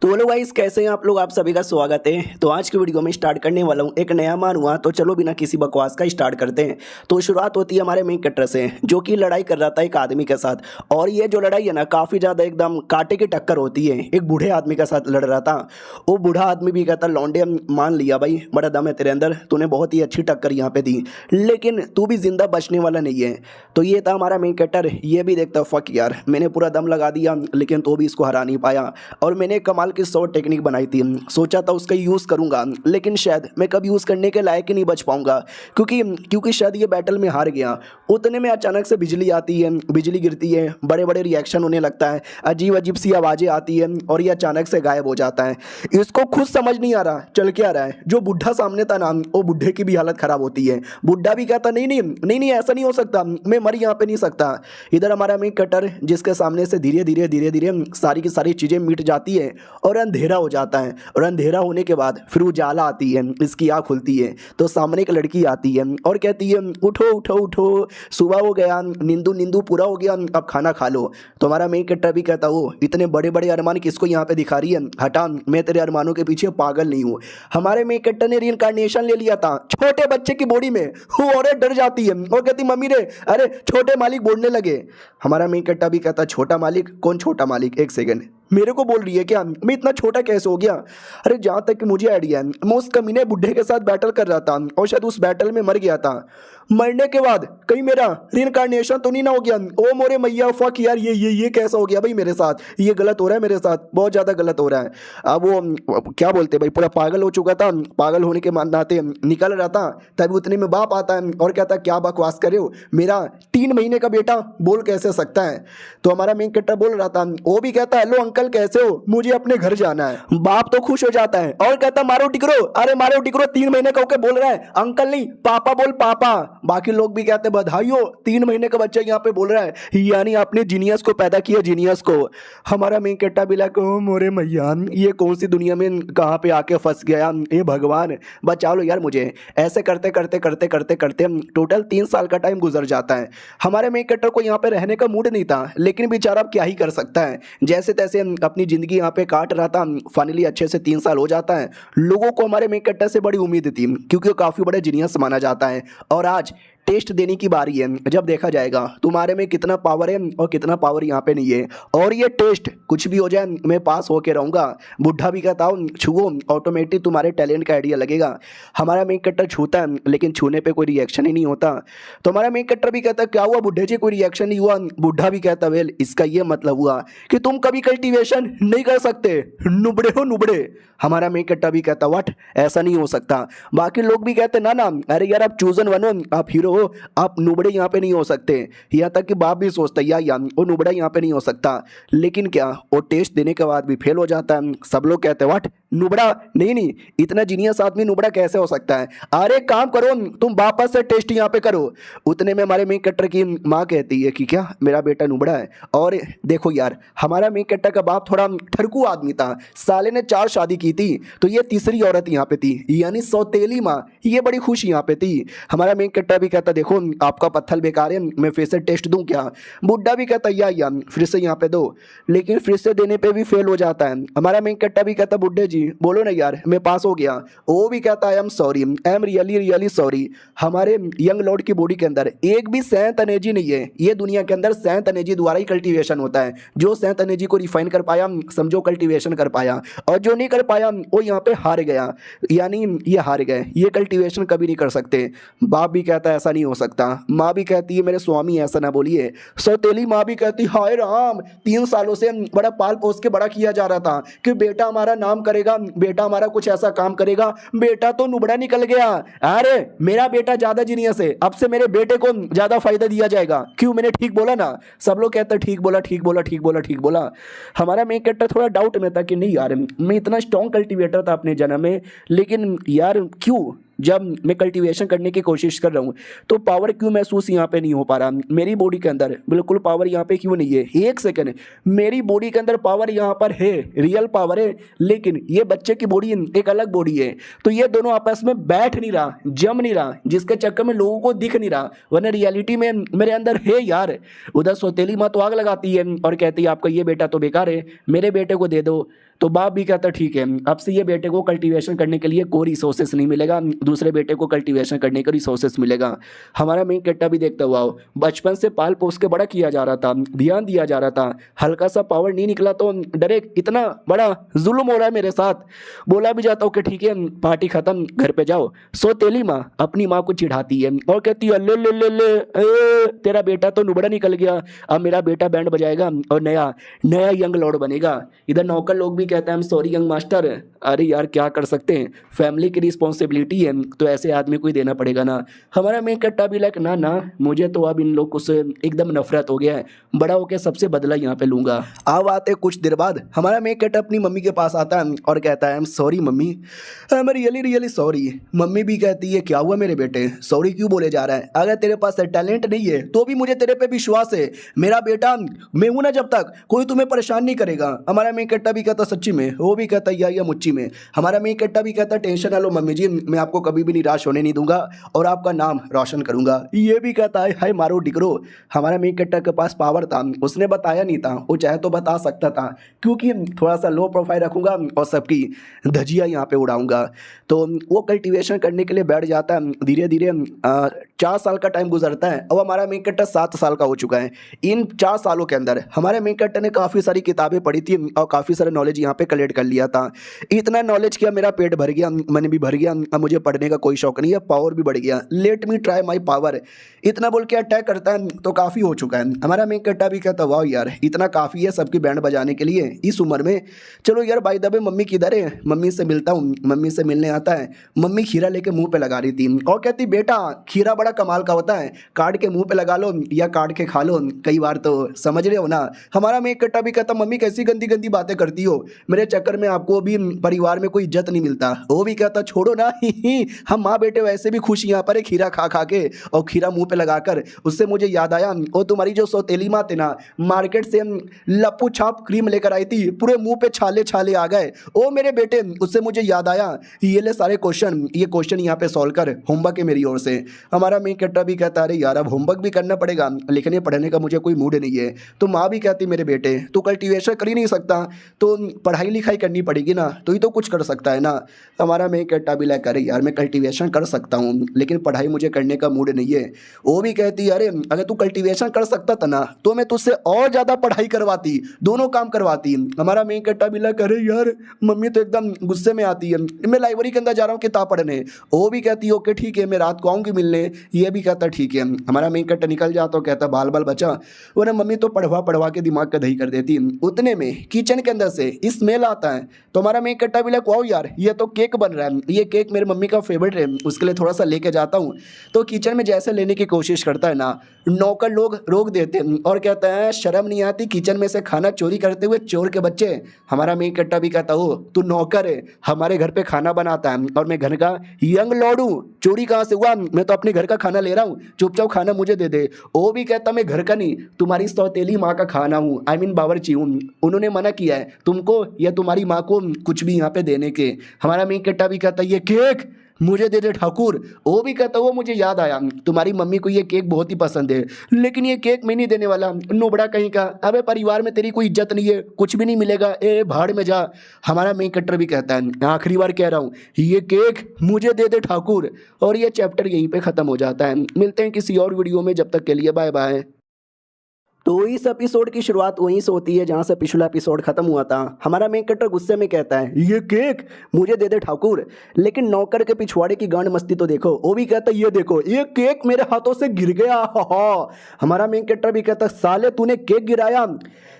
तो hello guys, कैसे हैं आप लोग। आप सभी का स्वागत है। तो आज की वीडियो में स्टार्ट करने वाला हूँ एक नया मान हुआ। तो चलो बिना किसी बकवास का स्टार्ट करते हैं। तो शुरुआत होती है हमारे मेन कैरेक्टर से, जो कि लड़ाई कर रहा था एक आदमी के साथ। और ये जो लड़ाई है ना, काफ़ी ज़्यादा एकदम कांटे की टक्कर होती है। एक बूढ़े आदमी के साथ लड़ रहा था। वो बूढ़ा आदमी भी कहता, लौंडे मान लिया भाई, बड़ा दम है तेरे अंदर, तूने बहुत ही अच्छी टक्कर यहाँ पे दी, लेकिन तू भी जिंदा बचने वाला नहीं है। तो ये था हमारा मेन कैरेक्टर। ये भी देखता, फक यार, मैंने पूरा दम लगा दिया लेकिन तो भी इसको हरा नहीं पाया। और मैंने कमाल की 100 टेक्निक बनाई थी, सोचा था उसका यूज़ करूंगा, लेकिन शायद मैं कभी यूज़ करने के लायक ही नहीं बच पाऊंगा, क्योंकि शायद ये बैटल में हार गया। उतने में अचानक से बिजली आती है, बिजली गिरती है, बड़े बड़े रिएक्शन होने लगता है, अजीब अजीब सी आवाज़ें आती है और ये अचानक से गायब हो जाता है। इसको खुद समझ नहीं आ रहा चल क्या रहा है। जो बुढ़ा सामने था ना, वो बुढ़े की भी हालत खराब होती है। बुढ़ा भी कहता, नहीं नहीं नहीं नहीं, ऐसा नहीं हो सकता, मैं मर यहाँ पे नहीं सकता। इधर हमारा मेन कटर, जिसके सामने से धीरे धीरे धीरे धीरे सारी की सारी चीज़ें मिट जाती है और अंधेरा हो जाता है। और अंधेरा होने के बाद फिर उजाला आती है, इसकी आँख खुलती है तो सामने एक लड़की आती है और कहती है, उठो उठो उठो, सुबह हो गया, नींदू नींदू पूरा हो गया, अब खाना खा लो। तो हमारा मेन कैरेक्टर भी कहता, वो इतने बड़े बड़े अरमान किसको यहाँ पे दिखा रही है, हटा, मैं तेरे अरमानों के पीछे पागल नहीं हूँ। हमारे मेन कैरेक्टर ने रीइंकार्नेशन ले लिया था छोटे बच्चे की बॉडी में। वो औरत डर जाती है और कहती, मम्मी रे, अरे छोटे मालिक बोलने लगे। हमारा मेन कैरेक्टर भी कहता, छोटा मालिक? कौन छोटा मालिक? एक सेकंड, मेरे को बोल रही है क्या? मैं इतना छोटा कैसे हो गया? अरे जहाँ तक कि मुझे आइडिया है, मैं उस कमीने बुढ़े के साथ बैटल कर रहा था और शायद उस बैटल में मर गया था। मरने के बाद कहीं मेरा रीइंकार्नेशन तो नहीं ना हो गया? ओ मोरे मैया, फक यार, ये कैसा हो गया भाई मेरे साथ? ये गलत हो रहा है मेरे साथ, बहुत ज़्यादा गलत हो रहा है। अब वो क्या बोलते भाई, पूरा पागल हो चुका था। पागल होने के नाते निकल रहा था, तभी उतने में बाप आता है और कहता, क्या बकवास करे हो, मेरा 3 महीने का बेटा बोल कैसे सकता है? तो हमारा मेन कैरेक्टर बोल रहा था, वो भी कहता, हेलो अंकल कैसे हो, मुझे अपने घर जाना है। बाप तो खुश हो जाता है और कहता, मारो टिकरो, अरे मारो टिकरो, 3 महीने का होकर बोल रहा है, अंकल नहीं पापा बोल, पापा। बाकी लोग भी कहते, बधाई हो, 3 महीने का बच्चा यहाँ पे बोल रहा है, यानी आपने जीनियस को पैदा किया, जीनियस को। हमारा मेन कैरेक्टर भी लाइक, ओ मोरे मैया, ये कौन सी दुनिया में कहाँ पे आके फंस गया, ये भगवान बचा लो यार मुझे। ऐसे करते करते करते करते करते टोटल 3 साल का टाइम गुजर जाता है। हमारे मेन कैरेक्टर को यहाँ पे रहने का मूड नहीं था, लेकिन बेचारा अब क्या ही कर सकता है, जैसे तैसे अपनी ज़िंदगी यहाँ पे काट रहा था। फाइनली अच्छे से 3 साल हो जाता है। लोगों को हमारे मेन कैरेक्टर से बड़ी उम्मीद थी, क्योंकि वो काफ़ी बड़े जीनियस माना जाता है। और आज टेस्ट देने की बारी है, जब देखा जाएगा तुम्हारे में कितना पावर है और कितना पावर यहाँ पे नहीं है। और ये टेस्ट कुछ भी हो जाए, मैं पास होके रहूँगा। बुढ़ा भी कहता हूँ, छुओ, ऑटोमेटिक तुम्हारे टैलेंट का आइडिया लगेगा। हमारा मेन कैरेक्टर छूता है, लेकिन छूने पे कोई रिएक्शन ही नहीं होता। तो हमारा मेन कैरेक्टर भी कहता, क्या हुआ बुढ़े जी, कोई रिएक्शन नहीं हुआ? बुढ़ा भी कहता, वेल, इसका ये मतलब हुआ कि तुम कभी कल्टीवेशन नहीं कर सकते, नुबड़े हो नुबड़े। हमारा मेन कैरेक्टर भी कहता, व्हाट, ऐसा नहीं हो सकता। बाकी लोग भी कहते, ना ना, अरे यार आप चूजन वन हो, आप हीरो हो, आप नुबड़े यहाँ पे नहीं हो सकते। यहाँ तक कि बाप भी सोचता है, यार वो नुबड़ा यहाँ पे नहीं हो सकता। लेकिन क्या, वो टेस्ट देने के बाद भी फेल हो जाता है। सब लोग कहते हैं, व्हाट, नुबड़ा? नहीं नहीं, इतना जीनियस आदमी नुबड़ा कैसे हो सकता है? अरे काम करो, तुम वापस से टेस्ट यहाँ पे करो। उतने में हमारे मेन कैरेक्टर की माँ कहती है कि क्या मेरा बेटा नुबड़ा है? और देखो यार, हमारा मेन कैरेक्टर का बाप थोड़ा ठरकू आदमी था, साले ने 4 शादी की थी, तो ये तीसरी औरत यहाँ पे थी, यानी सौतेली माँ। ये बड़ी खुश यहाँ पे थी। हमारा मेन कैरेक्टर भी कहता, देखो आपका पत्थर बेकार है, मैं फिर से टेस्ट दूं क्या? बुड्ढा भी कहता, या फिर से यहाँ पे दो, लेकिन फिर से देने पे भी फेल हो जाता है। हमारा मेन कैरेक्टर भी कहता, बुड्ढे जी बोलो ना यार, मैं पास हो गया। वो भी कहता, आई am sorry, I am really really sorry. हमारे यंग लॉर्ड की बॉडी के अंदर एक भी सेंथ एनर्जी नहीं है। ये दुनिया के अंदर सेंथ एनर्जी द्वारा ही कल्टीवेशन होता है। जो सेंथ एनर्जी को रिफाइन कर पाया, समझो कल्टीवेशन कर पाया, और जो नहीं कर पाया वो यहाँ पे हार गया, यानी ये हार गए, ये कल्टीवेशन कभी नहीं कर सकते। बाप भी कहता है, ऐसा नहीं हो सकता। माँ भी कहती है, मेरे स्वामी ऐसा ना बोलिए। सौतेली माँ भी कहती, हाय राम, 3 सालों से बड़ा पाल पोस के बड़ा किया जा रहा था कि बेटा हमारा नाम करेगा, बेटा हमारा कुछ ऐसा काम करेगा, बेटा तो नुबड़ा निकल गया। अरे मेरा बेटा ज्यादा जीनियस है, अब से मेरे बेटे को ज्यादा फायदा दिया जाएगा। क्यों, मैंने ठीक बोला ना? सब लोग कहते हैं, ठीक बोला ठीक बोला ठीक बोला ठीक बोला। हमारा मेन कैरेक्टर थोड़ा डाउट में था कि नहीं यार, मैं इतना स्ट्रॉन्ग कल्टीवेटर था अपने जन्म में, लेकिन यार क्यों जब मैं कल्टीवेशन करने की कोशिश कर रहा हूँ तो पावर क्यों महसूस यहाँ पे नहीं हो पा रहा? मेरी बॉडी के अंदर बिल्कुल पावर यहाँ पे क्यों नहीं है? एक सेकंड, मेरी बॉडी के अंदर पावर यहाँ पर है, रियल पावर है, लेकिन ये बच्चे की बॉडी एक अलग बॉडी है। तो ये दोनों आपस में बैठ नहीं रहा, जम नहीं रहा, जिसके चक्कर में लोगों को दिख नहीं रहा, वरना रियलिटी में मेरे अंदर है यार। उधर सौतेली माँ तो आग लगाती है और कहती है, आपका ये बेटा तो बेकार है, मेरे बेटे को दे दो। तो बाप भी कहता ठीक है, अब से ये बेटे को कल्टीवेशन करने के लिए कोई रिसोर्सेस नहीं मिलेगा, दूसरे बेटे को कल्टीवेशन करने का रिसोर्सेस मिलेगा। हमारा मेन कैरेक्टर भी देखता हुआ हो, बचपन से पाल पोस के बड़ा किया जा रहा था, ध्यान दिया जा रहा था, हल्का सा पावर नहीं निकला तो डायरेक्ट इतना बड़ा जुल्म हो रहा है मेरे साथ। बोला भी जाता हूँ कि ठीक है पार्टी खत्म, घर पे जाओ। सौतेली माँ अपनी माँ को चिढ़ाती है और कहती है ले ले ले ले तेरा बेटा तो नुबड़ा निकल गया, अब मेरा बेटा बैंड बजाएगा और नया नया यंग लॉर्ड बनेगा। इधर नौकर लोग भी कहते हैं हम सॉरी यंग मास्टर। अरे यार क्या कर सकते हैं, फैमिली की रिस्पॉन्सिबिलिटी है तो ऐसे आदमी को ही देना पड़ेगा ना। हमारा मेन कट्टा भी लाइक ना ना मुझे तो अब इन लोगों से एकदम नफरत हो गया है, बड़ा होकर सबसे बदला यहाँ पे लूंगा। अब आते कुछ देर बाद हमारा मेन कट्टा अपनी मम्मी के पास आता है और कहता है आई am sorry mummy, I am really really sorry. Mummy भी कहती है क्या हुआ मेरे बेटे, सॉरी क्यों बोले जा रहा है, अगर तेरे पास टैलेंट नहीं है तो भी मुझे तेरे पे विश्वास है, मेरा बेटा मैं हूं ना, जब तक कोई तुम्हें परेशान नहीं करेगा। हमारा मेन कट्टा भी कहता सच्ची में, वो भी कहता या मुच्ची में। हमारा मेन कट्टा भी कहता टेंशन ना लो मम्मी जी, मैं आपको कभी भी निराश होने नहीं दूंगा और आपका नाम रोशन करूंगा। ये भी कहता है हाय मारो डिगरो। हमारा मेन कट्टा के पास पावर था, उसने बताया नहीं था, वो चाहे तो बता सकता था क्योंकि थोड़ा सा लो प्रोफाइल रखूंगा और सबकी धजिया यहाँ पे उड़ाऊंगा। तो वो कल्टीवेशन करने के लिए बैठ जाता है। धीरे धीरे 4 साल का टाइम गुजरता है और हमारा मेन कट्टा 7 साल का हो चुका है। इन 4 सालों के अंदर हमारे मेन कट्टा ने काफ़ी सारी किताबें पढ़ी थी और काफ़ी सारा नॉलेज यहाँ पे कलेक्ट कर लिया था। इतना नॉलेज किया मेरा पेट भर गया, मन भी भर गया, अब मुझे पढ़ने का कोई शौक नहीं है, पावर भी बढ़ गया, let me try my power. इतना बोल के अटैक करता है तो काफ़ी हो चुका है। हमारा मेन कट्टा भी कहता वाह यार इतना काफ़ी है सबकी बैंड बजाने के लिए इस उम्र में। चलो यार बाय द वे मम्मी किधर है, मम्मी से मिलता हूँ। मम्मी से मिलने आता है, मम्मी खीरा लेके मुंह पे लगा रही थी और कहती बेटा खीरा बड़ा कमाल का होता है, काट के मुंह पे लगा लो या काट के खा लो, कई बार तो समझ रहे हो ना। हमारा मेन कट्टा भी कहता मम्मी कैसी गंदी गंदी बातें करती हो, मेरे चक्कर में आपको भी परिवार में कोई इज्जत नहीं मिलता। वो भी कहता छोड़ो ना हम माँ बेटे वैसे भी खुश यहाँ पर है खीरा खा खा के और खीरा मुंह पे लगाकर। उससे मुझे याद आया वो तुम्हारी जो सौतेली माँ थे ना, मार्केट से लप्पू छाप क्रीम लेकर आई थी, पूरे मुंह पे छाले छाले आ गए। ओ मेरे बेटे उससे मुझे याद आया ये ले सारे क्वेश्चन, ये क्वेश्चन यहाँ पे सॉल्व कर, होमवर्क है मेरी ओर से। हमारा मेन कट्टा भी कहता अरे यार अब होमवर्क भी करना पड़ेगा, लिखने पढ़ने का मुझे कोई मूड नहीं है। तो माँ भी कहती मेरे बेटे तू कल्टीवेशन कर ही नहीं सकता तो पढ़ाई लिखाई करनी पड़ेगी ना, तो ही तो कुछ कर सकता है ना। हमारा मेन कट्टा भी लाइक अरे यार मैं कल्टीवेशन कर सकता हूँ लेकिन पढ़ाई मुझे करने का मूड नहीं है। वो भी कहती अरे अगर तू कल्टीवेशन कर सकता था ना तो मैं तुझसे और ज़्यादा पढ़ाई करवाती, दोनों काम करवाती। हमारा मेन कट्टा भी लाइक अरे यार मम्मी तो एकदम गुस्से में आती है, मैं लाइब्रेरी के अंदर जा रहा हूँ किताब पढ़ने। वो भी कहती ओके ठीक है मैं रात को आऊँगी मिलने। ये भी कहता ठीक है। हमारा मेन कट्टा निकल जाता तो कहता बाल बाल बचा, वरना मम्मी तो पढ़वा पढ़वा के दिमाग का दही कर देती। उतने में किचन के अंदर से स्मेल आता है तो हमारा मेन कट्टा भी लाइक वाओ यार ये तो केक बन रहा है, ये केक मेरी मम्मी का फेवरेट है, उसके लिए थोड़ा सा लेके जाता हूँ। तो किचन में जैसे लेने की कोशिश करता है ना, नौकर लोग रोक देते हैं और कहते हैं शर्म नहीं आती किचन में से खाना चोरी करते हुए चोर के बच्चे। हमारा मेन कट्टा भी कहता हो तू नौकर है, हमारे घर पे खाना बनाता है और मैं घर का यंग लॉर्ड हूँ, चोरी कहाँ से हुआ, मैं तो अपने घर का खाना ले रहा हूँ, चुपचाप खाना मुझे दे दे। वो भी कहता मैं घर का नहीं तुम्हारी सौतेली माँ का खाना हूँ, आई मीन बावर्ची हूँ, उन्होंने मना किया है तुमको या तुम्हारी माँ को कुछ भी यहाँ पे देने के। हमारा मेन कट्टा भी कहता ये केक मुझे दे दे ठाकुर। वो भी कहता वो मुझे याद आया तुम्हारी मम्मी को ये केक बहुत ही पसंद है लेकिन ये केक मैं नहीं देने वाला, नोबड़ा कहीं का, अबे परिवार में तेरी कोई इज्जत नहीं है, कुछ भी नहीं मिलेगा, ए भाड़ में जा। हमारा मेन कट्टर भी कहता है आखिरी बार कह रहा हूँ ये केक मुझे दे दे ठाकुर। और ये चैप्टर यहीं पे ख़त्म हो जाता है। मिलते हैं किसी और वीडियो में, जब तक के लिए बाय बाय। तो इस एपिसोड की शुरुआत वहीं से होती है जहां से पिछला एपिसोड खत्म हुआ था। हमारा मेन कैरेक्टर गुस्से में कहता है ये केक मुझे दे दे ठाकुर, लेकिन नौकर के पिछवाड़े की गांड मस्ती तो देखो। वो भी कहता है ये देखो ये केक मेरे हाथों से गिर गया। हमारा मेन कैरेक्टर भी कहता है साले तूने केक गिराया।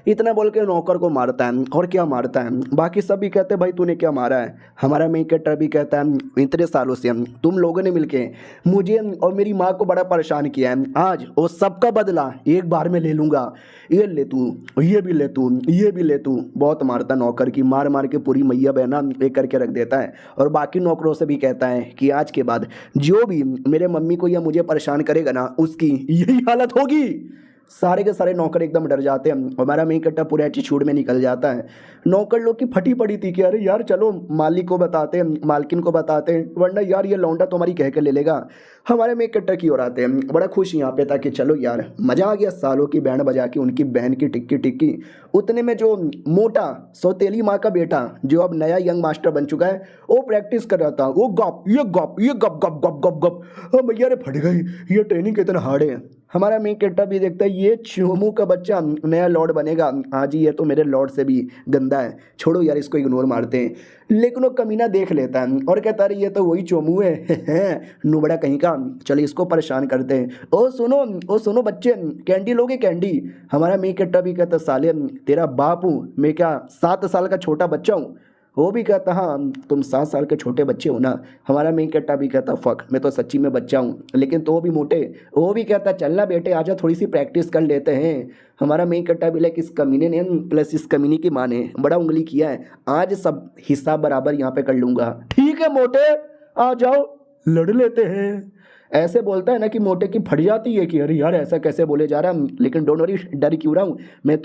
इतना बोल के नौकर को मारता है। और क्या मारता है, बाकी सब भी कहते हैं भाई तूने क्या मारा है। हमारा मेन कैरेक्टर भी कहता है इतने सालों से तुम लोगों ने मिलके मुझे और मेरी माँ को बड़ा परेशान किया है, आज वो सबका बदला एक बार में ले लूँगा। ये ले तू, ये भी ले तू, ये भी ले तू। बहुत मारता नौकर की, मार मार के पूरी मैया बहना एक करके रख देता है। और बाकी नौकरों से भी कहता है कि आज के बाद जो भी मेरे मम्मी को या मुझे परेशान करेगा ना उसकी यही हालत होगी। सारे के सारे नौकर एकदम डर जाते हैं। हमारा मेन कट्टा पूरे एटीट्यूड में निकल जाता है। नौकर लोग की फटी पड़ी थी कि अरे यार चलो मालिक को बताते हैं, मालकिन को बताते हैं, वरना यार ये लौंडा तो हमारी कह के ले लेगा। हमारे में कट्टर की ओर आते हैं, बड़ा खुश यहाँ पे था कि चलो यार मजा आ गया, सालों की बैंड बजा के उनकी बहन की टिक्की टिक्की। उतने में जो मोटा सौतेली माँ का बेटा जो अब नया यंग मास्टर बन चुका है, वो प्रैक्टिस कर रहा था, वो गप ये गप गप गप गप गप। हाँ भैया रे फट गई, ये ट्रेनिंग कितना हार्ड है। हमारा मेन कैरेक्टर भी देखता है ये चोमू का बच्चा नया लॉर्ड बनेगा, हाँ जी ये तो मेरे लॉर्ड से भी गंदा है, छोड़ो यार इसको इग्नोर मारते हैं। लेकिन वो कमीना देख लेता है और कहता है ये तो वही चोमू है नुबड़ा कहीं का, चलो इसको परेशान करते हैं। ओ सुनो बच्चे, कैंडी लोगे कैंडी। हमारा मेन कैरेक्टर भी कहता साले तेरा बाप हूँ मैं, क्या 7 साल का छोटा बच्चा हूँ। वो भी कहता हाँ तुम 7 साल के छोटे बच्चे हो ना। हमारा मेन कैरेक्टर भी कहता फक मैं तो सच्ची में बच्चा हूँ, लेकिन तो भी मोटे। वो भी कहता चलना बेटे आजा थोड़ी सी प्रैक्टिस कर लेते हैं। हमारा मेन कैरेक्टर भी लाइक इस कमीने ने प्लस इस कमीने की माँ ने बड़ा उंगली किया है, आज सब हिसाब बराबर यहाँ पे कर लूँगा। ठीक है मोटे आ जाओ लड़ लेते हैं। ऐसे बोलता है ना कि मोटे की फट जाती है कि अरे यार ऐसा कैसे बोले जा रहा है, लेकिन डोंट वरी डर क्यों रहा हूँ, मैं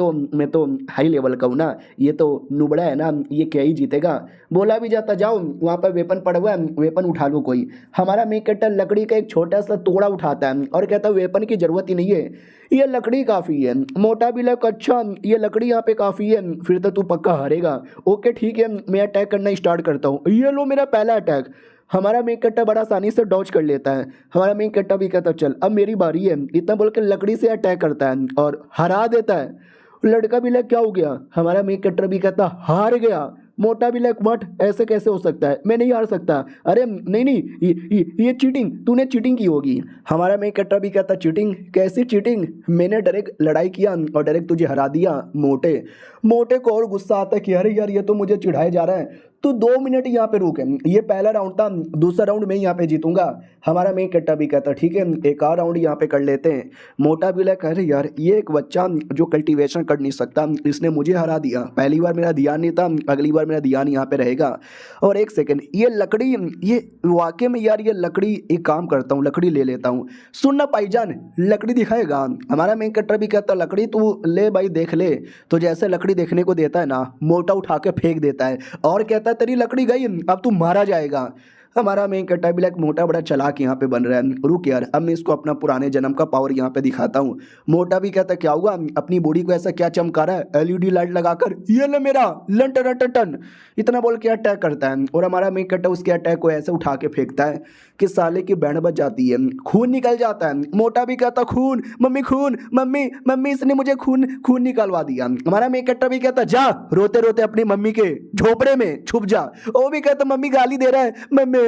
तो हाई लेवल का हूँ ना, ये तो नुबड़ा है ना, ये क्या ही जीतेगा। बोला भी जाता जाओ वहाँ पर वेपन पड़ा हुआ है, वेपन उठा लो कोई। हमारा मेन कैरेक्टर लकड़ी का एक छोटा सा टुकड़ा उठाता है और कहता है वेपन की जरूरत ही नहीं है, ये लकड़ी काफ़ी है। मोटा भी लग अच्छा ये लकड़ी यहाँ पे काफ़ी है, फिर तो तू पक्का हारेगा। ओके ठीक है मैं अटैक करना स्टार्ट करता हूँ, ये लो मेरा पहला अटैक। हमारा मेन कैरेक्टर बड़ा आसानी से डॉज कर लेता है। हमारा मेन कैरेक्टर भी कहता चल अब मेरी बारी है, इतना बोल के लकड़ी से अटैक करता है और हरा देता है। लड़का भी लग क्या हो गया, हमारा मेन कैरेक्टर भी कहता हार गया। मोटा भी लग व्हाट ऐसे कैसे हो सकता है, मैं नहीं हार सकता। अरे नहीं नहीं ये चीटिंग, तूने चीटिंग की होगी। हमारा मेन कैरेक्टर भी कहता चीटिंग कैसी चीटिंग, मैंने डायरेक्ट लड़ाई किया और डायरेक्ट तुझे हरा दिया। मोटे मोटे को और गुस्सा आता है कि अरे यार ये तो मुझे चिढ़ाए जा रहा है, तो 2 मिनट यहाँ पे रुके, ये पहला राउंड था, दूसरा राउंड मैं यहाँ पे जीतूंगा। हमारा मेन कैरेक्टर भी कहता ठीक है एक और राउंड यहाँ पे कर लेते हैं। मोटा भी लग कह रहे यार ये एक बच्चा जो कल्टीवेशन कर नहीं सकता, इसने मुझे हरा दिया, पहली बार मेरा ध्यान नहीं था, अगली बार मेरा ध्यान यहाँ पे रहेगा। और एक सेकंड ये लकड़ी, ये वाकई में यार ये लकड़ी, एक काम करता हूँ लकड़ी ले लेता हूँ। सुनना भाईजान लकड़ी दिखाएगा। हमारा मेन कैरेक्टर भी कहता लकड़ी तू ले भाई देख ले। तो जैसे लकड़ी देखने को देता है ना, मोटा उठा के फेंक देता है और कहता है तेरी लकड़ी गई अब तू मारा जाएगा। हमारा मेन कैरेक्टर भी लाइक मोटा बड़ा चालाक यहाँ पे बन रहा है, रुक यार अब मैं इसको अपना पुराने जन्म का पावर यहाँ पे दिखाता हूँ। मोटा भी कहता क्या हुआ, अपनी बॉडी को ऐसा क्या चमका रहा है, एलईडी लाइट लगाकर, ये ले मेरा लन टन टन टन, इतना बोल के अटैक करता है। और हमारा मेन कैरेक्टर उसके अटैक को ऐसे उठा के फेंकता है कि साले की बैंड बज जाती है, खून निकल जाता है। मोटा भी कहता खून खून मम्मी मम्मी इसने मुझे खून निकलवा दिया। हमारा मेन कैरेक्टर भी कहता जा रोते रोते अपनी मम्मी के झोपड़े में छुप जा। वो भी कहता मम्मी गाली दे रहा है मम्मी।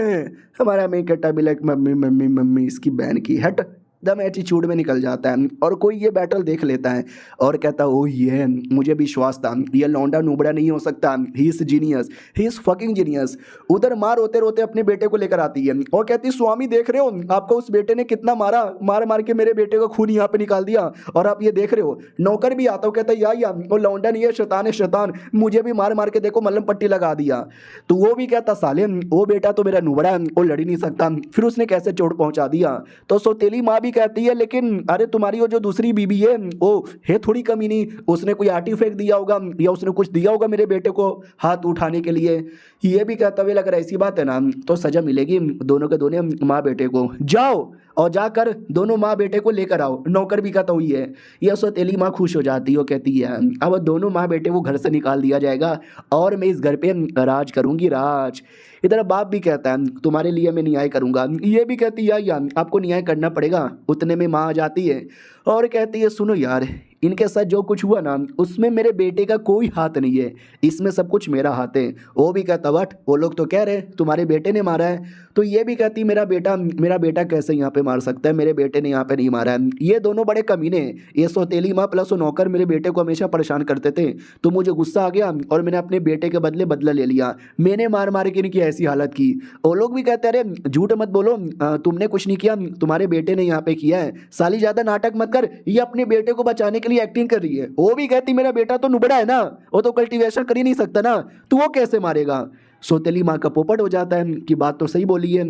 हमारा मेन कैरेक्टर भी लाइक मम्मी मम्मी मम्मी इसकी बहन की हट, दम एटीट्यूड में निकल जाता है। और कोई ये बैटल देख लेता है और कहता ओह ये मुझे विश्वास था ये लौंडा नुबड़ा नहीं हो सकता, he is genius, he is fucking genius. उधर माँ रोते रोते अपने बेटे को लेकर आती है और कहती स्वामी देख रहे हो आपको उस बेटे ने कितना मारा, मार मार के मेरे बेटे का खून यहाँ पे निकाल दिया और आप ये देख रहे हो। नौकर भी आता हो कहता या वो लौंडा नहीं है शैतान है शैतान, मुझे भी मार मार के देखो मल्लम पट्टी लगा दिया। तो वो भी कहता साले वो बेटा तो मेरा नुबड़ा है, वो लड़ ही नहीं सकता, फिर उसने कैसे चोट पहुंचा दिया। तो सौतेली माँ भी कहती है लेकिन अरे तुम्हारी वो जो दूसरी बीबी है वो है थोड़ी कमी नहीं, उसने कोई आटी फेंक दिया होगा या उसने कुछ दिया होगा मेरे बेटे को हाथ उठाने के लिए। ये भी कहता हुए अगर ऐसी बात है ना तो सजा मिलेगी दोनों के दोनों माँ बेटे को, जाओ और जाकर दोनों माँ बेटे को लेकर आओ। नौकर भी कहता हुई है। यह सौतेली माँ खुश हो जाती है, वो कहती है अब दोनों माँ बेटे को घर से निकाल दिया जाएगा और मैं इस घर पे राज करूंगी राज। इधर बाप भी कहता है तुम्हारे लिए मैं न्याय करूंगा। ये भी कहती है यार आपको न्याय करना पड़ेगा। उतने में माँ आ जाती है और कहती है सुनो यार इनके साथ जो कुछ हुआ ना उसमें मेरे बेटे का कोई हाथ नहीं है, इसमें सब कुछ मेरा हाथ है। वो भी कहता वट वो लोग तो कह रहे तुम्हारे बेटे ने मारा है। तो ये भी कहती मेरा बेटा कैसे यहाँ पे मार सकता है, मेरे बेटे ने यहाँ पे नहीं मारा है। ये दोनों बड़े कमीने, ये सौतेली माँ प्लस वो नौकर मेरे बेटे को हमेशा परेशान करते थे। तो मुझे गुस्सा आ गया और मैंने अपने बेटे के बदले बदला ले लिया, मैंने मार मार के इनकी ऐसी हालत की। वो लोग भी कहते अरे झूठ मत बोलो तुमने कुछ नहीं किया, तुम्हारे बेटे ने यहाँ पे किया है, साली ज़्यादा नाटक मत कर, ये अपने बेटे को बचाने के लिए एक्टिंग कर रही है। वो भी कहती मेरा बेटा तो नुबड़ा है ना, वो तो कल्टीवेशन कर ही नहीं सकता ना, तो वो कैसे मारेगा। सौतेली माँ का पोपट हो जाता है कि बात तो सही बोली है।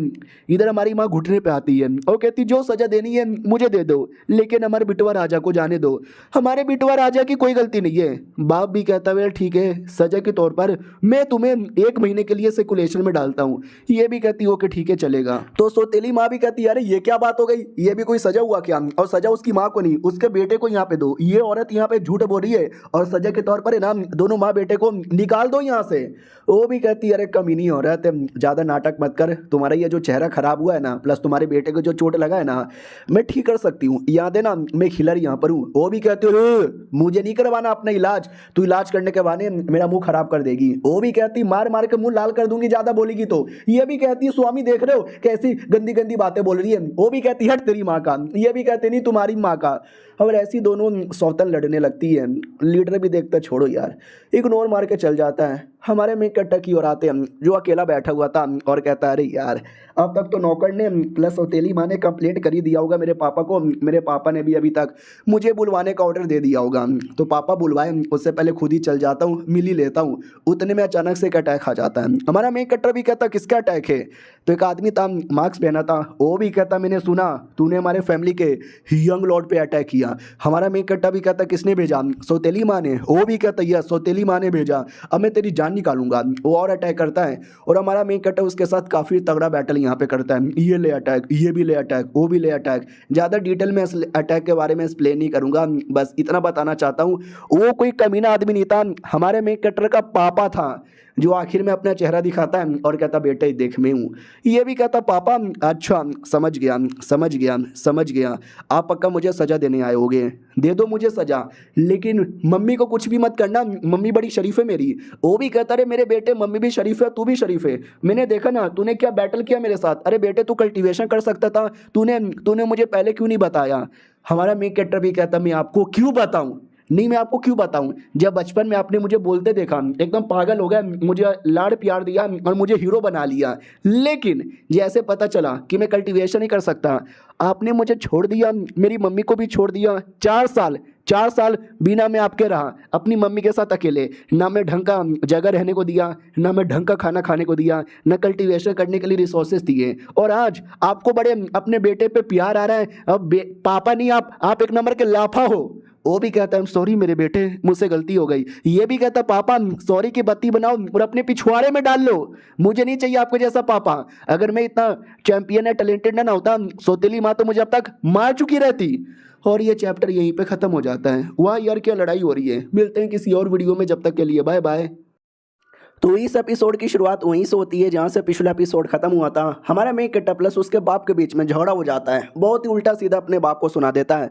इधर हमारी माँ घुटने पे आती है और कहती जो सजा देनी है मुझे दे दो, लेकिन हमारे बिटवा राजा को जाने दो, हमारे बिटवा राजा की कोई गलती नहीं है। बाप भी कहता है ठीक है, सजा के तौर पर मैं तुम्हें 1 महीने के लिए सर्कुलेशन में डालता हूँ। ये भी कहती ओके ठीक है चलेगा। तो सौतेली माँ भी कहती अरे ये क्या बात हो गई, ये भी कोई सजा हुआ क्या, और सजा उसकी माँ को नहीं उसके बेटे को यहाँ पे दो। ये औरत यहाँ पे झूठ बोल रही है और सजा के तौर पर है ना दोनों माँ बेटे को निकाल दो यहाँ से। वो भी कहती अरे कमीनी औरत ज्यादा नाटक मत कर, तुम्हारा ये जो चेहरा खराब हुआ है ना प्लस तुम्हारे बेटे को जो चोट लगा है ना मैं ठीक कर सकती हूँ, याद है ना मैं खिलर यहाँ पर हूँ। वो भी कहती है मुझे नहीं करवाना अपना इलाज, तू इलाज करने के बहाने मेरा मुंह खराब कर देगी। वो भी कहती मार मार के मुंह लाल कर दूंगी ज्यादा बोलेगी तो। ये भी कहती है स्वामी देख रहे हो कैसी गंदी गंदी बातें बोल रही है। वो भी कहती हट तेरी माँ का, ये भी कहते नहीं तुम्हारी माँ का। और ऐसी दोनों सौतन लड़ने लगती है। लीडर भी देखता छोड़ो यार, इग्नोर मार के चल जाता है। हमारे में कट्टा की ओर आते हैं जो अकेला बैठा हुआ था और कहता है अरे यार अब तक तो नौकर ने प्लस सौतेली माँ ने कंप्लेंट कर ही दिया होगा मेरे पापा को, मेरे पापा ने भी अभी तक मुझे बुलवाने का ऑर्डर दे दिया होगा। तो पापा बुलवाए उससे पहले खुद ही चल जाता हूँ, मिल ही लेता हूँ। उतने में अचानक से एक अटैक आ जाता है। हमारा मेन कट्टर भी कहता किसका अटैक है, तो एक आदमी था मास्क पहना था, वो भी कहता मैंने सुना तूने हमारे फैमिली के यंग लॉर्ड पे अटैक किया। हमारा मेन कट्टा भी कहता किसने भेजा, सौतेली माँ ने। वो भी कहता यस सौतेली माँ ने भेजा, अब मैं तेरी जान निकालूंगा। वो और अटैक करता है और हमारा मेन कट्टा उसके साथ काफ़ी तगड़ा बैटल यहाँ पे करता है। ये ले अटैक, ये भी ले अटैक, वो भी ले अटैक। ज़्यादा डिटेल में अटैक के बारे में एक्सप्लेन नहीं करूँगा, बस इतना बताना चाहता हूँ वो कोई कमीना आदमी नहीं था, हमारे मेन कट्टर का पापा था जो आखिर में अपना चेहरा दिखाता है और कहता बेटे देख मैं हूँ। ये भी कहता पापा अच्छा समझ गया समझ गया समझ गया, आप पक्का मुझे सज़ा देने आए होगे, दे दो मुझे सज़ा, लेकिन मम्मी को कुछ भी मत करना, मम्मी बड़ी शरीफ है मेरी। वो भी कहता रे मेरे बेटे मम्मी भी शरीफ है तू भी शरीफ है, मैंने देखा ना तूने क्या बैटल किया मेरे साथ। अरे बेटे तू कल्टीवेशन कर सकता था, तूने मुझे पहले क्यों नहीं बताया। हमारा मेन कैरेक्टर भी कहता मैं आपको क्यों बताऊँ, नहीं मैं आपको क्यों बताऊं, जब बचपन में आपने मुझे बोलते देखा एकदम पागल हो गया, मुझे लाड़ प्यार दिया और मुझे हीरो बना लिया, लेकिन जैसे पता चला कि मैं कल्टीवेशन ही कर सकता आपने मुझे छोड़ दिया, मेरी मम्मी को भी छोड़ दिया। 4 साल बिना मैं आपके रहा अपनी मम्मी के साथ अकेले, ना मैं ढंग का जगह रहने को दिया, ना मैं ढंग का खाना खाने को दिया, ना कल्टीवेशन करने के लिए रिसोर्सेज दिए, और आज आपको बड़े अपने बेटे पे प्यार आ रहा है। अब पापा नहीं आप एक नंबर के लाफा हो। वो भी कहता है सॉरी मेरे बेटे मुझसे गलती हो गई। ये भी कहता पापा सॉरी की बत्ती बनाओ और अपने पिछवाड़े में डाल लो, मुझे नहीं चाहिए आपको जैसा पापा। अगर मैं इतना चैंपियन या टैलेंटेड ना होता सौतेली माँ तो मुझे अब तक मार चुकी रहती। और ये चैप्टर यहीं पे ख़त्म हो जाता है। वाह यार क्या लड़ाई हो रही है। मिलते हैं किसी और वीडियो में, जब तक के लिए बाय बाय। तो इस एपिसोड की शुरुआत वहीं से होती है जहाँ से पिछला एपिसोड खत्म हुआ था। हमारा मेन कट्टा प्लस उसके बाप के बीच में झगड़ा हो जाता है, बहुत ही उल्टा सीधा अपने बाप को सुना देता है।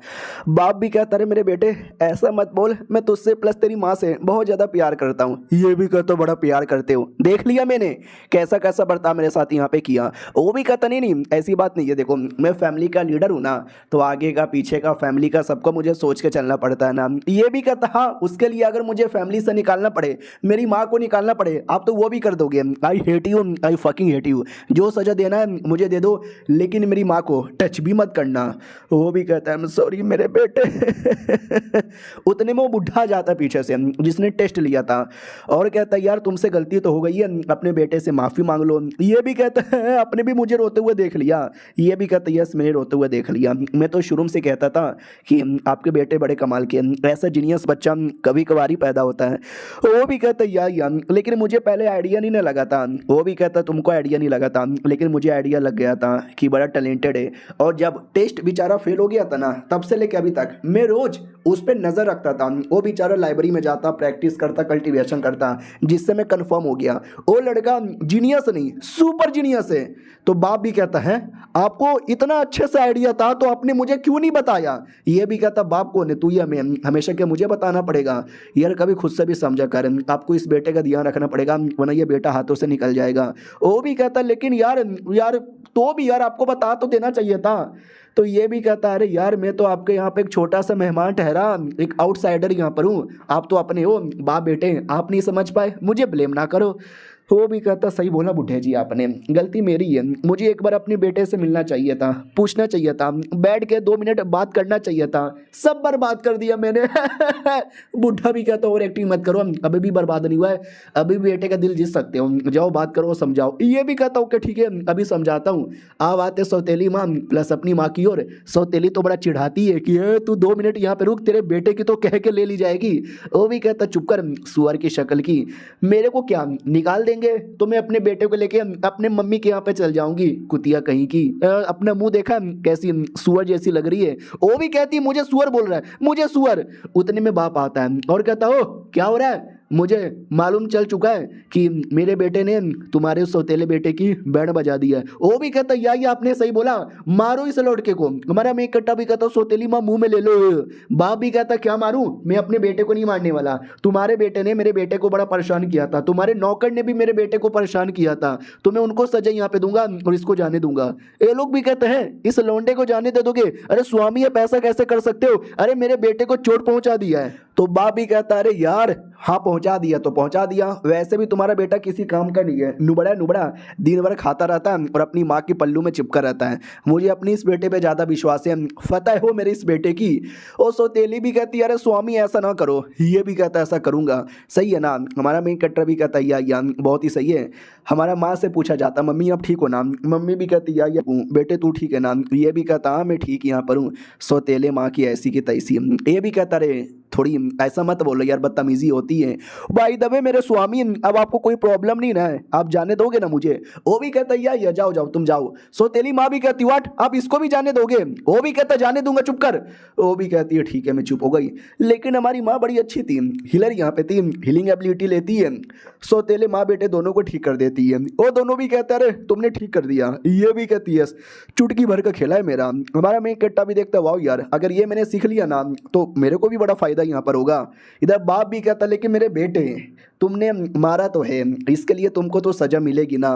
बाप भी कहता है मेरे बेटे ऐसा मत बोल, मैं तुझसे प्लस तेरी माँ से बहुत ज़्यादा प्यार करता हूँ। ये भी कहता बड़ा प्यार करते हो, देख लिया मैंने कैसा कैसा बर्ताव मेरे साथ यहाँ पे किया। वो भी कहता नहीं ऐसी बात नहीं है, देखो मैं फैमिली का लीडर हूँ ना, तो आगे का पीछे का फैमिली का सबको मुझे सोच के चलना पड़ता है ना। ये भी कहता हाँ उसके लिए अगर मुझे फैमिली से निकालना पड़े, मेरी माँ को निकालना पड़े, आप तो वो भी कर दोगे। I hate you, I fucking hate you, जो सजा देना है मुझे दे दो, लेकिन मेरी माँ को टच भी मत करना। वो भी कहता है सॉरी मेरे बेटे। उतने में वो बुढ़ा जाता है पीछे से जिसने टेस्ट लिया था और कहता है यार तुमसे गलती तो हो गई है, अपने बेटे से माफ़ी मांग लो। ये भी कहता है आपने भी मुझे रोते हुए देख लिया। ये भी कहता है यस मैंने रोते हुए देख लिया, मैं तो शुरू से कहता था कि आपके बेटे बड़े कमाल के, ऐसा जीनियस बच्चा कभी कभार ही पैदा होता है। वो भी कहता है यार लेकिन मुझे पहले आइडिया नहीं लगा था। वो भी कहता तुमको आइडिया नहीं लगा था, लेकिन मुझे आइडिया लग गया था कि बड़ा टैलेंटेड है। और जब टेस्ट बेचारा फेल हो गया था ना, तब से लेकर अभी तक मैं रोज उस पर नजर रखता था। वो बेचारा लाइब्रेरी में जाता, प्रैक्टिस करता, कल्टीवेशन करता, जिससे मैं कंफर्म हो गया वो लड़का जीनियस नहीं सुपर जीनियस है। तो बाप भी कहता है आपको इतना अच्छे से आइडिया था तो आपने मुझे क्यों नहीं बताया। ये भी कहता बाप को ने तू ही हमेशा क्या मुझे बताना पड़ेगा यार, कभी खुद से भी समझा कर, आपको इस बेटे का ध्यान रखना पड़ेगा वरना ये बेटा हाथों से निकल जाएगा। वो भी कहता लेकिन यार तो भी यार आपको बता तो देना चाहिए था। तो ये भी कहता है अरे यार मैं तो आपके यहाँ पे एक छोटा सा मेहमान ठहरा, एक आउटसाइडर यहाँ पर हूँ, आप तो अपने हो बाप बेटे, आप नहीं समझ पाए, मुझे ब्लेम ना करो। वो भी कहता सही बोला बुढ़े जी, आपने गलती मेरी है, मुझे एक बार अपने बेटे से मिलना चाहिए था, पूछना चाहिए था, बैठ के 2 मिनट बात करना चाहिए था, सब बर्बाद कर दिया मैंने। बुढ़ा भी कहता और एक्टिंग मत करो, अभी भी बर्बाद नहीं हुआ है, अभी भी बेटे का दिल जीत सकते हो, जाओ बात करो समझाओ। ये भी कहता हूँ कि ठीक है अभी समझाता हूँ। अब आते सौतेली माँ प्लस अपनी माँ की ओर। सौतेली तो बड़ा चिढ़ाती है कि तू 2 मिनट यहाँ पे रुक, तेरे बेटे की तो कह के ले ली जाएगी। वो भी कहता चुप कर सुअर की शक्ल की, मेरे को क्या निकाल देंगे तो मैं अपने बेटे को लेके अपने मम्मी के यहाँ पे चल जाऊंगी, कुतिया कहीं की। अपना मुंह देखा कैसी सुअर जैसी लग रही है। वो भी कहती मुझे सुअर बोल रहा है, मुझे सुअर। उतने में बाप आता है और कहता ओ क्या हो रहा है, मुझे मालूम चल चुका है कि मेरे बेटे ने तुम्हारे सौतेले बेटे की बैंड बजा दी है। वो भी कहता या ये आपने सही बोला, मारो इस लौड़के को। हमारा मैं कट्टा भी कहता सौतेली माँ मुंह में ले लो। बाप भी कहता क्या मारूं, मैं अपने बेटे को नहीं मारने वाला, तुम्हारे बेटे ने मेरे बेटे को बड़ा परेशान किया था, तुम्हारे नौकर ने भी मेरे बेटे को परेशान किया था, तो मैं उनको सजा यहाँ पे दूंगा और इसको जाने दूंगा। ये लोग भी कहते हैं इस लौंडे को जाने दे दोगे? अरे स्वामी ये पैसा कैसे कर सकते हो, अरे मेरे बेटे को चोट पहुंचा दिया है। तो बाप भी कहता अरे यार हाँ पहुंचा दिया तो पहुंचा दिया, वैसे भी तुम्हारा बेटा किसी काम का नहीं है, नुबड़ा नुबड़ा दिन भर खाता रहता है और अपनी माँ के पल्लू में चिपका रहता है। मुझे अपनी इस बेटे पे ज़्यादा विश्वास है, फतह हो मेरे इस बेटे की। और सौतेली भी कहती है अरे स्वामी ऐसा ना करो। ये भी कहता ऐसा करूँगा, सही है ना। हमारा मेन कट्टर भी कहता या बहुत ही सही है। हमारा माँ से पूछा जाता मम्मी आप ठीक हो ना, मम्मी भी कहती या बेटे तू ठीक है ना। ये भी कहता हाँ मैं ठीक यहाँ पर हूँ। सौतेले माँ की ऐसी की तैसी। ये भी कहता रे थोड़ी ऐसा मत बोलो यार, बदतमीजी होती है। भाई दबे मेरे स्वामी अब आपको कोई प्रॉब्लम नहीं ना है, आप जाने दोगे ना मुझे? वो भी कहता या जाओ जाओ तुम जाओ। सौतेली माँ भी कहती वाट आप इसको भी जाने दोगे? वो भी कहता जाने दूंगा चुप कर। वो भी कहती है ठीक है मैं चुप हो गई। लेकिन हमारी माँ बड़ी अच्छी थी, हिलर यहाँ पे थी, हीलिंग एबिलिटी लेती है। सौतेले माँ बेटे दोनों को ठीक कर देती है। वो दोनों भी कहते अरे तुमने ठीक कर दिया। ये भी कहती है चुटकी भर का खेला है मेरा। हमारा मैं कट्टा भी देखता वाह यार अगर ये मैंने सीख लिया ना तो मेरे को भी बड़ा फायदा यहाँ पर होगा। इधर बाप भी कहता लेकिन मेरे बेटे तुमने मारा तो है, इसके लिए तुमको तो सजा मिलेगी ना।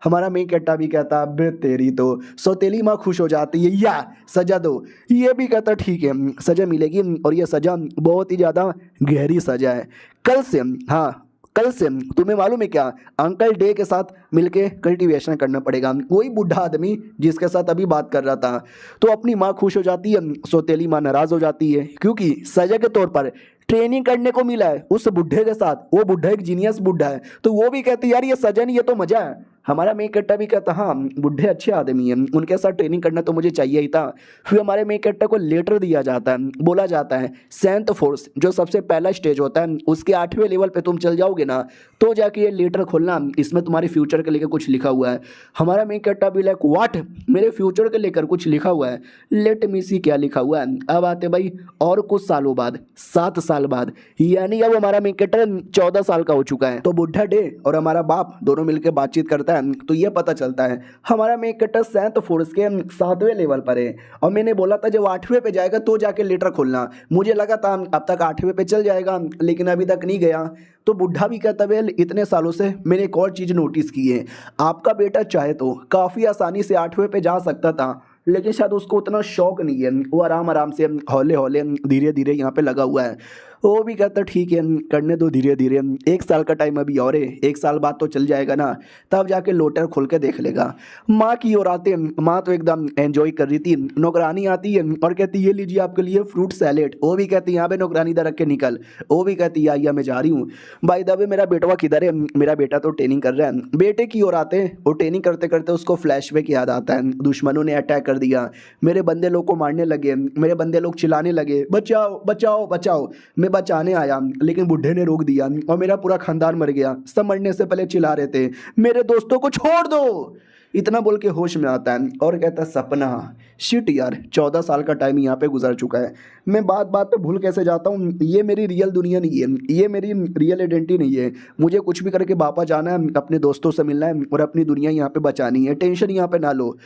हमारा मेन कट्टा भी कहता अबे तेरी तो। सौतेली माँ खुश हो जाती है या सजा दो। ये भी कहता ठीक है सजा मिलेगी और ये सजा बहुत ही ज़्यादा गहरी सजा है। कल से हाँ कल से तुम्हें मालूम है क्या, अंकल डे के साथ मिलके कल्टीवेशन करना पड़ेगा। वही बुढ़ा आदमी जिसके साथ अभी बात कर रहा था। तो अपनी माँ खुश हो जाती है, सौतेली माँ नाराज हो जाती है क्योंकि सजा के तौर पर ट्रेनिंग करने को मिला है उस बुढ़े के साथ। वो बुढ़ा एक जीनियस बुढ़ा है, तो वो भी कहती यार ये सजा नहीं ये तो मजा है। हमारा मेन कट्टा भी कहता हाँ बुढ़े अच्छे आदमी हैं, उनके साथ ट्रेनिंग करना तो मुझे चाहिए ही था। फिर हमारे मेन कट्टा को लेटर दिया जाता है, बोला जाता है सेंथ फोर्स जो सबसे पहला स्टेज होता है उसके 8वें लेवल पे तुम चल जाओगे ना तो जाके ये लेटर खोलना, इसमें तुम्हारे फ्यूचर के लेकर कुछ लिखा हुआ है। हमारा मेन कट्टा भी लाइक व्हाट, मेरे फ्यूचर के लेकर कुछ लिखा हुआ है? लेट मी सी क्या लिखा हुआ है। अब आते भाई और कुछ सालों बाद 7 साल बाद, यानी अब हमारा मेन कट्टा 14 साल का हो चुका है। तो बुढ़ा डे और हमारा बाप दोनों मिलकर बातचीत करता है तो ये पता चलता है हमारा मेन कट्टर सेंथ फोर्स के 7वें लेवल पर है। और मैंने बोला था जब 8वें पे जाएगा तो जाके लेटर खोलना, मुझे लगा था अब तक 8वें पे चल जाएगा लेकिन अभी तक नहीं गया। तो बुढ़ा भी कहता वेल इतने सालों से मैंने एक और चीज़ नोटिस की है, आपका बेटा चाहे तो काफ़ी आसानी से 8वें पे जा सकता था लेकिन शायद उसको उतना शौक नहीं है, वो आराम आराम से हौले हौले धीरे धीरे यहाँ पे लगा हुआ है। वो भी कहता ठीक है करने दो धीरे धीरे, 1 साल का टाइम अभी और है, 1 साल बाद तो चल जाएगा ना, तब जाके लोटर खोल के देख लेगा। माँ की ओर आते, माँ तो एकदम एंजॉय कर रही थी। नौकरानी आती है और कहती ये लीजिए आपके लिए फ्रूट सैलेड। वो भी कहती यहाँ पे नौकरानी इधर रख के निकल। वो भी कहती या मैं जा रही हूँ। भाई दबे मेरा बेटवा किधर है? मेरा बेटा तो ट्रेनिंग कर रहा है। बेटे की ओर आते वो ट्रेनिंग करते करते उसको फ्लैशबैक याद आता है, दुश्मनों ने अटैक कर दिया, मेरे बंदे लोग को मारने लगे, मेरे बंदे लोग चिल्लाने लगे बचाओ बचाओ बचाओ। मैं बचाने आया लेकिन बुढ़े ने रोक दिया और मेरा पूरा खानदान मर गया। सब मरने से पहले चिल्ला रहे थे मेरे दोस्तों को छोड़ दो। इतना बोल के होश में आता है और कहता है सपना शिट यार 14 साल का टाइम यहाँ पे गुजर चुका है, मैं बात बात पे भूल कैसे जाता हूँ। ये मेरी रियल दुनिया नहीं है, ये मेरी रियल आइडेंटिटी नहीं है। मुझे कुछ भी करके वापस जाना है, अपने दोस्तों से मिलना है और अपनी दुनिया यहाँ पे बचानी है। टेंशन यहाँ पे ना लो,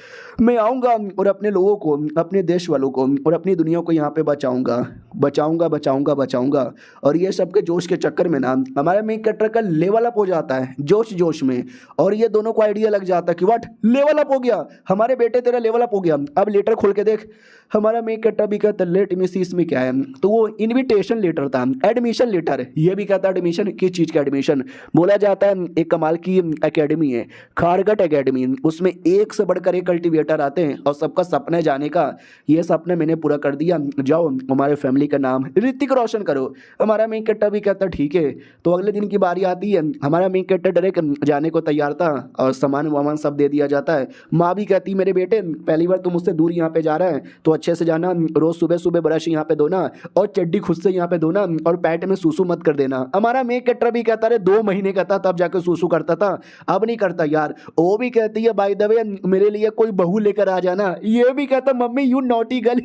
मैं आऊँगा और अपने लोगों को, अपने देश वालों को और अपनी दुनिया को यहाँ पे बचाऊँगा बचाऊँगा बचाऊँगा बचाऊँगा। और ये सब के जोश के चक्कर में ना हमारे मेन कट्टर का लेवल अप हो जाता है जोश जोश में, और ये दोनों को आइडिया लग जाता है कि व्हाट लेवल अप हो गया, हमारे बेटे तेरा लेवल अप हो गया, अब लेटर खोल के देख। हमारा मेन कट्टा भी कहता लेट मी सी इसमें क्या है। तो वो इनविटेशन लेटर था, एडमिशन लेटर। ये भी कहता एडमिशन, किस चीज़ का एडमिशन। बोला जाता है एक कमाल की एकेडमी है, खारगट एकेडमी, उसमें एक से बढ़कर एक कल्टिवेटर आते हैं और सबका सपना है जाने का। ये सपना मैंने पूरा कर दिया, जाओ हमारे फैमिली का नाम ऋतिक रोशन करो। हमारा मेन कट्टा भी कहता ठीक है। तो अगले दिन की बारी आती है, हमारा मेन कट्टा डायरेक्ट जाने को तैयार था और सामान वामान सब दे दिया जाता है। माँ भी कहती मेरे बेटे पहली बार तुम मुझसे दूर यहाँ पे जा रहा है तो अच्छे से जाना, रोज सुबह सुबह ब्रश यहाँ पे धोना और चड्डी खुद से यहाँ पे धोना और पैंट में सूसू मत कर देना। हमारा मेन कट्टा भी कहता रहे 2 महीने का था तब जाकर सूसू करता था, अब नहीं करता यार। वो भी कहती है बाय द वे मेरे लिए कोई बहू लेकर आ जाना। ये भी कहता मम्मी यू नॉटी गर्ल।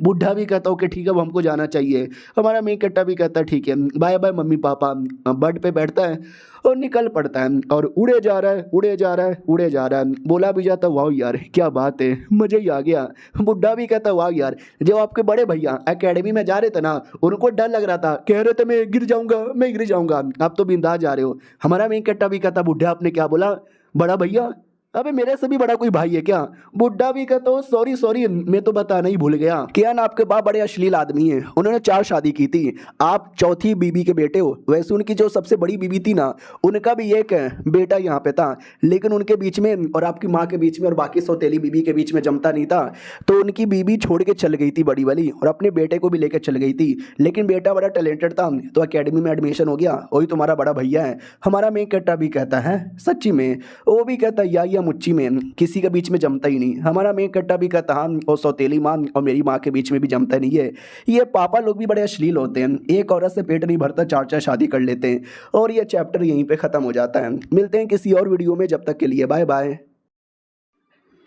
बुढ़ा भी कहता ओके ठीक है वो हमको जाना चाहिए। हमारा मेन कट्टा भी कहता ठीक है bye bye mummy papa. Bed पे बैठता है और निकल पड़ता है और उड़े जा रहा है, उड़े जा रहा है, उड़े जा रहा है। बोला भी जाता वाह यार क्या बात है, मजा ही आ गया। बुढ़ा भी कहता वाह यार, जब आपके बड़े भैया एकेडमी में जा रहे थे ना उनको डर लग रहा था, कह रहे थे मैं गिर जाऊंगा, मैं गिर जाऊंगा, आप तो बिंदास जा रहे हो। हमारा मेन कट्टा भी कहता बुढ़ा आपने क्या बोला, बड़ा भैया, अबे मेरे से भी बड़ा कोई भाई है क्या। बुड्ढा भी कहता हूँ सॉरी सॉरी मैं तो बताना ही भूल गया। क्या ना आपके बाप बड़े अश्लील आदमी हैं, उन्होंने 4 शादी की थी, आप चौथी बीबी के बेटे हो। वैसे उनकी जो सबसे बड़ी बीबी थी ना उनका भी एक बेटा यहाँ पे था, लेकिन उनके बीच में और आपकी माँ के बीच में और बाकी सौतेली बीबी के बीच में जमता नहीं था। तो उनकी बीबी छोड़ के चल गई थी बड़ी वाली और अपने बेटे को भी लेकर चल गई थी, लेकिन बेटा बड़ा टैलेंटेड था तो अकेडमी में एडमिशन हो गया, वही तुम्हारा बड़ा भैया है। हमारा मेन कट्टा भी कहता है सच्ची में। वो भी कहता या मुच्ची में किसी के बीच में जमता ही नहीं। हमारा मेन कट्टा भी कहता हाँ और सौतेली माँ और मेरी माँ के बीच में भी जमता नहीं है। ये पापा लोग भी बड़े अश्लील होते हैं, एक औरत से पेट नहीं भरता 4 शादी कर लेते हैं। और ये चैप्टर यहीं पे ख़त्म हो जाता है। मिलते हैं किसी और वीडियो में, जब तक के लिए बाय बाय।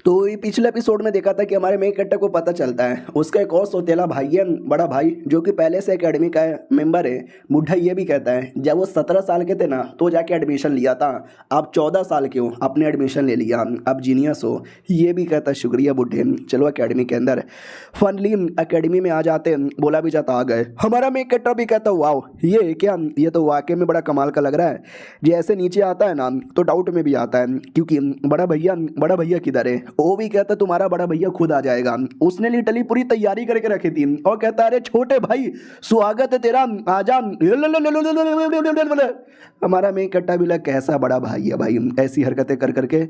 तो ये पिछले एपिसोड में देखा था कि हमारे मेन कट्टा को पता चलता है उसका एक और सौतेला भाई है, बड़ा भाई, जो कि पहले से एकेडमी का मेंबर है। बुढ़ा ये भी कहता है जब वो 17 साल के थे ना तो जाके एडमिशन लिया था, आप 14 साल के हो आपने एडमिशन ले लिया, आप जीनियस हो। ये भी कहता है शुक्रिया बुढ़े, चलो एकेडमी के अंदर। फनली एकेडमी में आ जाते, बोला भी जाता आ गए। हमारा मेन कट्टा भी कहता वाओ ये क्या, ये तो वाकई में बड़ा कमाल का लग रहा है। जैसे नीचे आता है ना तो डाउट में भी आता है क्योंकि बड़ा भैया किधर है। वो भी कहता तुम्हारा बड़ा भैया खुद आ जाएगा, उसने लिटरली पूरी तैयारी करके रखी थी और कहता अरे छोटे भाई स्वागत है तेरा, आजा। हमारा मेन कट्टा भी लग कैसा बड़ा भाई है भाई, ऐसी हरकतें कर करके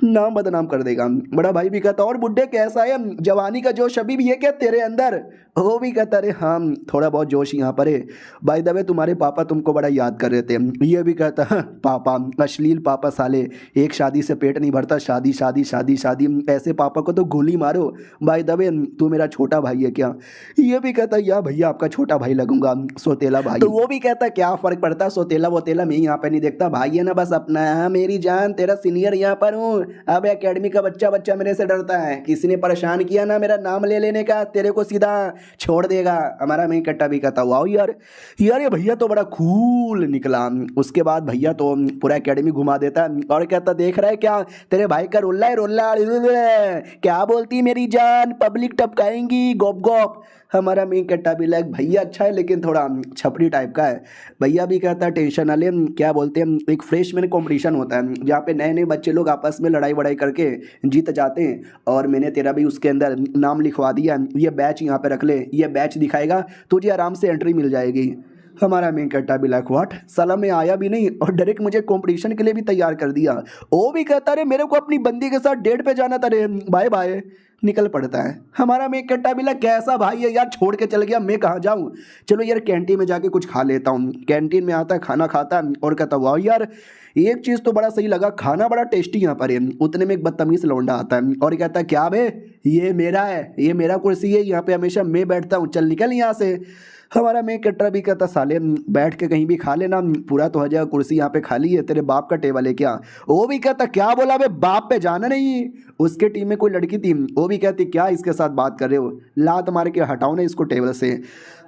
नाम बदनाम कर देगा। बड़ा भाई भी कहता और बुड्ढे कैसा है, जवानी का जोश अभी भी है क्या तेरे अंदर। वो भी कहता अरे हाँ थोड़ा बहुत जोश यहाँ पर है। बाय द वे तुम्हारे पापा तुमको बड़ा याद कर रहे थे। ये भी कहता पापा, अश्लील पापा साले, एक शादी से पेट नहीं भरता, शादी शादी शादी शादी, ऐसे पापा को तो गोली मारो। बाय द वे तू मेरा छोटा भाई है क्या। ये भी कहता या भैया आपका छोटा भाई लगूंगा, सौतेला भाई। तो वो भी कहता क्या फर्क पड़ता, सौतेला वोतेला मैं यहाँ पे नहीं देखता, भाई है ना बस अपना। हाँ मेरी जान तेरा सीनियर यहाँ पर हूँ। अब एकेडमी का बच्चा मेरे से डरता है, किसी ने परेशान किया ना मेरा नाम ले लेने का तेरे को सीधा छोड़ देगा। हमारा मेन कट्टा भी कहता वाओ यार ये भैया तो बड़ा कूल निकला। उसके बाद भैया तो पूरा एकेडमी घुमा देता है और कहता देख रहा है क्या तेरे भाई का रोल्ला है, रोल्ला क्या बोलती मेरी जान, पब्लिक टपकाएंगी गोप गोप। हमारा मेन कट्टा भी लग भैया अच्छा है लेकिन थोड़ा छपरी टाइप का है। भैया भी कहता है टेंशन ना ले, क्या बोलते हैं एक फ्रेशमैन कंपटीशन होता है जहाँ पे नए नए बच्चे लोग आपस में लड़ाई वड़ाई करके जीत जाते हैं, और मैंने तेरा भी उसके अंदर नाम लिखवा दिया, ये बैच यहाँ पे रख ले, ये बैच दिखाएगा तुझे आराम से एंट्री मिल जाएगी। हमारा मेन कट्टा भी लाइक व्हाट साला मैं आया भी नहीं और डायरेक्ट मुझे कंपटीशन के लिए भी तैयार कर दिया। वो भी कहता रे मेरे को अपनी बंदी के साथ डेट पे जाना था रे, बाय बाय निकल पड़ता है। हमारा मेन कट्टा भी लाइक कैसा भाई है यार, छोड़ के चल गया, मैं कहाँ जाऊँ, चलो यार कैंटीन में जाके कुछ खा लेता हूँ। कैंटीन में आता है खाना खाता है और कहता वाह यार एक चीज़ तो बड़ा सही लगा, खाना बड़ा टेस्टी यहाँ पर है। उतने में एक बदतमीज लौंडा आता है और कहता है क्या बे ये मेरा है, ये मेरा कुर्सी है, यहाँ पे हमेशा मैं बैठता हूँ, चल निकल यहाँ से। हमारा मेन कट्टा भी कहता साले बैठ के कहीं भी खा लेना, पूरा तो हो जाएगा, कुर्सी यहाँ पे खाली है, तेरे बाप का टेबल है क्या। वो भी कहता क्या बोला बे बाप पे जाना नहीं। उसके टीम में कोई लड़की थी, वो भी कहती क्या इसके साथ बात कर रहे हो, लात मार के हटाओ ना इसको टेबल से।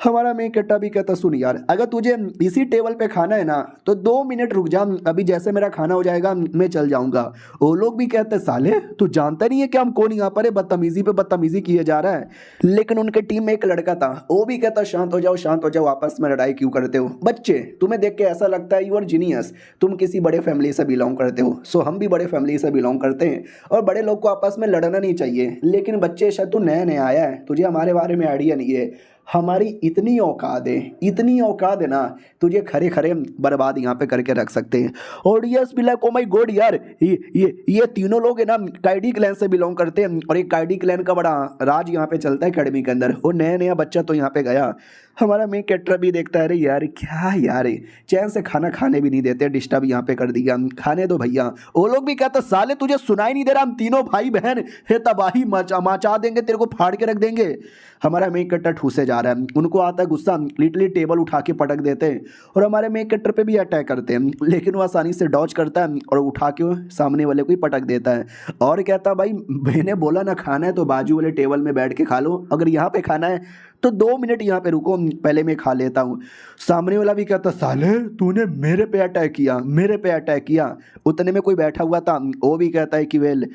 हमारा मेन कट्टा भी कहता सुन यार अगर तुझे इसी टेबल पे खाना है ना तो 2 मिनट रुक जा, अभी जैसे मेरा खाना हो जाएगा मैं चल जाऊंगा। वो लोग भी कहते साले तू जानता नहीं है कि हम कौन यहाँ पर है, बदतमीजी पे बदतमीजी किए जा रहा है। लेकिन उनके टीम में एक लड़का था, वो भी कहता शांत हो जाओ शांत हो जाओ, आपस में लड़ाई क्यों करते हो? बच्चे, तुम्हें देख के ऐसा लगता है यू आर जीनियस, तुम किसी बड़े फैमिली से बिलोंग करते हो। सो हम भी बड़े फैमिली से बिलोंग करते हैं और बड़े लोग को आपस में लड़ना नहीं चाहिए। लेकिन बच्चे, शायद तू नया नया आया है, तुझे हमारे बारे में आइडिया नहीं है। हमारी इतनी औकात है ना, तुझे खरे खरे बर्बाद यहाँ पे करके रख सकते हैं। और yes be like, oh my God यार, ये तीनों लोग है ना काइडी क्लैन से बिलोंग करते हैं और एक काइडी क्लैन का बड़ा राज यहाँ पे चलता है अकेडमी के अंदर। और नया नया बच्चा तो यहाँ पे गया, हमारा मेन कैरेक्टर भी देखता है, अरे यार क्या यार, चैन से खाना खाने भी नहीं देते, डिस्टर्ब यहाँ पे कर दिया, खाने दो भैया। वो लोग भी कहते, साले तुझे सुनाई नहीं दे रहा, हम तीनों भाई बहन है तबाही मचा देंगे, तेरे को फाड़ के रख देंगे। हमारा मेन कैरेक्टर ठूसे जा रहा है, उनको आता है गुस्सा, लिटरली टेबल उठा के पटक देते हैं और हमारे मेन कैरेक्टर पे भी अटैक करते हैं, लेकिन वो आसानी से डॉज करता है और उठा के सामने वाले को ही पटक देता है और कहता, भाई मैंने बोला ना खाना है तो बाजू वाले टेबल में बैठ के खा लो, अगर यहाँ पे खाना है तो 2 मिनट यहाँ पे रुको, पहले मैं खा लेता हूँ। सामने वाला भी कहता, साले तूने मेरे पे अटैक किया। उतने में कोई बैठा हुआ था, वो भी कहता है कि वेल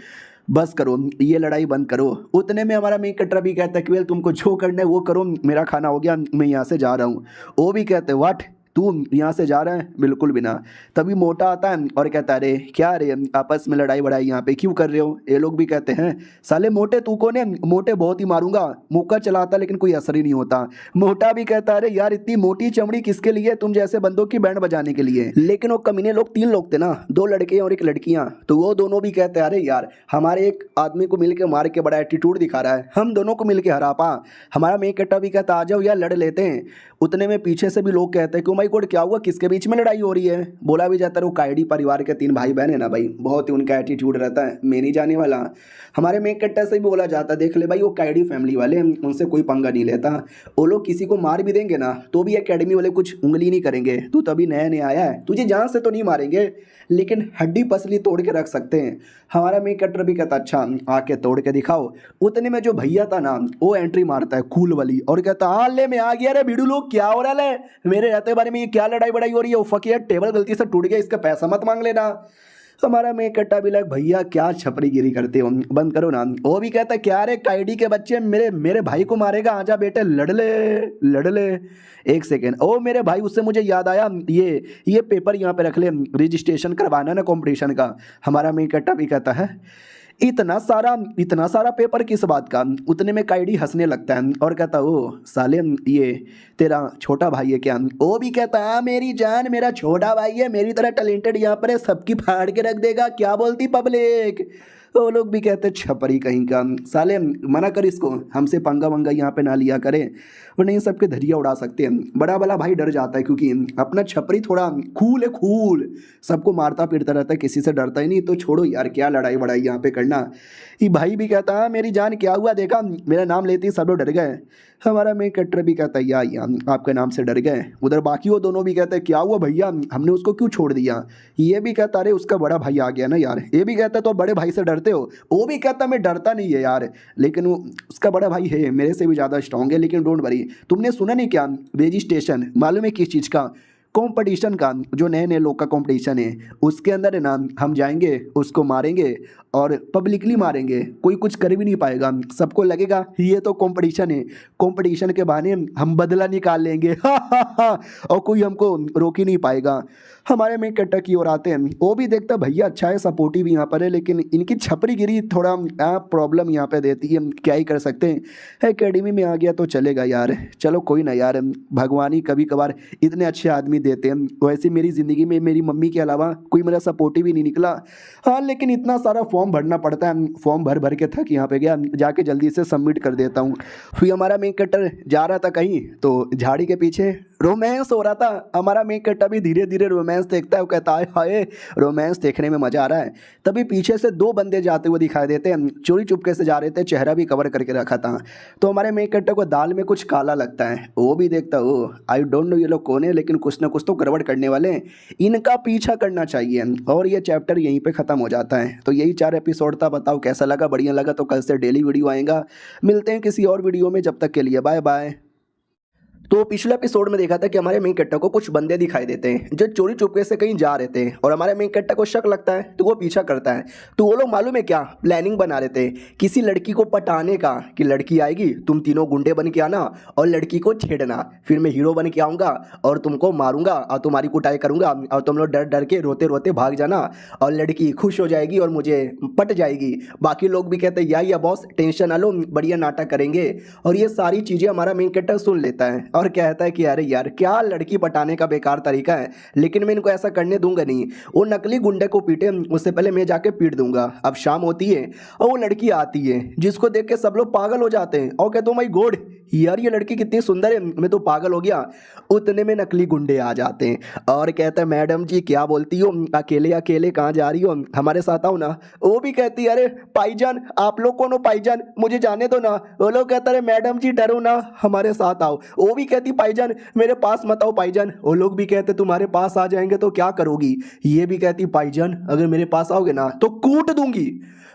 बस करो, ये लड़ाई बंद करो। उतने में हमारा मेन कैरेक्टर भी कहता है कि वेल तुमको जो करना है वो करो, मेरा खाना हो गया, मैं यहाँ से जा रहा हूँ। वो भी कहते, व्हाट, तू यहाँ से जा रहा है? बिल्कुल भी ना। तभी मोटा आता है और कहता है, अरे क्या रे, आपस में लड़ाई बड़ाई यहाँ पे क्यों कर रहे हो? ये लोग भी कहते हैं, साले मोटे तू कौन है, मोटे बहुत ही मारूंगा, मुक्का चलाता लेकिन कोई असर ही नहीं होता। मोटा भी कहता है, अरे यार इतनी मोटी चमड़ी किसके लिए, तुम जैसे बंदों की बैंड बजाने के लिए। लेकिन वो कमीने लोग 3 लोग थे ना, 2 लड़के और एक लड़कियां, तो वो दोनों भी कहते हैं, अरे यार हमारे एक आदमी को मिलकर मार के बड़ा एटीट्यूड दिखा रहा है, हम दोनों को मिलकर हरा पा। हमारा मेन कैरेक्टर भी कहता, आ जाओ यार लड़ लेते हैं। उतने में पीछे से भी लोग कहते हैं कि ओ माय गॉड क्या हुआ, किसके बीच में लड़ाई हो रही है? बोला भी जाता है, वो कायडी परिवार के 3 भाई बहन है ना भाई, बहुत ही उनका एटीट्यूड रहता है, मैं नहीं जाने वाला। हमारे मेन कैरेक्टर से भी बोला जाता है, देख ले भाई वो कायडी फैमिली वाले, उनसे कोई पंगा नहीं लेता, वो लोग किसी को मार भी देंगे ना तो भी एकेडमी वाले कुछ उंगली नहीं करेंगे। तू तभी नया नया आया है, तुझे जान से तो नहीं मारेंगे लेकिन हड्डी पसली तोड़ के रख सकते हैं। हमारा मेन कैरेक्टर भी कहता, अच्छा आके तोड़ के दिखाओ। उतने में जो भैया था ना, वो एंट्री मारता है कूल वाली और कहता, हाँ ले मैं आ गया रे बीड़ू लोग, क्या हो रहा है मेरे रहते बारे में, ये क्या लड़ाई बड़ाई हो रही है? वो फक यार टेबल गलती से टूट गया, इसका पैसा मत मांग लेना। हमारा मेन कैरेक्टर भी लग, भैया क्या छपरी गिरी करते हो, बंद करो ना। वो भी कहता है, क्या रे कायडी के बच्चे, मेरे भाई को मारेगा, आजा बेटे लड़ ले। एक सेकेंड, ओ मेरे भाई, उससे मुझे याद आया, ये पेपर यहाँ पे रख ले, रजिस्ट्रेशन करवाना ना कंपटीशन का। हमारा मेन कैरेक्टर भी कहता है, इतना सारा पेपर किस बात का? उतने में कायडी हंसने लगता है और कहता, ओ साले ये तेरा छोटा भाई है क्या? वो भी कहता है, मेरी जान मेरा छोटा भाई है, मेरी तरह टैलेंटेड यहाँ पर है, सबकी फाड़ के रख देगा, क्या बोलती पब्लिक? वो लोग भी कहते, छपरी कहीं का, साले मना कर इसको, हमसे पंगा वंगा यहाँ पे ना लिया करे वरना इन सबके धरिया उड़ा सकते हैं। बड़ा वाला भाई डर जाता है क्योंकि अपना छपरी थोड़ा कूल है, कूल, सबको मारता पीटता रहता है, किसी से डरता ही नहीं। तो छोड़ो यार, क्या लड़ाई बड़ाई यहाँ पे करना। ये भाई भी कहता है, मेरी जान क्या हुआ, देखा मेरा नाम लेते ही सब लोग डर गए। हमारा मेन कैरेक्टर भी कहता है, या आपके नाम से डर गए। उधर बाकी वो दोनों भी कहते हैं, क्या हुआ भैया, हमने उसको क्यों छोड़ दिया? ये भी कहता, अरे उसका बड़ा भाई आ गया ना यार। ये भी कहता, तो बड़े भाई से डरते हो? वो भी कहता, मैं डरता नहीं है यार, लेकिन वो उसका बड़ा भाई है, मेरे से भी ज़्यादा स्ट्रॉन्ग है, लेकिन डोंट वरी। तुमने सुना नहीं क्या, रजिस्ट्रेशन मालूम है किस चीज़ का? कंपटीशन का, जो नए नए लोग का कंपटीशन है, उसके अंदर है ना, हम जाएंगे, उसको मारेंगे और पब्लिकली मारेंगे, कोई कुछ कर भी नहीं पाएगा, सबको लगेगा ये तो कंपटीशन है, कंपटीशन के बहाने हम बदला निकाल लेंगे और कोई हमको रोक ही नहीं पाएगा। हमारे में कैरेक्टर की ओर आते हैं, वो भी देखता भैया अच्छा है, सपोर्टिव यहाँ पर है, लेकिन इनकी छपरी गिरी थोड़ा प्रॉब्लम यहाँ पे देती है, क्या ही कर सकते हैं। एकेडमी में आ गया तो चलेगा यार, चलो कोई ना यार, भगवान ही कभी कभार इतने अच्छे आदमी देते हैं। वैसे मेरी ज़िंदगी में मेरी मम्मी के अलावा कोई मेरा सपोर्टिव ही नहीं निकला। हाँ लेकिन इतना सारा फॉर्म भरना पड़ता है, फॉर्म भर के थक यहाँ पे गया, जाके जल्दी से सबमिट कर देता हूँ। फिर हमारा मेन कैरेक्टर जा रहा था कहीं, तो झाड़ी के पीछे रोमांस हो रहा था। हमारा मेन कैरेक्टर भी धीरे धीरे रोमांस देखता है, वो कहता है हाय रोमांस देखने में मज़ा आ रहा है। तभी पीछे से 2 बंदे जाते हुए दिखाई देते हैं, चोरी चुपके से जा रहे थे, चेहरा भी कवर करके रखा था। तो हमारे मेन कैरेक्टर को दाल में कुछ काला लगता है, वो भी देखता हो आई डोंट नो ये लोग कौन है, लेकिन कुछ ना कुछ तो गड़बड़ करने वाले हैं, इनका पीछा करना चाहिए। और ये चैप्टर यहीं पे ख़त्म हो जाता है। तो यही 4 एपिसोड था, बताओ कैसा लगा? बढ़िया लगा तो कल से डेली वीडियो आएगा। मिलते हैं किसी और वीडियो में, जब तक के लिए बाय बाय। तो पिछले एपिसोड में देखा था कि हमारे मेन कैरेक्टर को कुछ बंदे दिखाई देते हैं जो चोरी चुपके से कहीं जा रहे थे और हमारे मेन कैरेक्टर को शक लगता है तो वो पीछा करता है। तो वो लोग मालूम है क्या प्लानिंग बना रहे थे किसी लड़की को पटाने का कि लड़की आएगी, तुम तीनों गुंडे बन के आना और लड़की को छेड़ना, फिर मैं हीरो बन के आऊँगा और तुमको मारूंगा और तुम्हारी कुटाई करूंगा और तुम लोग डर डर के रोते रोते भाग जाना और लड़की खुश हो जाएगी और मुझे पट जाएगी। बाकी लोग भी कहते हैं या बॉस टेंशन ना लो, बढ़िया नाटक करेंगे। और ये सारी चीज़ें हमारा मेन कैरेक्टर सुन लेता है और कहता है कि अरे यार क्या लड़की पटाने का बेकार तरीका है, लेकिन मैं इनको ऐसा करने दूंगा नहीं। वो नकली गुंडे को पीटे उससे पहले मैं जाके पीट दूंगा। अब शाम होती है और वो लड़की आती है जिसको देख के सब लोग पागल हो जाते हैं और कहते हो माय गॉड यार ये लड़की कितनी सुंदर है, मैं तो पागल हो गया। उतने में नकली गुंडे आ जाते हैं और कहते हैं मैडम जी क्या बोलती हो, अकेले अकेले कहाँ जा रही हो, हमारे साथ आओ ना। वो भी कहती है अरे भाईजान आप लोग कौन हो भाईजान, मुझे जाने दो ना। वो लोग कहते हैं मैडम जी डरो ना हमारे साथ आओ। वो भी कहती भाईजान मेरे पास मत आओ भाईजान। वो लोग भी कहते तुम्हारे पास आ जाएंगे तो क्या करोगी। ये भी कहती भाईजान अगर मेरे पास आओगे ना तो कूट दूंगी।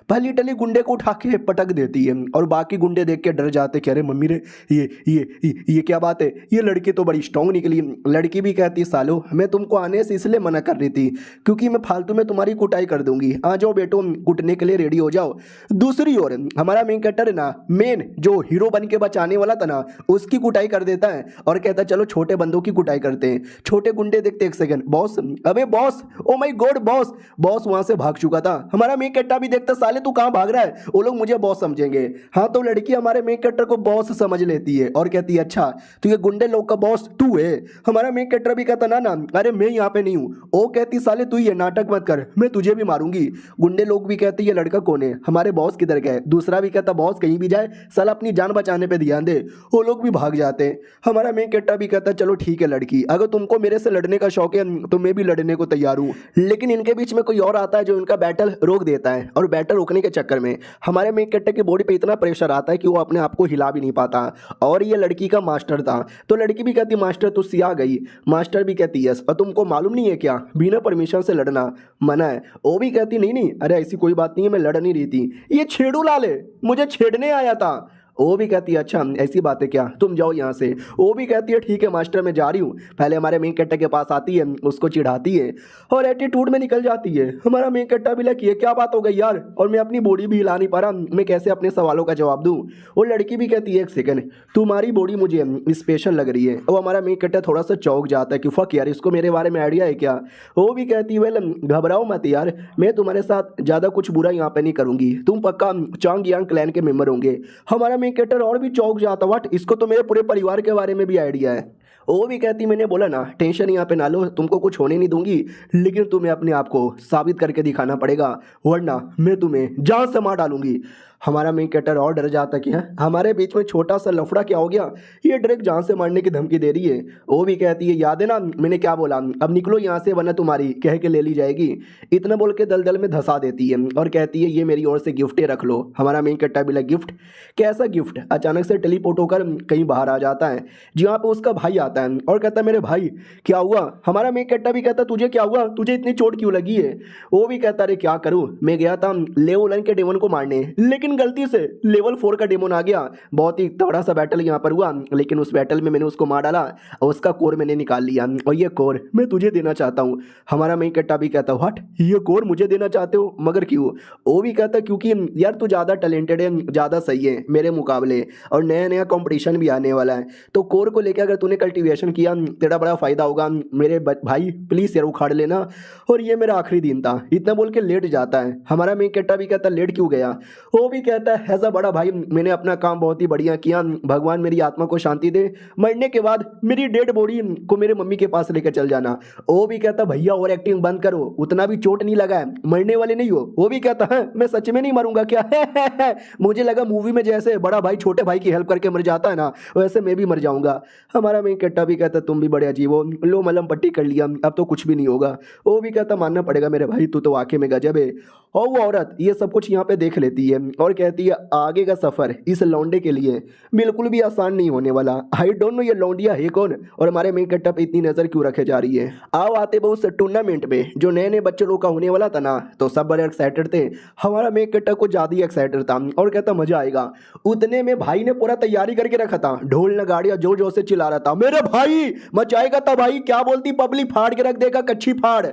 भली टली गुंडे को उठा के पटक देती है और बाकी गुंडे देख के डर जाते कि अरे मम्मी रे ये क्या बात है, ये लड़की तो बड़ी स्ट्रांग निकली। लड़की भी कहती सालो मैं तुमको आने से इसलिए मना कर रही थी क्योंकि मैं फालतू में तुम्हारी कुटाई कर दूंगी, आ जाओ बेटो कुटने के लिए रेडी हो जाओ। दूसरी ओर हमारा मेन कैरेक्टर है ना, मेन जो हीरो बन के बचाने वाला था ना, उसकी कुटाई कर देता है और कहता है चलो छोटे बंदों की कुटाई करते हैं। छोटे गुंडे देखते एक सेकंड बॉस, अबे boss oh my God boss. Boss वहां से भाग चुका था। हमारा मेन कैरेक्टर भी देखता साले तू कहां भाग रहा है, वो लोग मुझे बॉस समझेंगे। हाँ तो लड़की हमारे मेन कैरेक्टर को बॉस समझ लेती है और कहती है अच्छा तो ये गुंडे लोग का बॉस तू है। हमारा मेन कैरेक्टर भी कहता ना ना अरे मैं यहाँ पे नहीं हूँ। वो कहती साले तू ये नाटक मत कर, मैं तुझे भी मारूंगी। गुंडे लोग भी कहते ये लड़का कौन है, हमारे बॉस किधर गए। दूसरा भी कहता बॉस कहीं भी जाए साला अपनी जान बचाने पे ध्यान दे। वो लोग भी भाग जाते हैं। हमारा मेन कैरेक्टर भी कहता चलो ठीक है लड़की अगर तुमको मेरे से लड़ने का शौक है तो मैं भी लड़ने को तैयार हूँ। लेकिन इनके बीच में कोई और आता है जो इनका बैटल रोक देता है और बैटल रोकने के चक्कर में हमारे मेन कैरेक्टर की बॉडी पे इतना प्रेशर आता है कि वो अपने आप को हिला भी नहीं पाता। और ये लड़की का मास्टर था तो लड़की भी कहती मास्टर तू सिया गई। मास्टर भी कहती यस और तुमको मालूम नहीं है क्या बिना परमिशन से लड़ना मना है। वो भी कहती नहीं नहीं अरे ऐसी कोई बात नहीं है मैं लड़ नहीं रही थी, ये छेड़ू लाल है मुझे छेड़ने आया था। वो भी कहती है अच्छा ऐसी बात है क्या तुम जाओ यहाँ से। वो भी कहती है ठीक है मास्टर मैं जा रही हूँ। पहले हमारे मेन कैरेक्टर के पास आती है उसको चिढ़ाती है और एटीट्यूड में निकल जाती है। हमारा मेन कैरेक्टर भी लगी है क्या बात हो गई यार और मैं अपनी बॉडी भी हिला नहीं पा रहा, मैं कैसे अपने सवालों का जवाब दूँ। वो लड़की भी कहती है एक सेकंड तुम्हारी बॉडी मुझे स्पेशल लग रही है। और हमारा मेन कैरेक्टर थोड़ा सा चौंक जाता है कि फक यार इसको मेरे बारे में आइडिया है क्या। वो भी कहती है वेल घबराओ मत यार मैं तुम्हारे साथ ज़्यादा कुछ बुरा यहाँ पे नहीं करूँगी, तुम पक्का चांग यांग क्लैन के मेंबर होंगे। हमारा मेन कैरेक्टर और भी चौंक जाता व्हाट इसको तो मेरे पूरे परिवार के बारे में भी आइडिया है। वो भी कहती मैंने बोला ना टेंशन यहाँ पे ना लो तुमको कुछ होने नहीं दूंगी, लेकिन तुम्हें अपने आप को साबित करके दिखाना पड़ेगा वरना मैं तुम्हें जान से मार डालूंगी। हमारा मेन कैरेक्टर और डर जाता कि है हमारे बीच में छोटा सा लफड़ा क्या हो गया, ये डायरेक्ट जान से मारने की धमकी दे रही है। वो भी कहती है याद है ना मैंने क्या बोला, अब निकलो यहाँ से वरना तुम्हारी कह के ले ली जाएगी। इतना बोल के दलदल में धंसा देती है और कहती है ये मेरी ओर से गिफ्ट है रख लो। हमारा मेन कैरेक्टर भी लगा गिफ्ट, कैसा गिफ्ट। अचानक से टेलीपोर्ट होकर कहीं बाहर आ जाता है जहाँ पे उसका भाई आता है और कहता है मेरे भाई क्या हुआ। हमारा मेन कैरेक्टर भी कहता तुझे क्या हुआ, तुझे इतनी चोट क्यों लगी है। वो भी कहता अरे क्या करूँ मैं गया था लेवल 1 के डेमन को मारने लेकिन गलती से लेवल 4 का डेमन आ गया। बहुत ही तगड़ा सा बैटल यहाँ पर हुआ लेकिन उस बैटल में मैंने उसको मार डाला और उसका कोर मैंने निकाल लिया और ये कोर मैं तुझे देना चाहता हूँ। हमारा मेन कैरेक्टर भी कहता व्हाट ये कोर मुझे देना चाहते हो मगर क्यों। वो भी कहता क्योंकि यार तू ज़्यादा टैलेंटेड है ज़्यादा सही है मेरे मुकाबले और नया नया कॉम्पिटिशन भी आने वाला है तो कोर को लेकर अगर तूने कल्टीवेशन किया तेरा बड़ा फायदा होगा मेरे भाई प्लीज़ यार उखाड़ लेना। और ये मेरा आखिरी दिन था। इतना बोल के लेट जाता है। हमारा मेन कैरेक्टर भी कहता लेट क्यों गया। वो भी कहता है ऐसा बड़ा भाई मैंने अपना काम बहुत ही बढ़िया किया, भगवान मेरी आत्मा को शांति दे, मरने के बाद मेरी डेड बॉडी को मेरे मम्मी के पास लेकर चल जाना। वो भी कहता भैया और एक्टिंग बंद करो उतना भी चोट नहीं लगा है मरने वाले नहीं हो। वो भी कहता है मैं सच में नहीं मरूंगा क्या मुझे लगा मूवी में जैसे बड़ा भाई छोटे भाई की हेल्प करके मर जाता है ना वैसे मैं भी मर जाऊंगा। हमारा मेन कैरेक्टर भी कहता तुम भी बड़े अजीब हो, लो मलम पट्टी कर लिया अब तो कुछ भी नहीं होगा। वो भी कहता मानना पड़ेगा मेरे भाई तू तो वाकई में गजब है। और वो औरत ये सब कुछ यहाँ पे देख लेती है और कहती है आगे का सफर इस लौंडे के लिए बिल्कुल भी आसान नहीं होने वाला। आई डोंट नो ये लौंडिया है कौन और हमारे मेन कट्टा पे इतनी नजर क्यों रखे जा रही है। आओ आते बहु उस टूर्नामेंट में जो नए नए बच्चे लोग का होने वाला था ना, तो सब बड़े एक्साइटेड थे। हमारा मेन कट्टा को ज्यादा ही एक्साइटेड था और कहता मजा आएगा। उतने में भाई ने पूरा तैयारी करके रखा था, ढोल नगाड़िया जोर जोर से चिल्ला रहा था मेरे भाई मचाएगा था भाई, क्या बोलती पब्लिक फाड़ के रख देगा कच्ची फाड़।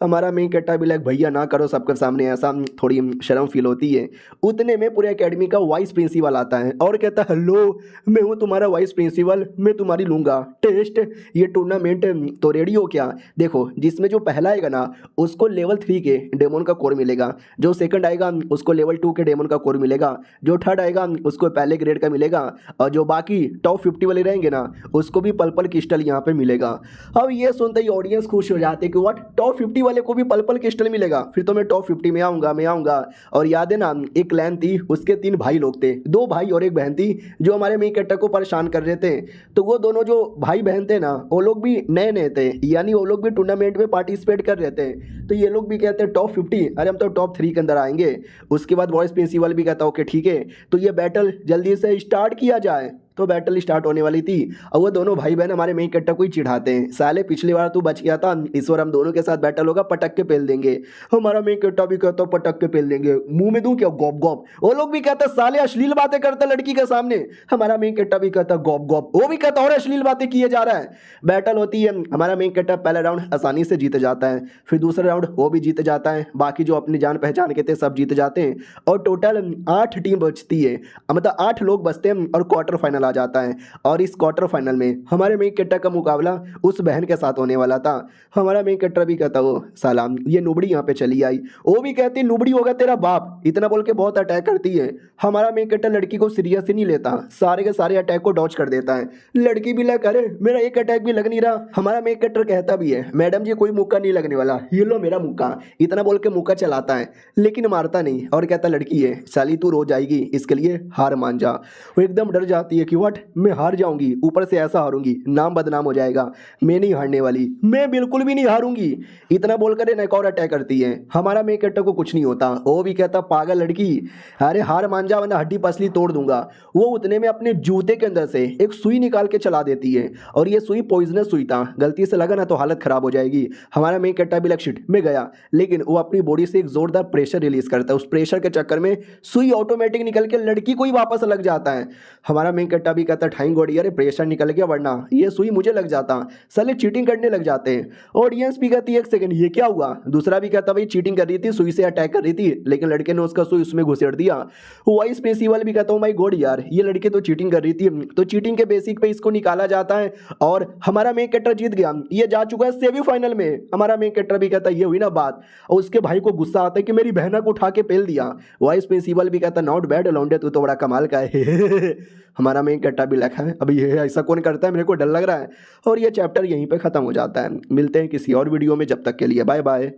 हमारा मेन कट्टा भी लाइक भैया ना करो सबके सामने, ऐसा थोड़ी शर्म फील होती है। उतने में पूरे एकेडमी का वाइस प्रिंसिपल आता है और कहता है हेलो मैं हूँ तुम्हारा वाइस प्रिंसिपल, मैं तुम्हारी लूँगा टेस्ट। ये टूर्नामेंट तो रेडी हो क्या? देखो जिसमें जो पहला आएगा ना उसको लेवल 3 के डेमन का कोर मिलेगा, जो सेकंड आएगा उसको लेवल 2 के डेमन का कोर मिलेगा, जो थर्ड आएगा उसको पहले ग्रेड का मिलेगा, और जो बाकी टॉप 50 वाले रहेंगे ना उसको भी पल क्रिस्टल यहाँ पे मिलेगा। अब ये सुनते ही ऑडियंस खुश हो जाते कि व्हाट टॉप 50 वाले को भी पल क्रिस्टल मिलेगा, फिर तो मैं टॉप 50 में आऊंगा। और याद है ना एक क्लैन थी उसके 3 भाई लोग थे, 2 भाई और एक बहन थी जो हमारे मेन कैरेक्टर को परेशान कर रहे थे। तो वो दोनों जो भाई बहन थे ना वो लोग भी नए थे, यानी वो लोग भी टूर्नामेंट में पार्टिसिपेट कर रहे थे। तो ये लोग भी कहते हैं टॉप 50, अरे हम तो टॉप 3 के अंदर आएंगे। उसके बाद वॉइस प्रिंसिपल भी कहता ओके ठीक है तो ये बैटल जल्दी से स्टार्ट किया जाए। तो बैटल स्टार्ट होने वाली थी और वो दोनों भाई बहन हमारे मेन कैरेक्टर को ही चिढ़ाते हैं, साले पिछली बार तू बच गया था, इस बार हम दोनों के साथ बैटल होगा, पटक के पेल देंगे। हमारा मेन कैरेक्टर भी कहता पटक के पेल देंगे, मुंह में दूं क्या गॉप गॉप। वो लोग भी कहते साले अश्लील बातें करते लड़की के सामने, हमारा मेन कैरेक्टर भी कहता गॉप गॉप, वो भी कहता और अश्लील बातें किए जा रहा है। बैटल होती है, हमारा मेन कैरेक्टर पहला राउंड आसानी से जीत जाता है, फिर दूसरा राउंड वो भी जीत जाता है, बाकी जो अपनी जान पहचान के थे सब जीत जाते हैं और टोटल 8 टीम बचती है, मतलब 8 लोग बचते हैं और क्वार्टर फाइनल आ जाता है। और इस क्वार्टर फाइनल में हमारे मेन कैरेक्टर का मुकाबला उस बहन के साथ होने वाला था। हमारा मेन कैरेक्टर भी कहता वो सलाम ये नुबड़ी यहाँ पे चली आई, वो भी कहती नुबड़ी होगा तेरा बाप, इतना बोल के बहुत अटैक करती है। हमारा मेन कैरेक्टर लड़की को सीरियस ही नहीं लेता, सारे के सारे अटैक को डॉज कर देता है। लड़की भी लग अरे मेरा एक अटैक भी लग नहीं रहा। हमारा मेन कैरेक्टर कहता भी है मैडम जी कोई मुक्का नहीं लगने वाला, ये लो मेरा मुक्का, इतना बोल के मुक्का चलाता है लेकिन मारता नहीं और कहता लड़की है साली तू रो जाएगी, इसके लिए हार मान जा। वो एकदम डर जाती है कि व्हाट मैं हार जाऊंगी, ऊपर से ऐसा हारूंगी नाम बदनाम हो जाएगा, मैं नहीं हारने वाली, मैं बिल्कुल भी नहीं हारूंगी, इतना बोलकर एक और अटैक करती है। हमारा मेन कैरेक्टर को कुछ नहीं होता, वो भी कहता पागल लड़की अरे हार मान जा वरना हड्डी पसली तोड़ दूंगा। वो उतने में अपने जूते के अंदर से एक सुई निकाल के चला देती है और ये सुई पॉइजनस सुई था, गलती से लगा ना तो हालत खराब हो जाएगी। हमारा मेन कैरेक्टर भी शिट में गया, लेकिन वो अपनी बॉडी से एक जोरदार प्रेशर रिलीज करता है, उस प्रेशर के चक्कर में सुई ऑटोमेटिक निकल के लड़की को ही वापस लग जाता है। हमारा मेन कैरेक्टर भी कहता थैंक गॉड यार प्रेशर निकल गया वरना ये सुई मुझे लग जाता, साले चीटिंग करने लग जाते हैं। ऑडियंस भी कहती है एक सेकंड ये क्या हुआ, दूसरा भी कहता भाई चीटिंग कर रही थी, सुई से अटैक कर रही थी लेकिन लड़के ने उसका सुई उसमें घुसेड़ दिया। वाइस प्रिंसिपल भी कहता हूँ माय गॉड यार ये लड़के तो चीटिंग कर रही थी, तो चीटिंग के बेसिक पे इसको निकाला जाता है और हमारा मेन कैरेक्टर जीत गया, ये जा चुका है सेमीफाइनल में। हमारा मेन कैरेक्टर भी कहता ये हुई ना बात, और उसके भाई को गुस्सा आता है कि मेरी बहना को उठा के पेल दिया। वाइस प्रिंसिपल भी कहता नॉट बैड लौंडे तू तो बड़ा कमाल का है। हमारा मेन कैरेक्टर भी लिखा है अभी ये ऐसा कौन करता है, मेरे को डर लग रहा है। और ये चैप्टर यहीं पे खत्म हो जाता है, मिलते हैं किसी और वीडियो में, जब तक के लिए बाय बाय।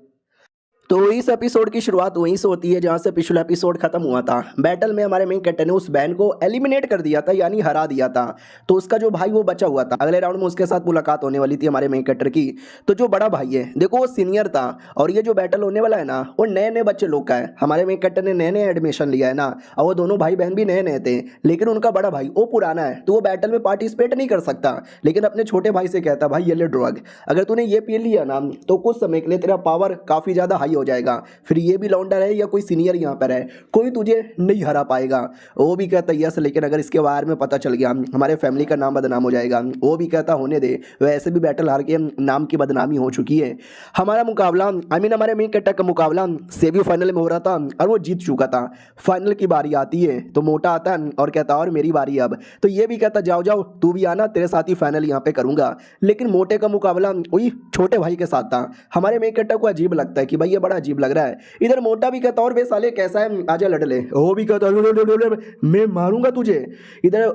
तो इस एपिसोड की शुरुआत वहीं से होती है जहां से पिछला एपिसोड खत्म हुआ था। बैटल में हमारे मेन कैरेक्टर ने उस बहन को एलिमिनेट कर दिया था, यानी हरा दिया था। तो उसका जो भाई वो बचा हुआ था, अगले राउंड में उसके साथ मुलाकात होने वाली थी हमारे मेन कैरेक्टर की। तो जो बड़ा भाई है देखो वो सीनियर था और ये जो बैटल होने वाला है ना वो नए नए बच्चे लोग का है। हमारे मेन कैरेक्टर ने नए नए एडमिशन लिया है ना, और वो दोनों भाई बहन भी नए नए थे, लेकिन उनका बड़ा भाई वो पुराना है तो वो बैटल में पार्टिसिपेट नहीं कर सकता, लेकिन अपने छोटे भाई से कहता भाई ये ले ड्रग, अगर तूने ये पी लिया ना तो कुछ समय के लिए तेरा पावर काफी ज्यादा हाई हो जाएगा, फिर ये भी लौंडा रहे या कोई सीनियर यहाँ पर है कोई तुझे नहीं हरा पाएगा। वो भी कहता यस, लेकिन अगर इसके बारे में पता चल गया हमारे फैमिली का नाम बदनाम हो जाएगा। वो भी कहता होने दे, वैसे भी बैटल हार के नाम की बदनामी हो चुकी है। हमारा मुकाबला हमारे मेन कैरेक्टर का मुकाबला सेमीफाइनल में हो रहा था और वो जीत चुका था। फाइनल की बारी आती है तो मोटा आता है और कहता और मेरी बारी अब, तो ये भी कहता जाओ जाओ तू भी आना, तेरे साथ ही फाइनल यहाँ पे करूंगा। लेकिन मोटे का मुकाबला वही छोटे भाई के साथ था। हमारे मेन कैरेक्टर को अजीब लगता है कि भाई ये बड़ा अजीब लग रहा है। इधर मोटा भी कहता और बे साले कैसा है आजा लड़ ले, वो भी कहता मैं मारूंगा तुझे। इधर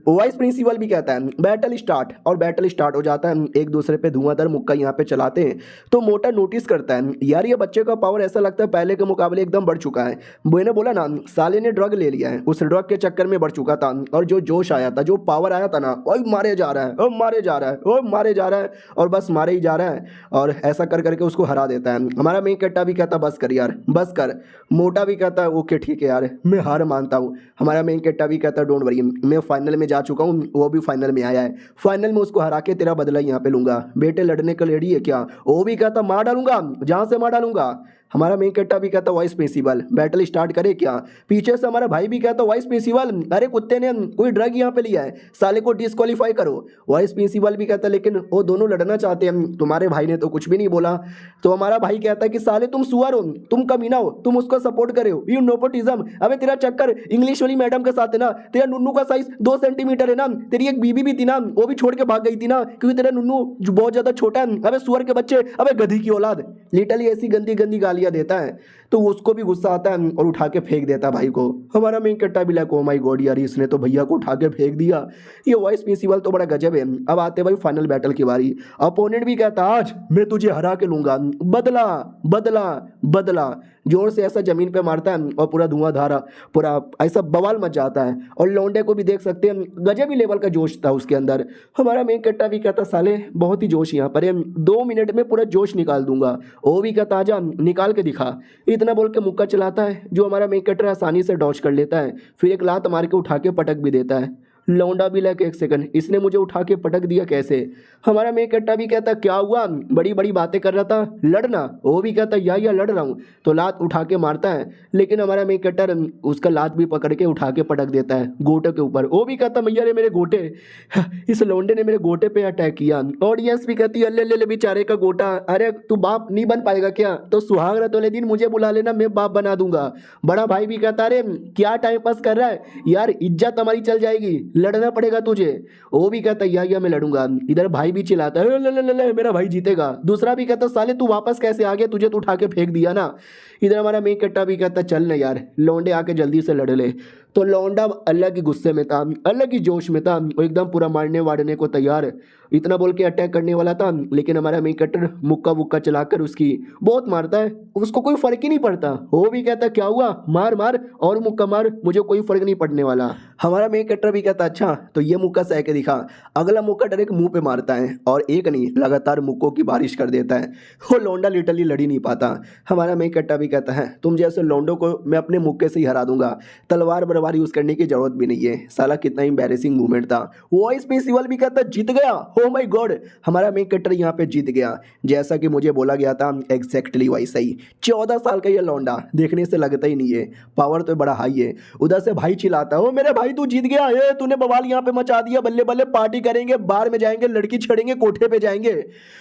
वाइस प्रिंसिपल भी कहता है बैटल स्टार्ट, और बैटल स्टार्ट हो जाता है, एक दूसरे पे धुआंधार मुक्का यहाँ पे चलाते हैं। तो मोटा नोटिस करता है यार ये बच्चे का पावर ऐसा लगता है पहले के मुकाबले एकदम बढ़ चुका है। मैंने बोला ना साले ने ड्रग ले लिया है, उस ड्रग के चक्कर में बढ़ चुका था और जो जोश आया था जो पावर आया था ना वो मारे जा रहा है, वो मारे जा रहा है, वो मारे जा रहा है और बस मारे ही जा रहा है और ऐसा कर करके उसको हरा देता है। हमारा मेन कैरेक्टर भी कहता बस कर यार बस कर। मोटा भी कहता ओके ठीक है यार मैं हार मानता हूँ। हमारा मेन कैरेक्टर भी कहता डोंट वरी मैं फाइनल में जा चुका हूँ, वो भी फाइनल में आया है, फाइनल में उसको हरा के तेरा बदला यहाँ पे लूंगा। बेटे लड़ने का रेडी है क्या? वो भी कहता मार डालूंगा जहाँ से मार डालूंगा। हमारा मेन कैरेक्टर भी कहता वाइस प्रिंसिपल बैटल स्टार्ट करे क्या? पीछे से हमारा भाई भी कहता वाइस प्रिंसिपल अरे कुत्ते ने कोई ड्रग यहाँ पे लिया है, साले को डिस्क्वालीफाई करो। वाइस प्रिंसिपल भी कहता लेकिन वो दोनों लड़ना चाहते हैं, तुम्हारे भाई ने तो कुछ भी नहीं बोला। तो हमारा भाई कहता है कि साले तुम सुअर हो, तुम कमीना हो, तुम उसको सपोर्ट करे हो, यू नेपोटिज्म। अबे तेरा चक्कर इंग्लिश वाली मैडम के साथ है ना, तेरा नुन्नू का साइज 2 सेंटीमीटर है ना, तेरी एक बीबी भी थी ना वो भी छोड़ के भाग गई थी ना क्योंकि तेरा नुन्नू जो बहुत ज्यादा छोटा है। अबे सुअर के बच्चे, अबे गधी की औलाद, लिटरली ऐसी गंदी गंदी गालियां देता है। तो उसको भी गुस्सा आता है और उठा के फेंक देता है भाई को। हमारा मेन कैरेक्टर भी लाइक ओ माय गॉड यार इसने तो भैया को उठा के फेंक दिया। ये वाइस प्रिंसिपल तो बड़ा गजब है। अब आते भाई फाइनल बैटल की बारी। अपोनेंट भी कहता आज मैं तुझे हरा के लूंगा, बदला बदला बदला। जोर से ऐसा जमीन पे मारता है और पूरा धुआंधार पूरा ऐसा बवाल मच जाता है। और लौंडे को भी देख सकते हैं गजब ही लेवल का जोश था उसके अंदर। हमारा मेन कैरेक्टर भी कहता साले बहुत ही जोश यहाँ पर है, 2 मिनट में पूरा जोश निकाल दूंगा। वो भी कहता आजा निकाल के दिखा। इतना बोल के मुक्का चलाता है जो हमारा मेन कैरेक्टर आसानी से डॉज कर लेता है, फिर एक लात मार के उठा के पटक भी देता है। लौंडा भी लाइक एक सेकंड इसने मुझे उठा के पटक दिया कैसे? हमारा मेन कैरेक्टर भी कहता क्या हुआ बड़ी बड़ी बातें कर रहा था लड़ना? वो भी कहता या लड़ रहा हूँ। तो लात उठा के मारता है लेकिन हमारा मेन कैरेक्टर उसका लात भी पकड़ के उठा के पटक देता है गोटे के ऊपर। वो भी कहता मैया रे मेरे गोटे, इस लौंडे ने मेरे गोटे पे अटैक किया। ऑडियंस भी कहती है अल्ले बेचारे का गोटा, अरे तू बाप नहीं बन पाएगा क्या? तो सुहाग रात वाले दिन मुझे बुला लेना मैं बाप बना दूंगा। बड़ा भाई भी कहता अरे क्या टाइम पास कर रहा है यार, इज्जत हमारी चल जाएगी, लड़ना पड़ेगा तुझे। वो भी कहता या मैं लड़ूंगा। इधर भाई भी चिल्लाता है ले मेरा भाई जीतेगा। दूसरा भी कहता साले तू वापस कैसे आ गया, तुझे तो उठा के फेंक दिया ना। इधर हमारा मेन कैरेक्टर भी कहता चल ना यार लौंडे आके जल्दी से लड़ ले। तो लौंडा अलग ही गुस्से में था, अलग ही जोश में था, वो एकदम पूरा मारने वारने को तैयार, इतना बोल के अटैक करने वाला था। लेकिन हमारा मेन कैरेक्टर मुक्का वुक्का चलाकर उसकी बहुत मारता है, उसको कोई फर्क ही नहीं पड़ता। वो भी कहता क्या हुआ मार मार और मुक्का मार, मुझे कोई फर्क नहीं पड़ने वाला। हमारा मेन कैरेक्टर भी कहता अच्छा तो ये मुक्का सह के दिखा। अगला मुक्का डायरेक्ट मुंह पे मारता है और एक नहीं लगातार मुक्कों की बारिश कर देता है। वो लौंडा लिटरली लड़ ही नहीं पाता। हमारा मेन कैरेक्टर भी कहता है तुम जैसे लौंडों को मैं अपने मुक्के से ही हरा दूंगा, तलवार बरवार यूज करने की जरूरत भी नहीं है। साला कितना एम्बैरेसिंग मूवमेंट था। वॉइस प्रिंसिपल भी कहता जीत गया, ओ माय गॉड हमारा मेन कैरेक्टर यहाँ पे जीत गया। जैसा कि मुझे बोला गया था एग्जैक्टली वैसा ही। 14 साल का ये लौंडा देखने से लगता ही नहीं है, पावर तो बड़ा हाई है। उधर से भाई चिल्लाता है ओ मेरे भाई तू जीत गया, ये तूने बवाल यहाँ पे मचा दिया, बल्ले बल्ले पार्टी करेंगे, बार में जाएंगे, लड़की छेड़ेंगे, कोठे पे जाएंगे।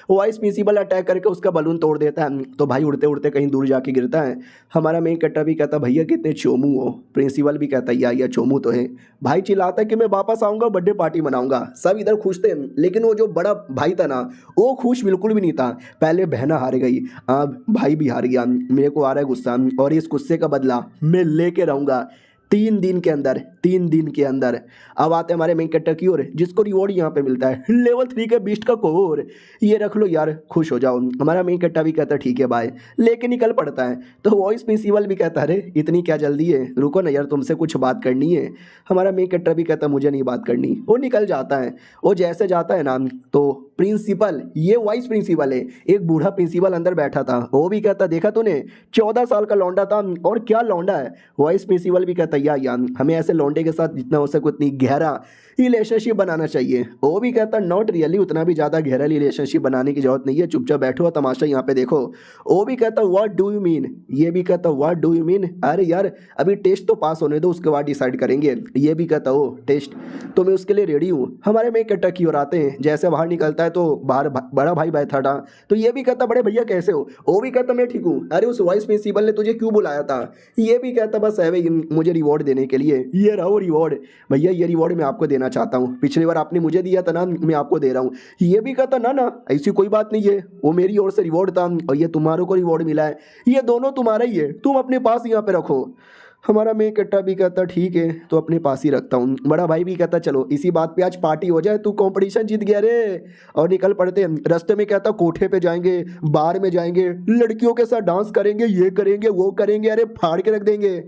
वॉइस प्रिंसिपल अटैक करके उसका बलून तोड़ देता है तो भाई उड़ते उड़ते कहीं दूर जाके गिरता है। हमारा मेन कैरेक्टर भी कहता भैया कितने चोमू हो। प्रिंसिपल भी कहता या चोमू तो है। भाई चिल्लाता है कि मैं वापस आऊंगा, बर्थडे पार्टी मनाऊंगा। सब इधर खुश थे लेकिन वो जो बड़ा भाई था ना वो खुश बिल्कुल भी नहीं था। पहले बहना हार गई, अब भाई भी हार गया। मेरे को आ रहा है गुस्सा और इस गुस्से का बदला मैं लेके रहूंगा 3 दिन के अंदर, 3 दिन के अंदर। अब आते हैं हमारे मेन कैरेक्टर की ओर जिसको रिवॉर्ड यहाँ पे मिलता है लेवल 3 के बीस्ट का कोर। ये रख लो यार खुश हो जाओ। हमारा मेन कैरेक्टर भी कहता है ठीक है भाई, लेके निकल पड़ता है। तो वॉइस प्रिंसिपल भी कहता है अरे इतनी क्या जल्दी है, रुको ना यार तुमसे कुछ बात करनी है। हमारा मेन कैरेक्टर भी कहता है मुझे नहीं बात करनी। वो निकल जाता है। वो जैसे जाता है ना तो प्रिंसिपल, ये वाइस प्रिंसिपल है, एक बूढ़ा प्रिंसिपल अंदर बैठा था। वो भी कहता देखा तूने 14 साल का लौंडा था और क्या लौंडा है। वाइस प्रिंसिपल भी कहता या हमें ऐसे लौंडे के साथ जितना हो सके उतनी गहरा रिलेशनशिप बनाना चाहिए। वो भी कहता नॉट रियली, उतना भी ज़्यादा गहरा रिलेशनशिप बनाने की जरूरत नहीं है, चुपचाप बैठो और तमाशा यहाँ पे देखो। वो भी कहता व्हाट डू यू मीन, ये भी कहता व्हाट डू यू मीन, अरे यार अभी टेस्ट तो पास होने दो उसके बाद डिसाइड करेंगे। ये भी कहता हो टेस्ट तो मैं उसके लिए रेडी हूँ। हमारे में कैरेक्टर की ओर आते हैं, जैसे बाहर निकलता है तो बाहर बड़ा भाई बैठा था। तो ये भी कहता बड़े भैया कैसे हो। वो भी कहता मैं ठीक हूँ, अरे उस वाइस प्रिंसिपल ने तुझे क्यों बुलाया था। ये भी कहता बस है भाई मुझे रिवॉर्ड देने के लिए, ये रहो रिवॉर्ड भैया, ये रिवॉर्ड मैं आपको देना चाहता हूँ, पिछली बार आपने मुझे दिया था ना मैं आपको दे रहा हूँ। ये भी कहता ना ऐसी कोई बात नहीं है, वो मेरी ओर से रिवॉर्ड था और ये तुम्हारों को रिवॉर्ड मिला है, ये दोनों तुम्हारा ही है, तुम अपने पास यहाँ पे रखो। हमारा मेन कैरेक्टर भी कहता ठीक है तो अपने पास ही रखता हूँ। बड़ा भाई भी कहता चलो इसी बात पे आज पार्टी हो जाए, तू कंपटीशन जीत गया रे। और निकल पड़ते हैं। रास्ते में कहता कोठे पे जाएंगे, बार में जाएंगे, लड़कियों के साथ डांस करेंगे, ये करेंगे वो करेंगे, अरे फाड़ के रख देंगे।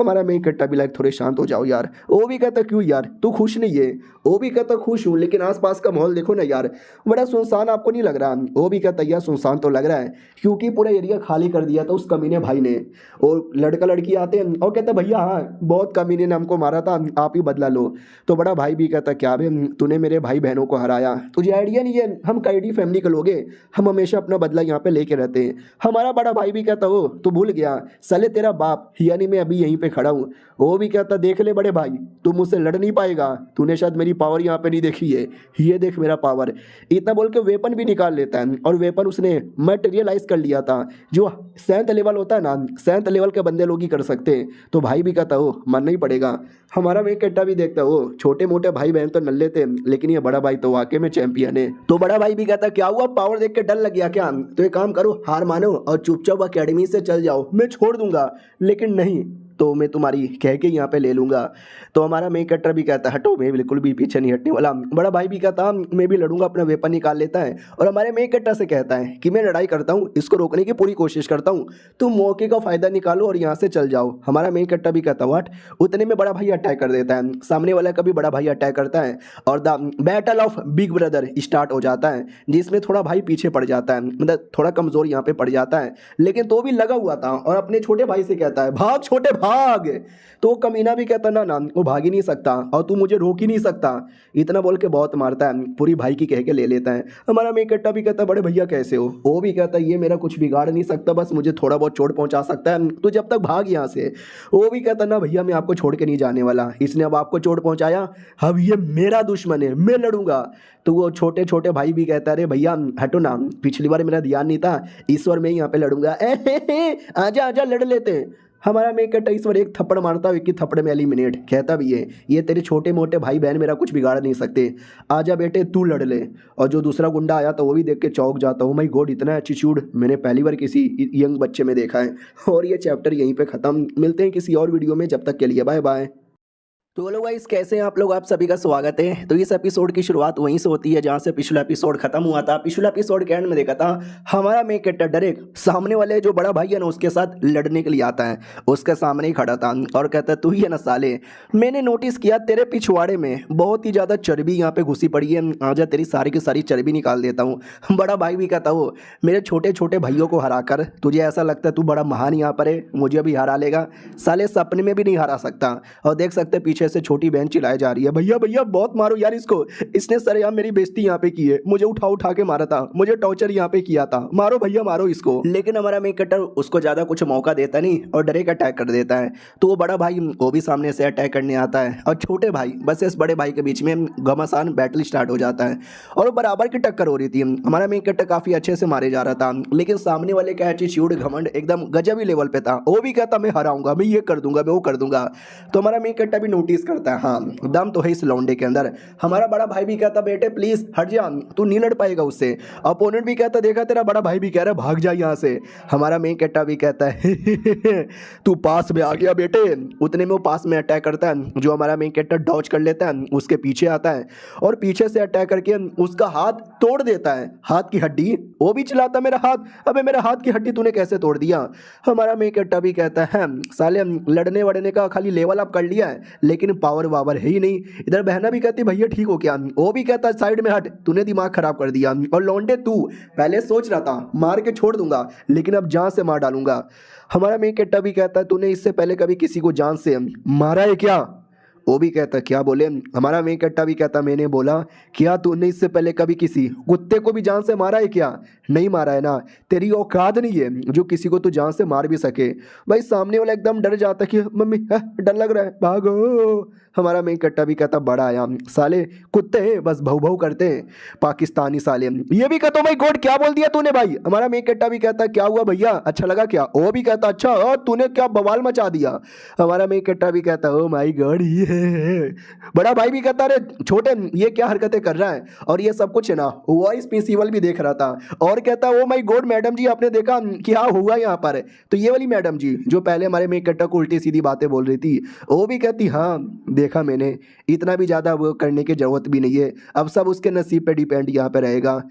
हमारा मेन कट्टा भी लाइक थोड़े शांत हो जाओ यार। वो भी कहता क्यों यार, तू खुश नहीं है? वो भी कहता खुश हूँ, लेकिन आसपास का माहौल देखो ना यार, बड़ा सुनसान आपको नहीं लग रहा? वो भी कहता यार सुनसान तो लग रहा है, क्योंकि पूरा एरिया खाली कर दिया था उस कमीने भाई ने। और लड़का लड़की आते हैं और कहता भैया हाँ बहुत कमीने ने हमको मारा था, आप ही बदला लो। तो बड़ा भाई भी कहता क्या बे, तूने मेरे भाई बहनों को हराया, तुझे आइडिया नहीं है हम कैडी फैमिली के लोग हैं, हम हमेशा अपना बदला यहाँ पे लेके रहते हैं। हमारा बड़ा भाई भी कहता हो तू भूल गया, साले तेरा बाप यानी मैं अभी यहीं पे खड़ा हूँ। वो भी कहता देख ले बड़े भाई, तू मुझसे लड़ नहीं पाएगा, तूने शायद मेरी पावर यहाँ पे नहीं देखी है, ये देख मेरा पावर। इतना बोल के वेपन भी निकाल लेता है, और वेपन उसने मटेरियलाइज कर लिया था, जो 7th लेवल होता है ना, 7th लेवल के बंदे लोग ही कर सकते हैं। तो भाई भी कहता हो मानना ही पड़ेगा। हमारा मेन कट्टा भी देखता हो छोटे मोटे भाई बहन तो नल्ले थे, लेकिन ये बड़ा भाई तो वाकई में चैंपियन है। तो बड़ा भाई भी कहता क्या हुआ, पावर देख के डर लग गया क्या? तो एक काम करो, हार मानो और चुपचाप अकेडमी से चल जाओ, मैं छोड़ दूंगा, लेकिन नहीं तो मैं तुम्हारी कह के यहाँ पे ले लूँगा। तो हमारा मेन कट्टर भी कहता हटो, मैं बिल्कुल भी पीछे नहीं हटने वाला। बड़ा भाई भी कहता मैं भी लड़ूंगा, अपना वेपन निकाल लेता है और हमारे मेन कट्टर से कहता है कि मैं लड़ाई करता हूँ, इसको रोकने की पूरी कोशिश करता हूँ, तुम मौके का फ़ायदा निकालो और यहाँ से चल जाओ। हमारा मेन कट्टर भी कहता व्हाट। उतने में बड़ा भाई अटैक कर देता है, सामने वाला का भी बड़ा भाई अटैक करता है और the battle of big brother start हो जाता है, जिसमें थोड़ा भाई पीछे पड़ जाता है, मतलब थोड़ा कमज़ोर यहाँ पे पड़ जाता है, लेकिन तो भी लगा हुआ था और अपने छोटे भाई से कहता है भाग छोटे भाग। तो वो कमीना भी कहता ना वो भाग ही नहीं सकता और तू मुझे रोक ही नहीं सकता। इतना बोल के बहुत मारता है, पूरी भाई की कह के ले लेता है। हमारा मेन कट्टा भी कहता बड़े भैया कैसे हो? वो भी कहता ये मेरा कुछ बिगाड़ नहीं सकता, बस मुझे थोड़ा बहुत चोट पहुंचा सकता है, तो जब तक भाग यहाँ से। वो भी कहता ना भैया मैं आपको छोड़ के नहीं जाने वाला, इसने अब आपको चोट पहुंचाया, अब ये मेरा दुश्मन है, मैं लड़ूंगा। तो वो छोटे छोटे भाई भी कहता अरे भैया हटो ना, पिछली बार मेरा ध्यान नहीं था, इस बार मैं यहाँ पे लड़ूंगा। आजा आजा लड़ लेते हैं। हमारा मेन कट्टा इस बार एक थप्पड़ मारता है, एक ही थप्पड़ में एलिमिनेट। कहता भी है ये तेरे छोटे मोटे भाई बहन मेरा कुछ बिगाड़ नहीं सकते, आजा बेटे तू लड़ ले। और जो दूसरा गुंडा आया था वो भी देख के चौंक जाता हूँ, माय गॉड इतना एटीट्यूड मैंने पहली बार किसी यंग बच्चे में देखा है। और ये चैप्टर यहीं पे ख़त्म, मिलते हैं किसी और वीडियो में, जब तक के लिए बाय बाय। तो हेलो गाइस कैसे हैं आप लोग, आप सभी का स्वागत है। तो इस एपिसोड की शुरुआत वहीं से होती है जहां से पिछला एपिसोड खत्म हुआ था। पिछला एपिसोड के एंड में देखा था हमारा मेन कैरेक्टर डायरेक्ट सामने वाले जो बड़ा भाई है ना उसके साथ लड़ने के लिए आता है, उसके सामने ही खड़ा था और कहता है तू ही है ना साले, मैंने नोटिस किया तेरे पिछवाड़े में बहुत ही ज़्यादा चर्बी यहाँ पे घुसी पड़ी है, आजा तेरी सारी की सारी चर्बी निकाल देता हूँ। बड़ा भाई भी कहता हो मेरे छोटे छोटे भाइयों को हरा कर तुझे ऐसा लगता है तू बड़ा महान यहाँ पर है, मुझे भी हरा लेगा, साले सपने में भी नहीं हरा सकता। और देख सकते पीछे से छोटी बहन चिल्लाई जा रही है भैया भैया बहुत मारो यार इसको, इसने सरेआम मेरी बेइज्जती यहाँ पे की है, मुझे उठा उठा के मारा था, मुझे टॉर्चर यहाँ पे किया था, मारो भैया मारो इसको। लेकिन हमारा मेन कट्टर उसको ज्यादा कुछ मौका देता नहीं और डायरेक्ट अटैक कर देता है। तो वो बड़ा भाई वो भी सामने से अटैक करने आता है और छोटे भाई बस इस बड़े भाई के बीच में घमासान बैटल स्टार्ट हो जाता है और वो बराबर की टक्कर हो रही थी। हमारा मेन कट्टर काफी अच्छे से मारे जा रहा था, लेकिन सामने वाले का एटीट्यूड घमंड एकदम गजबी लेवल पे था। वो भी कहता मैं हराऊंगा, मैं ये कर दूंगा, मैं वो कर दूंगा। तो हमारा मेन कट्टर भी नोटिस करता है हाँ दम तो है इस लौंडे के अंदर। हमारा बड़ा भाई भी कहता बेटे प्लीज हट जा, तू नहीं लड़ पाएगा उससे। अपोनेंट भी कहता देखा तेरा बड़ा भाई भी कह रहा है भाग जा यहाँ से। हमारा मेन कट्टा भी कहता है तू पास में आ गया बेटे। उतने में वो पास में अटैक करता है, जो हमारा मेन कट्टा डॉज कर लेता है, उसके पीछे आता है और पीछे से अटैक करके उसका हाथ तोड़ देता है, हाथ की हड्डी। वो भी चलाता मेरा हाथ, अबे मेरा हाथ की हड्डी तूने कैसे तोड़ दिया? हमारा मेन कट्टा भी कहता है साले लड़ने वड़ने का खाली लेवल अप कर लिया है, लेकिन पावर वावर है ही नहीं। इधर बहना भी कहती भैया ठीक हो क्या? वो भी कहता साइड में हट, तूने दिमाग खराब कर दिया। और लौंडे तू पहले सोच रहा था मार के छोड़ दूंगा, लेकिन अब जान से मार डालूंगा। हमारा मेन कट्टा भी कहता है तूने इससे पहले कभी किसी को जान से मारा है क्या? वो भी कहता क्या बोले? हमारा मेन कट्टा भी कहता मैंने बोला क्या तूने इससे पहले कभी किसी कुत्ते को भी जान से मारा है क्या? नहीं मारा है ना, तेरी औकात नहीं है जो किसी को तू जान से मार भी सके। भाई सामने वाला एकदम डर जाता कि मम्मी डर लग रहा है भागो। हमारा मेन कट्टा भी कहता बड़ा आया साले कुत्ते हैं बस भौ भौ करते हैं पाकिस्तानी साले। ये भी कहता भाई गॉड क्या बोल दिया तूने भाई? हमारा मेन कट्टा भी कहता क्या हुआ भैया अच्छा लगा क्या? वो भी कहता अच्छा और तूने क्या बवाल मचा दिया। हमारा मेन कट्टा भी कहता ओ माई गॉड ये बड़ा भाई भी कहता अरे छोटे ये क्या हरकतें कर रहा है? और ये सब कुछ है ना वॉइस प्रिंसिपल भी देख रहा था और कहता ओ माई गॉड मैडम जी आपने देखा क्या हुआ यहाँ पर? तो ये वाली मैडम जी जो पहले हमारे मेन कट्टा को उल्टी सीधी बातें बोल रही थी, वो भी कहती हाँ देखा मैंने, इतना भी ज़्यादा वो करने की ज़रूरत भी नहीं है, अब सब उसके नसीब पे डिपेंड यहाँ पे रहेगा।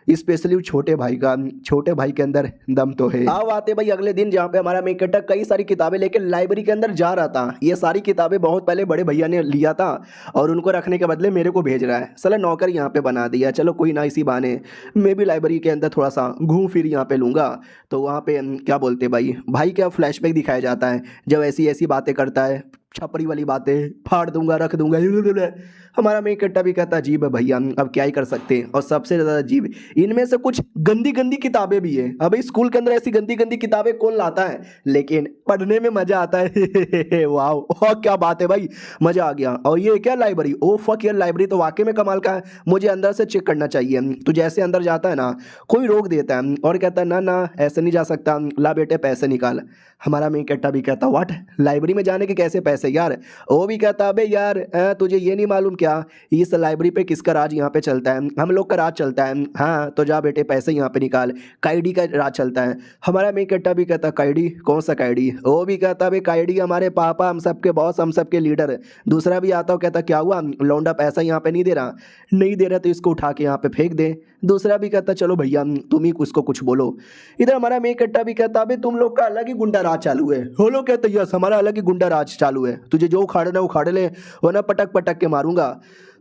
स्पेशली छोटे भाई का, छोटे भाई के अंदर दम तो है। अब आते भाई अगले दिन, जहाँ पे हमारा मेन कैरेक्टर कई सारी किताबें लेकर लाइब्रेरी के अंदर जा रहा था। ये सारी किताबें बहुत पहले बड़े भैया ने लिया था और उनको रखने के बदले मेरे को भेज रहा है। साला नौकर यहाँ पे बना दिया। चलो कोई ना, इसी बहाने मैं भी लाइब्रेरी के अंदर थोड़ा सा घूम फिर यहाँ पे लूँगा। तो वहाँ पे क्या बोलते भाई, भाई क्या फ्लैशबैक दिखाया जाता है जब ऐसी ऐसी बातें करता है, छपरी वाली बातें, फाड़ दूंगा, रख दूंगा। हमारा मेन कट्टा भी कहता अजीब है भैया, अब क्या ही कर सकते हैं। और सबसे ज़्यादा अजीब, इनमें से कुछ गंदी गंदी किताबें भी हैं। अभी स्कूल के अंदर ऐसी गंदी गंदी किताबें कौन लाता है, लेकिन पढ़ने में मज़ा आता है। वाह, और क्या बात है भाई, मज़ा आ गया। और ये क्या लाइब्रेरी, ओ फक यार, लाइब्रेरी तो वाकई में कमाल का है। मुझे अंदर से चेक करना चाहिए। तो जैसे अंदर जाता है ना, कोई रोक देता है और कहता है ना ना ऐसे नहीं जा सकता, ला बेटे पैसे निकाल। हमारा मेन कट्टा भी कहता व्हाट, लाइब्रेरी में जाने के कैसे पैसे यार। वो भी कहता अबे यार तुझे ये नहीं मालूम क्या इस लाइब्रेरी पे किसका राज यहाँ पे चलता है, हम लोग का राज चलता है। हाँ तो जा बेटे पैसे यहाँ पे निकाल, काइडी का राज चलता है। हमारा मेन कट्टा भी कहता काइडी, कौन सा काइडी। वो भी कहता भाई काइडी हमारे पापा, हम सबके बॉस, हम सबके लीडर। दूसरा भी आता हो, कहता क्या हुआ लौंडा पैसा यहाँ पे नहीं दे रहा, नहीं दे रहा तो इसको उठा के यहाँ पे फेंक दे। दूसरा भी कहता चलो भैया तुम ही उसको कुछ बोलो। इधर हमारा मेन कट्टा भी कहता भाई तुम लोग का अलग ही गुंडा राज चालू है। वो लोग कहते यस हमारा अलग ही गुंडा राज चालू है, तुझे जो उखाड़ना उखाड़ ले, वरना पटक पटक के मारूंगा।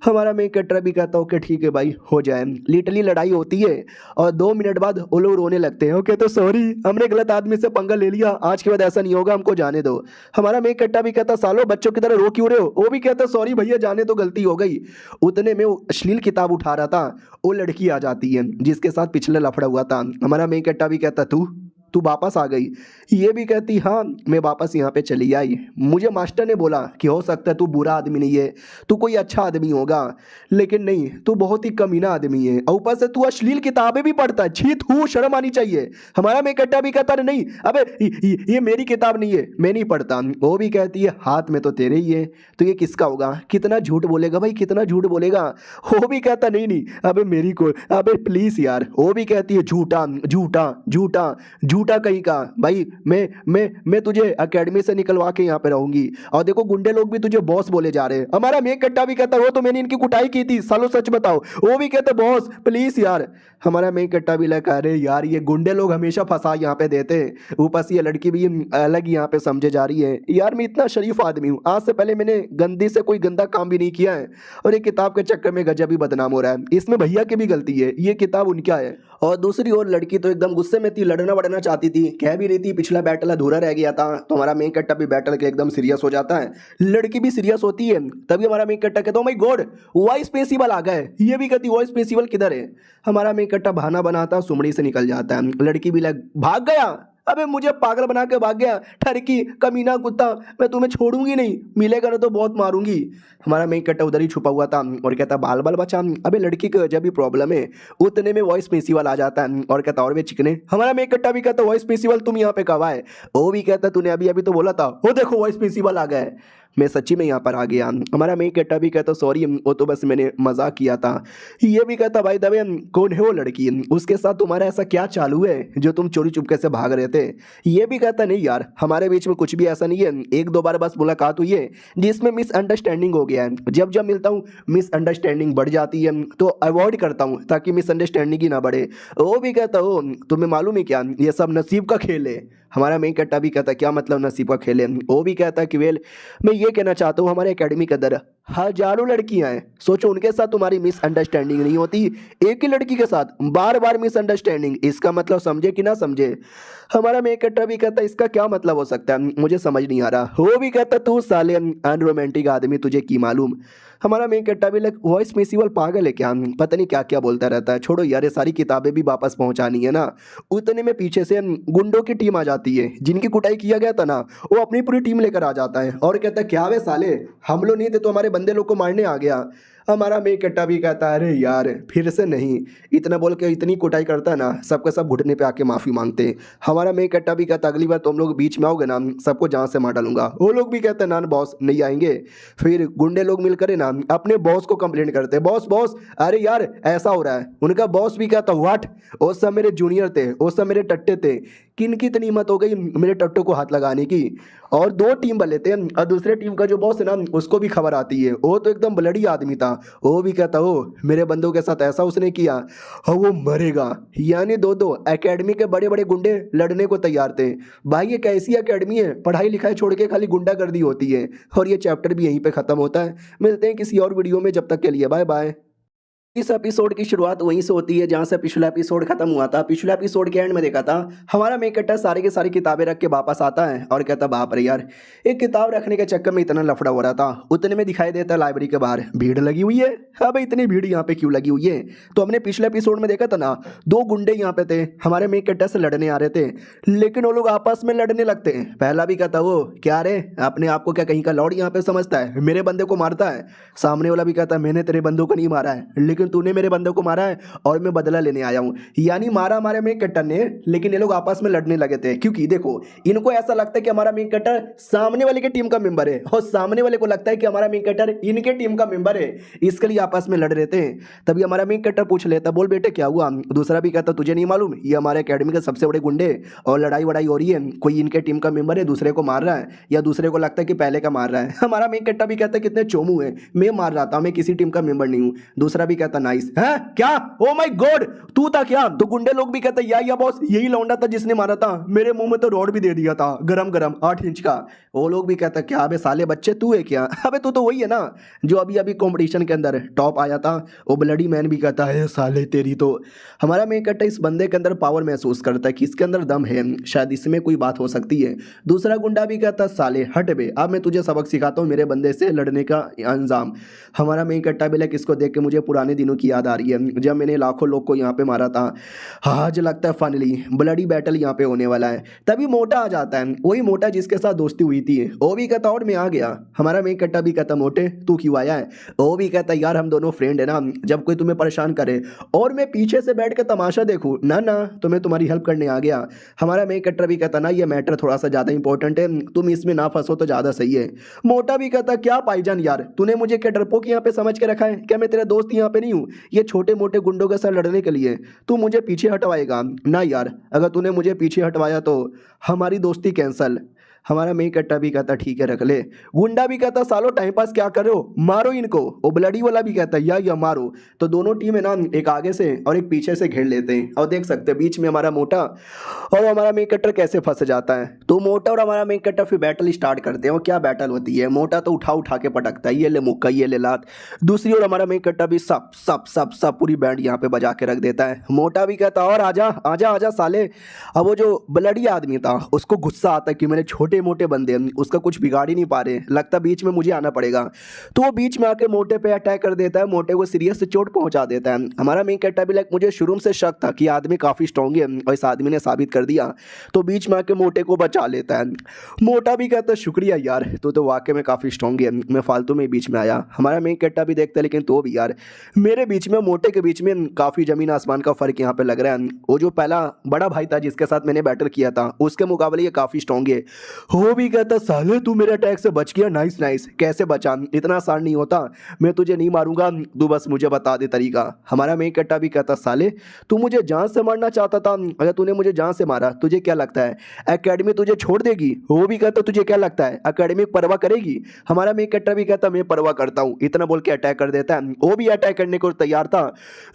हमारा मेन कट्टा भी कहता ओके ठीक है भाई हो जाए। लिटरली लड़ाई होती है और 2 मिनट बाद वो लोग रोने लगते हैं। ओके तो सॉरी हमने गलत आदमी से पंगा ले लिया, आज के बाद ऐसा नहीं होगा, हमको जाने दो। हमारा मेन कट्टा भी कहता सालो बच्चों की तरह रो क्यों रहे हो। वो भी कहता सॉरी भैया जाने तो गलती हो गई। उतने में वो अश्लील किताब उठा रहा था, वो लड़की आ जाती है जिसके साथ पिछले लफड़ा हुआ था। हमारा मेन कट्टा भी कहता तू वापस आ गई। ये भी कहती हाँ मैं वापस यहाँ पे चली आई, मुझे मास्टर ने बोला कि हो सकता है तू बुरा आदमी नहीं है, तू कोई अच्छा आदमी होगा, लेकिन नहीं तू बहुत ही कमीना आदमी है और ऊपर से तू अश्लील किताबें भी पढ़ता है, छी तू शर्म आनी चाहिए। हमारा मेन कट्टा भी कहता नहीं अबे ये मेरी किताब नहीं है, मैं नहीं पढ़ता। वो भी कहती है हाथ में तो तेरे ही है, तो ये किसका होगा। कितना झूठ बोलेगा भाई, कितना झूठ बोलेगा। वो भी कहता नहीं नहीं अबे मेरी को, अबे प्लीज़ यार। वो भी कहती है झूठा झूठा झूठा झूठा कहीं का भाई, मैं तुझे एकेडमी से निकलवा के यहाँ पे रहूंगी। और देखो गुंडे लोग भी तुझे बॉस बोले जा रहे हैं। हमारा मेन कट्टा भी कहता वो तो मैंने इनकी कुटाई की थी, सालो सच बताओ। वो भी कहता बॉस प्लीज यार। हमारा मेन कट्टा भी लगा अरे यार ये गुंडे लोग हमेशा फंसा यहाँ पे देते हैं, ऊपर से ये लड़की भी अलग यहाँ पे समझे जा रही है। यार मैं इतना शरीफ आदमी हूँ, आज से पहले मैंने गंदी से कोई गंदा काम भी नहीं किया है और ये किताब के चक्कर में गजब ही बदनाम हो रहा है। इसमें भैया की भी गलती है, ये किताब उनका है। और दूसरी ओर लड़की तो एकदम गुस्से में थी, लड़ना वड़ना चाहती थी, कह भी रही थी पिछला बैटल अधूरा रह गया था। तो हमारा मेन कट्टा भी बैटल के एकदम सीरियस हो जाता है, लड़की भी सीरियस होती है। तभी हमारा मेन कट्टा कहता माय गॉड वॉइस प्रिंसिपल आ गए। ये भी कहती वॉइस प्रिंसिपल किधर है। हमारा मेन कट्टा बहाना बनाता सुमड़ी से निकल जाता है। लड़की भी लग भाग गया, अबे मुझे पागल बना के भाग गया, ठरकी कमीना कुत्ता, मैं तुम्हें छोड़ूंगी नहीं, मिलेगा ना तो बहुत मारूंगी। हमारा मेन कट्टा उधर ही छुपा हुआ था और कहता बाल बाल बचा। अबे लड़की को जब भी प्रॉब्लम है उतने में वॉइस प्रिंसिपल आ जाता है और कहता और वे चिकने। हमारा मेन कट्टा भी कहता वॉइस प्रिंसिपल तुम यहाँ पे कब आए। वो भी कहता तूने अभी अभी तो बोला था, वो देखो वॉइस प्रिंसिपल आ गए, मैं सच्ची में यहाँ पर आ गया। हमारा मेन कट्टा भी कहता सॉरी वो तो बस मैंने मजाक किया था। ये भी कहता भाई दबे कौन है वो लड़की, उसके साथ तुम्हारा ऐसा क्या चालू है जो तुम चोरी चुपके से भाग रहे थे। ये भी कहता नहीं यार हमारे बीच में कुछ भी ऐसा नहीं है, 1-2 बार बस मुलाकात हुई है जिसमें मिसअंडरस्टैंडिंग हो गया है। जब जब मिलता हूँ मिसअंडरस्टैंडिंग बढ़ जाती है तो अवॉइड करता हूँ ताकि मिसअंडरस्टैंडिंग ही ना बढ़े। वो भी कहता हो तुम्हें मालूम है क्या ये सब नसीब का खेल है। हमारा मेन कट्टा भी कहता क्या मतलब नसीब का खेल है। वो भी कहता कि वेल मैं ये कहना चाहता हूँ हमारे एकेडमी के अंदर हजारों लड़कियां हैं, सोचो उनके साथ तुम्हारी मिसअंडरस्टैंडिंग नहीं होती, एक ही लड़की के साथ बार बार मिसअंडरस्टैंडिंग, इसका मतलब समझे कि ना समझे। हमारा मेन कट्टा भी कहता इसका क्या मतलब हो सकता है, मुझे समझ नहीं आ रहा। वो भी कहता तू साले अनरोमांटिक आदमी, तुझे की मालूम। हमारा मेन कट्टा भी लग वॉइस प्रिंसिपल पागल है क्या, पता नहीं क्या क्या बोलता रहता है। छोड़ो यार ये सारी किताबें भी वापस पहुंचानी है ना। उतने में पीछे से गुंडों की टीम आ जाती है, जिनकी कुटाई किया गया था ना वो अपनी पूरी टीम लेकर आ जाता है और कहता है क्या वे साले हम लोग नहीं थे तो हमारे बंदे लोग को मारने आ गया। हमारा मेन कट्टा भी कहता है अरे यार फिर से नहीं, इतना बोल के इतनी कुटाई करता है ना सबके सब घुटने पे आके माफ़ी मांगते हैं। हमारा मेन कट्टा भी कहता अगली बार तुम लोग बीच में आओगे ना सबको जान से मार डालूंगा। वो लोग भी कहते हैं ना बॉस नहीं आएंगे। फिर गुंडे लोग मिलकर ना अपने बॉस को कंप्लेंट करते हैं, बॉस बॉस अरे यार ऐसा हो रहा है। उनका बॉस भी कहता व्हाट, वो सब मेरे जूनियर थे, वो सब मेरे टट्टे थे, किन की इतनी हिम्मत हो गई मेरे टट्टू को हाथ लगाने की। और दो टीम बन लेते हैं और दूसरे टीम का जो बॉस है ना उसको भी खबर आती है। वो तो एकदम ब्लडी आदमी था, वो भी कहता हो मेरे बंदों के साथ ऐसा उसने किया और वो मरेगा। यानी दो दो एकेडमी के बड़े बड़े गुंडे लड़ने को तैयार थे। भाई ये कैसी एकेडमी है, पढ़ाई लिखाई छोड़ के खाली गुंडागर्दी होती है। और ये चैप्टर भी यहीं पे खत्म होता है। मिलते हैं किसी और वीडियो में, जब तक के लिए बाय बाय। इस एपिसोड की शुरुआत वहीं से होती है जहां से पिछला एपिसोड खत्म हुआ था। पिछला एपिसोड के एंड में देखा था हमारा मेन कैरेक्टर सारी की सारी किताबें रख के वापस आता है और कहता बाप रे यार, एक किताब रखने के चक्कर में इतना लफड़ा हो रहा था। उतने में दिखाई देता है लाइब्रेरी के बाहर भीड़ लगी हुई है। हाँ भाई, इतनी भीड़ यहाँ पे क्यों लगी हुई है? तो हमने पिछले एपिसोड में देखा था ना, दो गुंडे यहाँ पे थे, हमारे मेन कैरेक्टर से लड़ने आ रहे थे, लेकिन वो लोग आपस में लड़ने लगते हैं। पहला भी कहता वो क्या रे, अपने आप को क्या कहीं का लॉर्ड यहाँ पे समझता है, मेरे बंदे को मारता है। सामने वाला भी कहता है मैंने तेरे बंदों को नहीं मारा है, लेकिन तूने मेरे बंदों को मारा है और मैं बदला लेने आया हूं। यानी मारा हमारे मेन कैरेक्टर ने, लेकिन ये लोग आपस में लड़ने लगे थे क्योंकि देखो इनको ऐसा लगता है कि हमारा मेन कैरेक्टर सामने वाले की टीम का मेंबर है और सामने वाले को लगता है कि हमारा मेन कैरेक्टर इनके टीम का मेंबर है। इसके लिए आपस में लड़ रहे थे। तभी हमारा मेन कैरेक्टर पूछ लेता बोल बेटे क्या हुआ? दूसरा भी कहता तुझे नहीं मालूम ये हमारे एकेडमी के सबसे बड़े गुंडे और लड़ाई वड़ाई हो रही है, कोई इनके टीम का मेंबर है दूसरे को मार रहा है या दूसरे को लगता है कि पहले का मार रहा है। हमारा मेन कैरेक्टर भी कहता है कितने चोमू है, मैं मार रहा था, मैं किसी टीम का मेंबर नहीं हूं। दूसरा भी कहता नाइस है क्या, ओ माय गॉड तू था क्या? तो गुंडे लोग भी कहते या बॉस यही लौंडा था जिसने मारा था, मेरे मुंह में तो रॉड भी दे दिया था गरम गरम 8 इंच का। वो लोग भी कहते क्या अबे साले बच्चे तू है क्या? अबे तू तो वही है ना जो अभी अभी कंपटीशन के अंदर टॉप आया था। वो ब्लडी मैन भी कहता है साले तेरी तो। हमारा मेन कैरेक्टर इस बंदे के अंदर पावर महसूस करता है कि इसके अंदर दम है, शायद इसमें कोई बात हो सकती है। दूसरा गुंडा भी कहता साले हट बे, अब मैं तुझे सबक सिखाता हूँ मेरे बंदे से लड़ने का अंजाम। हमारा मेन कैरेक्टर भी लाइक इसको देख के मुझे पुराने दिनों की याद आ रही है जब मैंने लाखों लोग को यहाँ पे मारा था। आज लगता है फाइनली ब्लडी बैटल यहाँ पे होने वाला है। तभी मोटा आ जाता है, वही मोटा जिसके साथ दोस्ती हुई थी। वो भी कहता और मैं आ गया। हमारा मेन कैरेक्टर भी कहता मोटे तू क्यों आया है? वो भी कहता यार हम दोनों फ्रेंड है ना, जब कोई तुम्हें परेशान करे और मैं पीछे से बैठ के तमाशा देखूं ना ना तो मैं तुम्हारी हेल्प करने आ गया। हमारा मेन कैरेक्टर भी कहता ना ये मैटर थोड़ा सा ज़्यादा इंपॉर्टेंट है, तुम इसमें ना फंसो तो ज़्यादा सही है। मोटा भी कहता क्या भाईजान यार तूने मुझे क्या डरपोक यहाँ पे समझ के रखा है क्या? मैं तेरा दोस्त यहाँ पे नहीं हूँ ये छोटे मोटे गुंडों के साथ लड़ने के लिए तू मुझे पीछे हटवाएगा ना यार? अगर तूने मुझे पीछे हटवाया तो हमारी दोस्ती कैंसल। हमारा मेन कट्टा भी कहता ठीक है रख ले। गुंडा भी कहता सालो टाइम पास क्या कर रहे हो, मारो इनको। वो ब्लडी वाला भी कहता या मारो। तो दोनों टीम है ना, एक आगे से और एक पीछे से घेर लेते हैं और देख सकते हैं बीच में हमारा मोटा और हमारा मेन कट्टर कैसे फंस जाता है। तो मोटा और हमारा मेन कट्टर फिर बैटल स्टार्ट करते हैं। और क्या बैटल होती है, मोटा तो उठा उठा के पटकता है, ये ले मुक्का ये ले लात। दूसरी ओर हमारा मेन कट्टा भी सब सब सब सब पूरी बैंड यहाँ पे बजा के रख देता है। मोटा भी कहता और आजा आजा आजा साले। अब वो जो ब्लडी आदमी था उसको गुस्सा आता है कि मेरे छोटे मोटे बंदे उसका कुछ बिगाड़ ही नहीं पा रहे, लगता बीच में मुझे आना पड़ेगा। तो वो बीच में आके मोटे पे अटैक कर देता है, मोटे को सीरियस चोट पहुंचा देता है। हमारा मेन कैरेक्टर भी लाइक मुझे शुरू से शक था कि आदमी काफ़ी स्ट्रॉन्ग है और इस आदमी ने साबित कर दिया, तो बीच में आके मोटे को बचा लेता है। मोटा भी कहता है शुक्रिया यार तो वाकई में काफ़ी स्ट्रॉन्ग है, मैं फालतू में बीच में आया। हमारा मेन कैरेक्टर भी देखता है लेकिन तो भी यार मेरे बीच में मोटे के बीच में काफ़ी ज़मीन आसमान का फ़र्क यहाँ पे लग रहा है। वो जो पहला बड़ा भाई था जिसके साथ मैंने बैटल किया था उसके मुकाबले ये काफ़ी स्ट्रॉन्ग है। वो भी कहता साले तू मेरे अटैक से बच गया, नाइस नाइस। कैसे बचा, इतना आसान नहीं होता, मैं तुझे नहीं मारूंगा, तू बस मुझे बता दे तरीका। हमारा मेन कट्टा भी कहता साले तू मुझे जान से मारना चाहता था, अगर तूने मुझे जान से मारा तुझे क्या लगता है एकेडमी तुझे छोड़ देगी? वो भी कहता तुझे क्या लगता है एकेडमी परवाह करेगी? हमारा मेन कट्टा भी कहता मैं परवाह करता हूँ। इतना बोल के अटैक कर देता है। वो भी अटैक करने को तैयार था,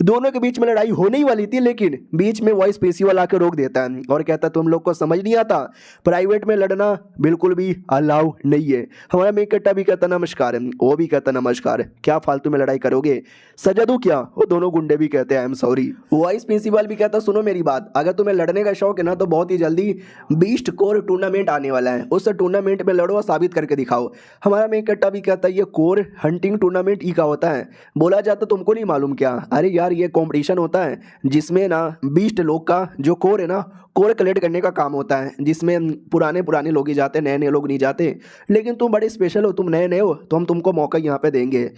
दोनों के बीच में लड़ाई होने ही वाली थी, लेकिन बीच में वॉइस प्रिंसिपल आकर रोक देता है और कहता तुम लोग को समझ नहीं आता, प्राइवेट में लड़ना बिल्कुल भी अलाउ नहीं है। हमारा मेन कट्टा भी कहता नमस्कार, वो भी कहता नमस्कार, क्या फालतू में लड़ाई करोगे, सजा दूं क्या? वो दोनों गुंडे भी कहते हैं I am sorry. Vice principal भी कहता सुनो मेरी बात, अगर तुम्हें लड़ने का शौक है ना तो बहुत ही जल्दी बीस्ट कोर टूर्नामेंट आने वाला है, उस टूर्नामेंट में लड़ो और साबित करके दिखाओ। हमारा मेन कट्टा भी कहता है ये कोर हंटिंग टूर्नामेंट ई का होता है, बोला जाता तुमको नहीं मालूम क्या? अरे यार ये कॉम्पिटिशन होता है जिसमें ना बीस्ट लोग का जो कोर है ना कोर कलेक्ट करने का काम होता है, जिसमें पुराने पुराने लोग ही जाते हैं, नए नए लोग नहीं जाते। लेकिन तुम बड़े स्पेशल हो, तुम नए नए हो तो हम तुमको मौका यहाँ पे देंगे।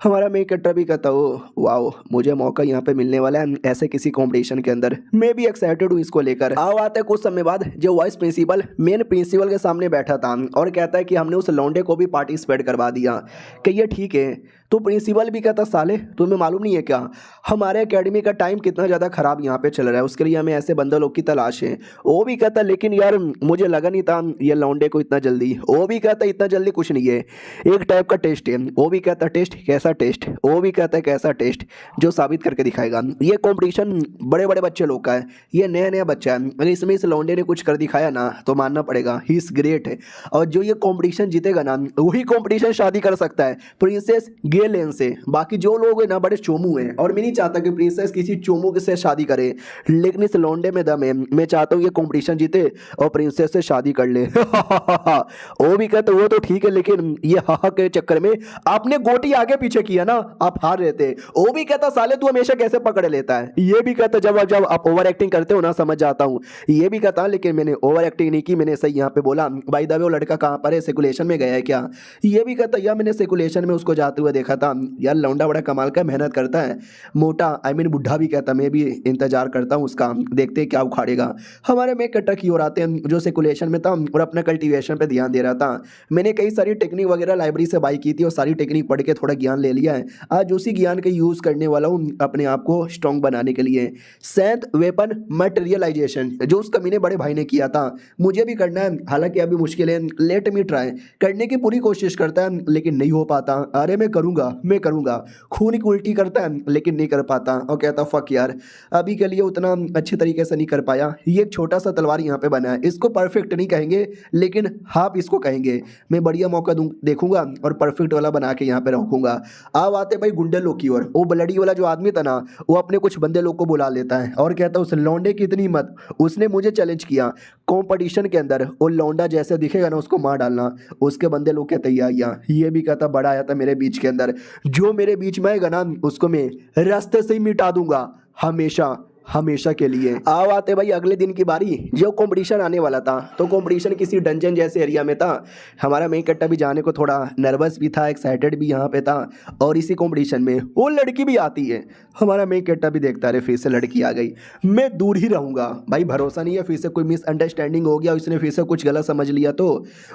हमारा मेन कैरेक्टर भी कहता हो वाओ मुझे मौका यहाँ पे मिलने वाला है ऐसे किसी कंपटीशन के अंदर, मैं भी एक्साइटेड हूँ इसको लेकर। आओ आते कुछ समय बाद जो वाइस प्रिंसिपल मेन प्रिंसिपल के सामने बैठा था और कहता है कि हमने उस लौंडे को भी पार्टिसिपेट करवा दिया कि ये ठीक है। तो प्रिंसिपल भी कहता साले तुम्हें मालूम नहीं है क्या हमारे एकेडमी का टाइम कितना ज़्यादा ख़राब यहाँ पे चल रहा है, उसके लिए हमें ऐसे बंदे लोग की तलाश है पीछे। वो भी कहता लेकिन यार मुझे लगा नहीं था ये लौंडे को इतना जल्दी। वो भी कहता इतना जल्दी कुछ नहीं है, एक टाइप का टेस्ट है। वो भी कहता टेस्ट कैसा टेस्ट? वो भी कहता है कैसा टेस्ट जो साबित करके दिखाएगा। ये कंपटीशन बड़े बड़े बच्चे लोग का है, ये नया नया बच्चा है। अगर इसमें इस लौंडे ने कुछ कर दिखाया ना तो मानना पड़ेगा ही इज ग्रेट है। और जो ये कंपटीशन जीतेगा ना वही कंपटीशन शादी कर सकता है प्रिंसेस गेलेन से। बाकी जो लोग हैं ना बड़े चोमू हैं, और मैं नहीं चाहता कि प्रिंसेस किसी चोमू से शादी करे, लेकिन इस लौंडे में दम है। मैं चाहता हूँ ये कंपटीशन जीते और प्रिंसेस से शादी कर ले। वो भी कहते वो तो ठीक है, लेकिन ये हा के चक्कर में आपने गोटी आगे पीछे किया ना, आप हार रहे थे। वो भी कहता साले तू हमेशा कैसे पकड़ लेता है। ये भी कहता जब जब आप ओवर एक्टिंग करते हो ना समझ जाता हूँ। ये भी कहता लेकिन मैंने ओवर एक्टिंग नहीं की, मैंने सही यहाँ पे बोला। भाई दबे वो लड़का कहाँ पर है, सेकुलेशन में गया है क्या? ये भी कहता यार मैंने सेकुलेशन में उसको जाते हुए देखा था। यार लौंडा बड़ा कमाल का मेहनत करता है। मोटा आई मीन बुढ़ा भी कहता मैं भी इंतजार करता हूँ उसका, देखते हैं क्या उखाड़ेगा। हमारे में कट्टा की ओर आते हैं जो सेकुलेशन में था और अपना कल्टीवेशन पे ध्यान दे रहा था। मैंने कई सारी टेक्निक वगैरह लाइब्रेरी से बाई की थी और सारी टेक्निक पढ़ के थोड़ा ज्ञान ले लिया है। आज उसी ज्ञान का यूज़ करने वाला हूँ अपने आप को स्ट्रॉन्ग बनाने के लिए। सेंथ वेपन मटेरियलाइजेशन जो उस कमीने बड़े भाई ने किया था मुझे भी करना है, हालांकि अभी मुश्किल है। लेट मी ट्राई करने की पूरी कोशिश करता है लेकिन नहीं हो पाता। अरे मैं करूँगा खून की उल्टी करता है लेकिन नहीं कर पाता और कहता फक यार अभी के लिए उतना अच्छे तरीके से नहीं कर पाया। ये एक छोटा सा तलवार यहाँ पे बना है, इसको परफेक्ट नहीं कहेंगे लेकिन हाफ इसको कहेंगे। मैं बढ़िया मौका देखूंगा और परफेक्ट वाला बना के यहाँ पे रखूंगा। अब आते भाई गुंडे लोग की ओर। वो ब्लडी वाला जो आदमी था ना वो अपने कुछ बंदे लोग को बुला लेता है और कहता है उस लौंडे की इतनी हिम्मत, उसने मुझे चैलेंज किया कंपटीशन के अंदर, वो लौंडा जैसे दिखेगा ना उसको मार डालना। उसके बंदे लोग कहते या ये भी कहता बड़ा आया था मेरे बीच के अंदर, जो मेरे बीच में आएगा ना उसको मैं रास्ते से ही मिटा दूंगा हमेशा के लिए। अब आते भाई अगले दिन की बारी। जो कंपटीशन आने वाला था तो कंपटीशन किसी डंजन जैसे एरिया में था। हमारा मेन कट्टा भी जाने को थोड़ा नर्वस भी था, एक्साइटेड भी यहाँ पे था। और इसी कंपटीशन में वो लड़की भी आती है। हमारा मेन कट्टा भी देखता है फिर से लड़की आ गई, मैं दूर ही रहूँगा। भाई भरोसा नहीं है फिर से कोई मिसअंडरस्टैंडिंग हो गया, उसने फिर से कुछ गलत समझ लिया तो।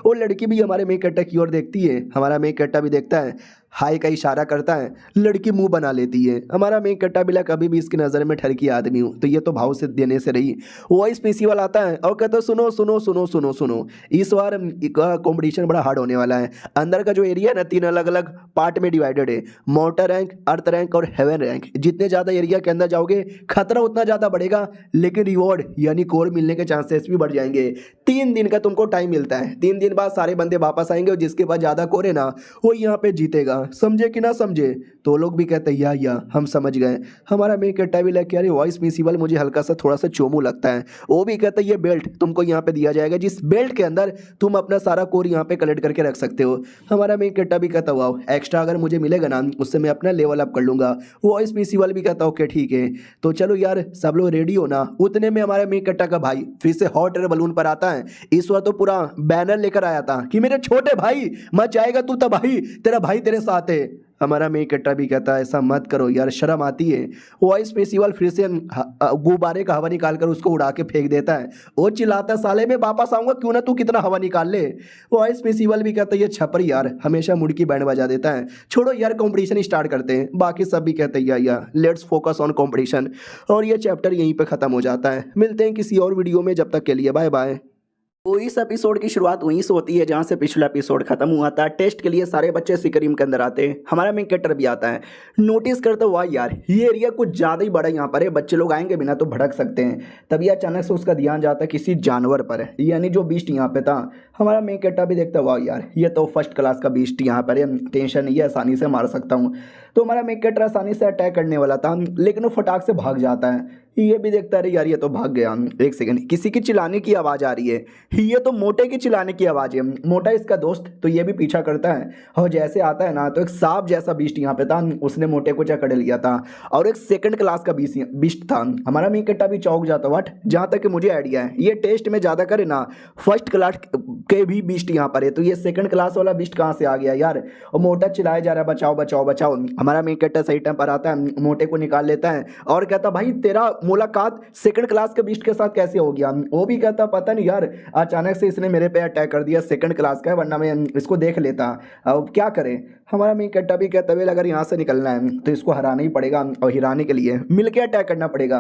वो लड़की भी हमारे मेन कट्टा की ओर देखती है, हमारा मेन कट्टा भी देखता है, हाय का इशारा करता है, लड़की मुंह बना लेती है। हमारा मेन कट्टा बिला कभी भी इसकी नज़र में ठरकी आदमी हूँ तो ये तो भाव से देने से रही। वॉइस पीसी वाला आता है और कहता है सुनो सुनो सुनो सुनो सुनो, इस बार कंपटीशन बड़ा हार्ड होने वाला है। अंदर का जो एरिया है ना 3 अलग अलग पार्ट में डिवाइडेड है, मोटर रैंक, अर्थ रैंक और हेवन रैंक। जितने ज़्यादा एरिया के अंदर जाओगे खतरा उतना ज़्यादा बढ़ेगा, लेकिन रिवॉर्ड यानी कोर मिलने के चांसेस भी बढ़ जाएंगे। 3 दिन का तुमको टाइम मिलता है, 3 दिन बाद सारे बंदे वापस आएंगे और जिसके पास ज़्यादा कोर है ना वो यहाँ पे जीतेगा। समझे कि ना समझे? तो लोग भी कहते हैं या हम समझ गए। हमारा मेन कट्टा भी लगे अरे वॉइस प्रिंसिपल मुझे हल्का सा थोड़ा सा चोमू लगता है। वो भी कहता है ये बेल्ट तुमको यहाँ पे दिया जाएगा, जिस बेल्ट के अंदर तुम अपना सारा कोर यहाँ पे कलेक्ट करके रख सकते हो। हमारा मेन कट्टा भी कहता वाह एक्स्ट्रा अगर मुझे मिलेगा ना उससे मैं अपना लेवल अप कर लूँगा। वॉइस प्रिंसिपल भी कहता ओके ठीक है तो चलो यार सब लोग रेडी हो ना। उतने में हमारे मेन कट्टा का भाई फिर से हॉट एयर बलून पर आता है। इस बार तो पूरा बैनर लेकर आया था कि मेरे छोटे भाई मत जाएगा तू तबाही, तेरा भाई तेरे साथ है। हमारा मेन कट्टा भी कहता है ऐसा मत करो यार शर्म आती है। वॉइस प्रिंसिपल फिर से गुब्बारे का हवा निकाल कर उसको उड़ा के फेंक देता है। वो चिल्लाता साले में वापस आऊंगा क्यों ना तू कितना हवा निकाल ले। वॉइस प्रिंसिपल भी कहता है ये छपरी यार हमेशा मुड़की बैंड बजा देता है, छोड़ो यार कंपटीशन स्टार्ट करते हैं। बाकी सब भी कहते हैं या लेट्स फोकस ऑन कंपटीशन। और ये चैप्टर यहीं पर खत्म हो जाता है। मिलते हैं किसी और वीडियो में, जब तक के लिए बाय बाय। तो इस एपिसोड की शुरुआत वहीं से होती है जहाँ से पिछला एपिसोड खत्म हुआ था। टेस्ट के लिए सारे बच्चे सिकरीम के अंदर आते हैं, हमारा मेन कैरेक्टर भी आता है। नोटिस करते वाह यार ये एरिया कुछ ज़्यादा ही बड़ा यहाँ पर है, बच्चे लोग आएंगे बिना तो भड़क सकते हैं। तभी अचानक से उसका ध्यान जाता है किसी जानवर पर, यानी जो बीस्ट यहाँ पे था। हमारा मेन कैरेक्टर भी देखता वाह यार ये तो फर्स्ट क्लास का बीस्ट यहाँ पर है, टेंशन नहीं है आसानी से मार सकता हूँ। तो हमारा मेन कैरेक्टर आसानी से अटैक करने वाला था लेकिन वो फटाक से भाग जाता है। ये भी देखता है अरे यार ये तो भाग गया। एक सेकंड, किसी की चिल्लाने की आवाज़ आ रही है, ये तो मोटे की चिल्लाने की आवाज़ है। मोटा इसका दोस्त तो ये भी पीछा करता है और जैसे आता है ना तो एक सांप जैसा बीस्ट यहाँ पे था, उसने मोटे को जकड़ लिया था और एक सेकंड क्लास का बीस्ट था। हमारा मेन कट्टा भी चौंक जाता वट। जहाँ तक कि मुझे आइडिया है ये टेस्ट में ज़्यादा करे ना फर्स्ट क्लास के भी बीस्ट यहाँ पर है, तो ये सेकंड क्लास वाला बीस्ट कहाँ से आ गया यार। और मोटा चिल्लाया जा रहा है बचाओ बचाओ बचाओ। हमारा मेन कट्टा सही टाइम पर आता है, मोटे को निकाल लेता है और कहता भाई तेरा मुलाकात सेकंड क्लास के बीस्ट के साथ कैसे हो गया। वो भी कहता पता नहीं यार अचानक से इसने मेरे पे अटैक कर दिया, सेकंड क्लास का है वरना मैं इसको देख लेता, अब क्या करें। हमारा मेन कट्टा भी कहता है अगर यहाँ से निकलना है तो इसको हराना ही पड़ेगा और हिराने के लिए मिलके अटैक करना पड़ेगा।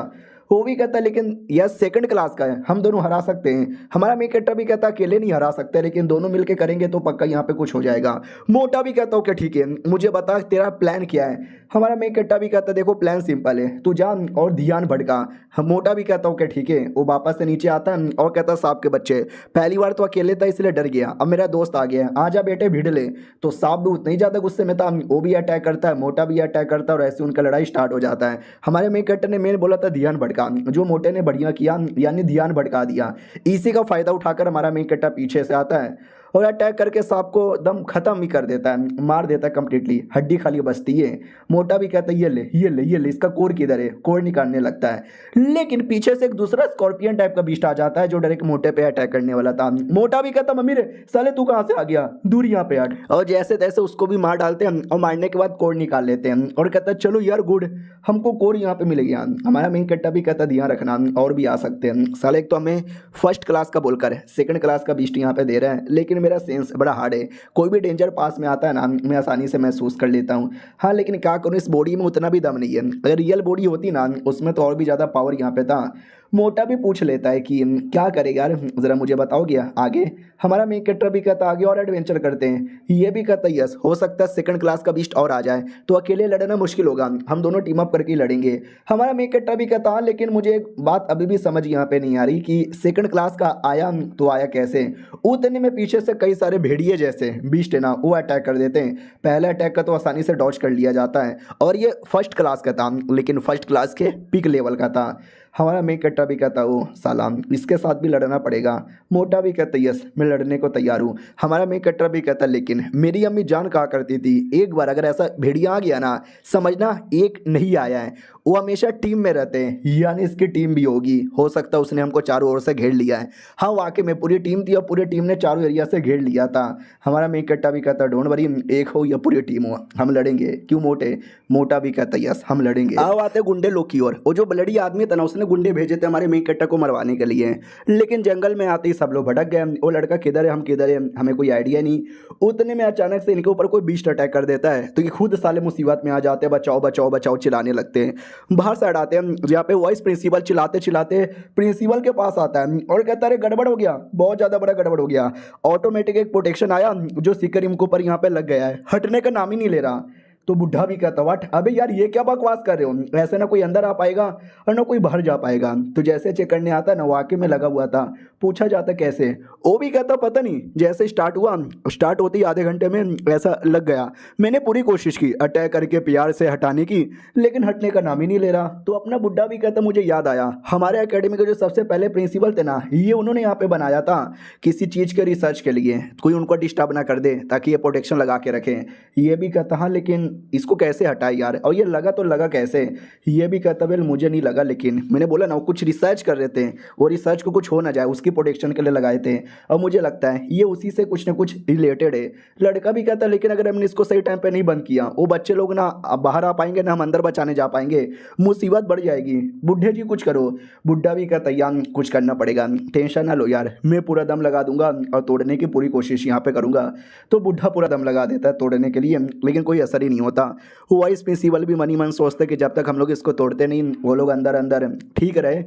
वो भी कहता है लेकिन यह सेकंड क्लास का है, हम दोनों हरा सकते हैं। हमारा मेन कैरेक्टर भी कहता है अकेले नहीं हरा सकते, लेकिन दोनों मिलके करेंगे तो पक्का यहाँ पे कुछ हो जाएगा। मोटा भी कहता हूँ कि ठीक है, मुझे बता तेरा प्लान क्या है। हमारा मेन कैरेक्टर भी कहता है देखो प्लान सिंपल है, तू जा और ध्यान भटका। हम मोटा भी कहता हूँ कि ठीक है। वो वापस से नीचे आता है और कहता है सांप के बच्चे, पहली बार तो अकेले था इसलिए डर गया, अब मेरा दोस्त आ गया है, आजा बेटे भिड़ ले। तो सांप भी उतना ही ज़्यादा गुस्से में था, वो भी अटैक करता है, मोटा भी अटैक करता है और ऐसे उनका लड़ाई स्टार्ट हो जाता है। हमारे मेन कैरेक्टर ने मेन बोला था ध्यान भटका, जो मोटे ने बढ़िया किया, यानी ध्यान भटका दिया। इसी का फायदा उठाकर हमारा मेन कैरेक्टर पीछे से आता है और अटैक करके सांप को दम खत्म ही कर देता है, मार देता है कंप्लीटली, हड्डी खाली बचती है। मोटा भी कहता है ये ले ये ले ये ले, इसका कोर किधर है, कोर निकालने लगता है। लेकिन पीछे से एक दूसरा स्कॉर्पियन टाइप का बीस्ट आ जाता है जो डायरेक्ट मोटे पे अटैक करने वाला था। मोटा भी कहता मम्मी रे साले तू कहाँ से आ गया, दूर यहाँ पे हट। और जैसे तैसे उसको भी मार डालते हैं और मारने के बाद कोर निकाल लेते हैं और कहता है चलो यार गुड, हमको कोर यहाँ पे मिल गया। हमारा मेन कैरेक्टर भी कहता ध्यान रखना और भी आ सकते हैं। साले एक तो हमें फर्स्ट क्लास का बोलकर सेकंड क्लास का बीस्ट यहाँ पे दे रहा है, लेकिन मेरा सेंस बड़ा हार्ड है, कोई भी डेंजर पास में आता है ना मैं आसानी से महसूस कर लेता हूँ। हाँ लेकिन क्या करूँ, इस बॉडी में उतना भी दम नहीं है, अगर रियल बॉडी होती ना उसमें तो और भी ज़्यादा पावर यहाँ पे था। मोटा भी पूछ लेता है कि क्या करेगा यार, ज़रा मुझे बताओगे आगे। हमारा मेन कैरेक्टर भी कहता आगे और एडवेंचर करते हैं। ये भी कहता यस, हो सकता है सेकंड क्लास का बीस्ट और आ जाए तो अकेले लड़ना मुश्किल होगा, हम दोनों टीम अप करके लड़ेंगे। हमारा मेन कैरेक्टर भी कहता लेकिन मुझे एक बात अभी भी समझ यहाँ पे नहीं आ रही कि सेकंड क्लास का आया तो आया कैसे। उतने में पीछे से कई सारे भेड़िए जैसे बीस्ट है ना वो अटैक कर देते हैं। पहले अटैक का तो आसानी से डॉज कर लिया जाता है और ये फर्स्ट क्लास का था, लेकिन फर्स्ट क्लास के पिक लेवल का था। हमारा मेन कैरेक्टर भी कहता वो सलाम इसके साथ भी लड़ना पड़ेगा। मोटा भी कहता यस मैं लड़ने को तैयार हूँ। हमारा मेन कैरेक्टर भी कहता लेकिन मेरी अम्मी जान कहा करती थी एक बार अगर ऐसा भेड़िया आ गया ना समझना एक नहीं आया है, वो हमेशा टीम में रहते हैं, यानी इसकी टीम भी होगी, हो सकता है उसने हमको चारों ओर से घेर लिया है। हाँ वाकई में पूरी टीम थी और पूरी टीम ने चारों एरिया से घेर लिया था। हमारा मेन कैरेक्टर भी कहता डोंट वरी, एक हो या पूरी टीम हो हम लड़ेंगे, क्यों मोटे। मोटा भी कहता यस हम लड़ेंगे। अब आते गुंडे लोग की ओर, वो जो ब्लडी आदमी था ना उसने गुंडे भेजे थे हमारे मेन कैरेक्टर को मरवाने के लिए, लेकिन जंगल में आते ही सब लोग भटक गए। वो लड़का किधर है हम किधर है हमें कोई आइडिया नहीं। उतने में अचानक से इनके ऊपर कोई बीस्ट अटैक कर देता है तो ये खुद साले मुसीबत में आ जाते हैं, बचाओ बचाओ बचाओ चिल्लाने लगते हैं। बाहर साइड आते हैं जहाँ पे वॉइस प्रिंसिपल चिल्लाते चिल्लाते प्रिंसिपल के पास आता है और कहता है गड़बड़ हो गया, बहुत ज़्यादा बड़ा गड़बड़ हो गया। ऑटोमेटिक एक प्रोटेक्शन आया जो सिक्कर इनको पर यहाँ पे लग गया है, हटने का नाम ही नहीं ले रहा। तो बुढ़ा भी कहता वाट अबे यार ये क्या बकवास कर रहे हो, ऐसे ना कोई अंदर आ पाएगा और ना कोई बाहर जा पाएगा। तो जैसे चेक करने आता ना वाकई में लगा हुआ था। पूछा जाता कैसे, वो भी कहता पता नहीं, जैसे स्टार्ट हुआ स्टार्ट होते ही आधे घंटे में ऐसा लग गया। मैंने पूरी कोशिश की अटैक करके प्यार से हटाने की, लेकिन हटने का नाम ही नहीं ले रहा। तो अपना बुढ़ा भी कहता मुझे याद आया हमारे अकेडमी के जो सबसे पहले प्रिंसिपल थे ना ये उन्होंने यहाँ पे बनाया था किसी चीज़ के रिसर्च के लिए, कोई उनको डिस्टर्ब ना कर दे ताकि ये प्रोटेक्शन लगा के रखें। ये भी कहता हाँ लेकिन इसको कैसे हटाए यार, और ये लगा तो लगा कैसे। ये भी कहता वेल मुझे नहीं लगा, लेकिन मैंने बोला ना वो कुछ रिसर्च कर रहे थे, वो रिसर्च को कुछ हो ना जाए उसकी प्रोटेक्शन के लिए लगाए थे, और मुझे लगता है ये उसी से कुछ ना कुछ रिलेटेड है। लड़का भी कहता लेकिन अगर हमने इसको सही टाइम पे नहीं बंद किया वो बच्चे लोग ना बाहर आ पाएंगे ना हम अंदर बचाने जा पाएंगे, मुसीबत बढ़ जाएगी। बुढ़े जी कुछ करो। बुढ़ा भी कहता यार कुछ करना पड़ेगा, टेंशन ना लो यार मैं पूरा दम लगा दूंगा और तोड़ने की पूरी कोशिश यहाँ पे करूँगा। तो बुढ़ा पूरा दम लगा देता है तोड़ने के लिए, लेकिन कोई असर ही नहीं होता। वाइस प्रिंसिपल भी मनी मन सोचते कि जब तक हम लोग इसको तोड़ते नहीं वो लोग अंदर अंदर ठीक रहे,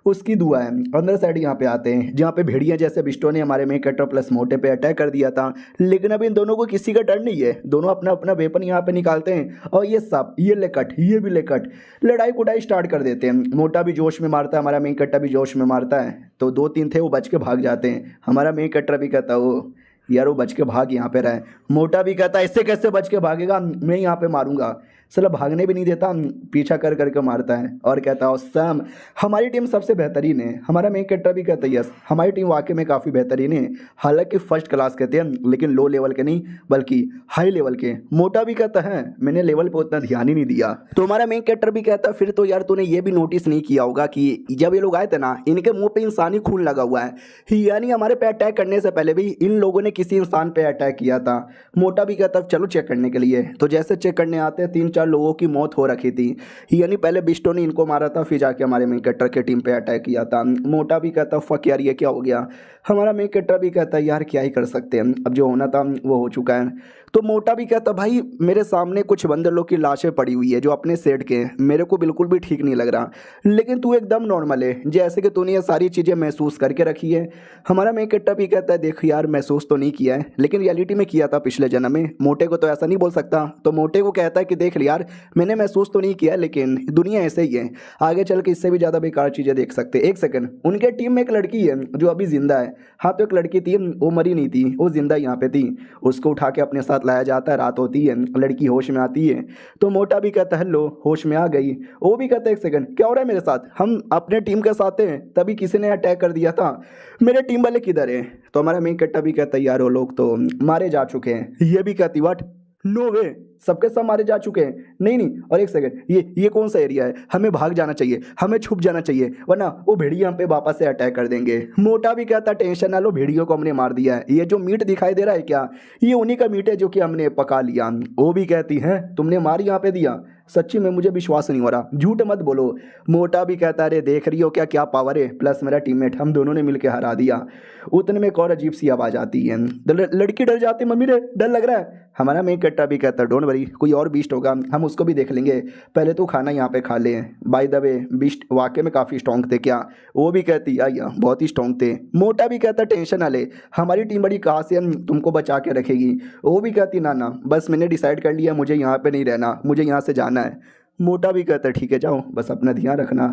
उसकी दुआ है। अंदर साइड यहाँ पे आते हैं जहाँ पे भेड़िया जैसे बिस्टो ने हमारे मेन कैरेक्टर प्लस मोटे पे अटैक कर दिया था, लेकिन अब इन दोनों को किसी का डर नहीं है, दोनों अपना अपना वेपन यहाँ पे निकालते हैं और ये सब ये ले कट ये भी ले कट लड़ाई कुटाई स्टार्ट कर देते हैं। मोटा भी जोश में मारता है, हमारा मेन कैरेक्टर भी जोश में मारता है, तो 2-3 थे वो बच के भाग जाते हैं। हमारा मेन कैरेक्टर भी कहता वो यार वो बच के भाग यहाँ पे रहे। मोटा भी कहता ऐसे कैसे बच के भागेगा, मैं यहाँ पे मारूंगा। चलो भागने भी नहीं देता, पीछा कर करके मारता है और कहता है सैम हमारी टीम सबसे बेहतरीन है। हमारा मेन कैरेक्टर भी कहता है यस हमारी टीम वाकई में काफ़ी बेहतरीन है, हालांकि फर्स्ट क्लास कहते हैं लेकिन लो लेवल के नहीं बल्कि हाई लेवल के। मोटा भी कहता है मैंने लेवल पे उतना ध्यान ही नहीं दिया। तो हमारा मेन कैरेक्टर भी कहता है फिर तो यार तूने ये भी नोटिस नहीं किया होगा कि जब ये लोग आए थे ना इनके मुँह पर इंसानी खून लगा हुआ है, यानी हमारे पे अटैक करने से पहले भी इन लोगों ने किसी इंसान पे अटैक किया था। मोटा भी कहता चलो चेक करने के लिए। तो जैसे चेक करने आते 3-4 लोगों की मौत हो रखी थी, यानी पहले बिस्टो ने इनको मारा था, फिर जाके हमारे मेन कैरेक्टर की टीम पे अटैक किया था। मोटा भी कहता फक यार ये क्या हो गया। हमारा मेन कैरेक्टर भी कहता है यार क्या ही कर सकते हैं, अब जो होना था वो हो चुका है। तो मोटा भी कहता भाई मेरे सामने कुछ बंदर लोग की लाशें पड़ी हुई है जो अपने सेट के हैं, मेरे को बिल्कुल भी ठीक नहीं लग रहा, लेकिन तू एकदम नॉर्मल है जैसे कि तूने ये सारी चीज़ें महसूस करके रखी है। हमारा मेन कैरेक्टर भी कहता है देख यार महसूस तो नहीं किया है, लेकिन रियलिटी में किया था पिछले जन्म में। मोटे को तो ऐसा नहीं बोल सकता, तो मोटे को कहता है कि देख यार मैंने महसूस तो नहीं किया, लेकिन दुनिया ऐसे ही है, आगे चल के इससे भी ज़्यादा बेकार चीज़ें देख सकते। एक सेकंड, उनके टीम में एक लड़की है जो अभी जिंदा है। हाँ तो एक लड़की थी, वो मरी नहीं थी, वो जिंदा यहाँ पे थी। उसको उठा के अपने साथ लाया जाता है, रात होती है, लड़की होश में आती है। तो मोटा भी कहता है हेलो होश में आ गई। वो भी कहता है एक सेकंड क्या हो रहा है मेरे साथ, हम अपने टीम के साथ हैं, तभी किसी ने अटैक कर दिया था, मेरे टीम वाले किधर हैं। तो हमारा मेन कट्टा भी कहता है यार वो लोग तो मारे जा चुके हैं। ये भी कहती व्हाट, नो वे, सबके सब मारे जा चुके हैं। नहीं नहीं, और एक सेकंड, ये कौन सा एरिया है, हमें भाग जाना चाहिए, हमें छुप जाना चाहिए, वरना वो भेड़िए हम पे वापस से अटैक कर देंगे। मोटा भी कहता टेंशन ना लो, भेड़ियों को हमने मार दिया है, ये जो मीट दिखाई दे रहा है क्या, ये उन्हीं का मीट है जो कि हमने पका लिया। वो भी कहती है तुमने मार यहाँ पे दिया, सच्ची में मुझे विश्वास नहीं हो रहा, झूठ मत बोलो। मोटा भी कहता अरे देख रही हो क्या क्या पावर है, प्लस मेरा टीममेट, हम दोनों ने मिलकर हरा दिया। उतने में एक और अजीब सी आवाज़ आती है, लड़की डर जाती, मम्मी रे डर लग रहा है। हमारा मेन कट्टा भी कहता डोंट वरी, कोई और बीस्ट होगा हम उसको भी देख लेंगे, पहले तो खाना यहाँ पे खा ले। बाय द वे बीस्ट वाकई में काफ़ी स्ट्रॉन्ग थे क्या। वो भी कहती या बहुत ही स्ट्रॉन्ग थे। मोटा भी कहता टेंशन ना ले, हमारी टीम बड़ी कहाँ से तुमको बचा के रखेगी। वो भी कहती ना ना बस मैंने डिसाइड कर लिया, मुझे यहाँ पे नहीं रहना, मुझे यहाँ से जाना है। मोटा भी कहता है ठीक है जाओ, बस अपना ध्यान रखना।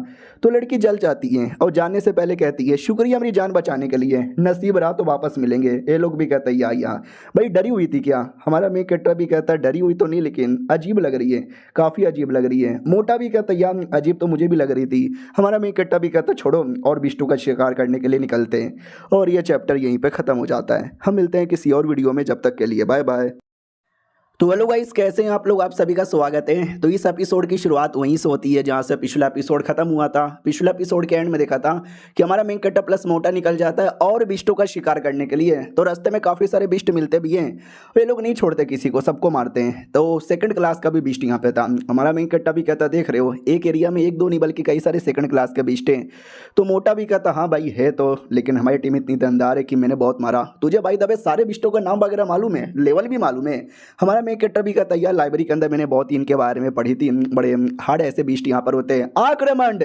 तो लड़की जल जाती है और जाने से पहले कहती है शुक्रिया मेरी जान बचाने के लिए, नसीब रहा तो वापस मिलेंगे। ये लोग भी कहते हैं या भाई डरी हुई थी क्या। हमारा मेन कैरेक्टर भी कहता है डरी हुई तो नहीं, लेकिन अजीब लग रही है, काफ़ी अजीब लग रही है। मोटा भी कहता है यार अजीब तो मुझे भी लग रही थी। हमारा मेन कैरेक्टर भी कहता है छोड़ो और बिष्टू का शिकार करने के लिए निकलते हैं। और ये चैप्टर यहीं पर ख़त्म हो जाता है। हम मिलते हैं किसी और वीडियो में, जब तक के लिए बाय बाय। तो हेलो गाइस कैसे हैं आप लोग, आप सभी का स्वागत है। तो इस एपिसोड की शुरुआत वहीं से होती है जहां से पिछला एपिसोड खत्म हुआ था। पिछले एपिसोड के एंड में देखा था कि हमारा मेन कैरेक्टर प्लस मोटा निकल जाता है और बिस्टों का शिकार करने के लिए। तो रास्ते में काफ़ी सारे बिस्ट मिलते भी हैं, ये लोग नहीं छोड़ते किसी को, सबको मारते हैं। तो सेकंड क्लास का भी बिस्ट यहाँ पे था। हमारा मेन कैरेक्टर भी कहता देख रहे हो एक एरिया में 1-2 नहीं बल्कि कई सारे सेकंड क्लास के बिस्ट हैं। तो मोटा भी कहता हाँ भाई है तो, लेकिन हमारी टीम इतनी दमदार है कि मैंने बहुत मारा। तुझे भाई दबे सारे बिस्टों का नाम वगैरह मालूम है, लेवल भी मालूम है। हमारा मेन कैरेक्टर भी कहता लाइब्रेरी के अंदर मैंने बहुत इनके बारे में पढ़ी थी, बड़े हार्ड ऐसे बीस्ट यहाँ पर होते हैं, आक्रमण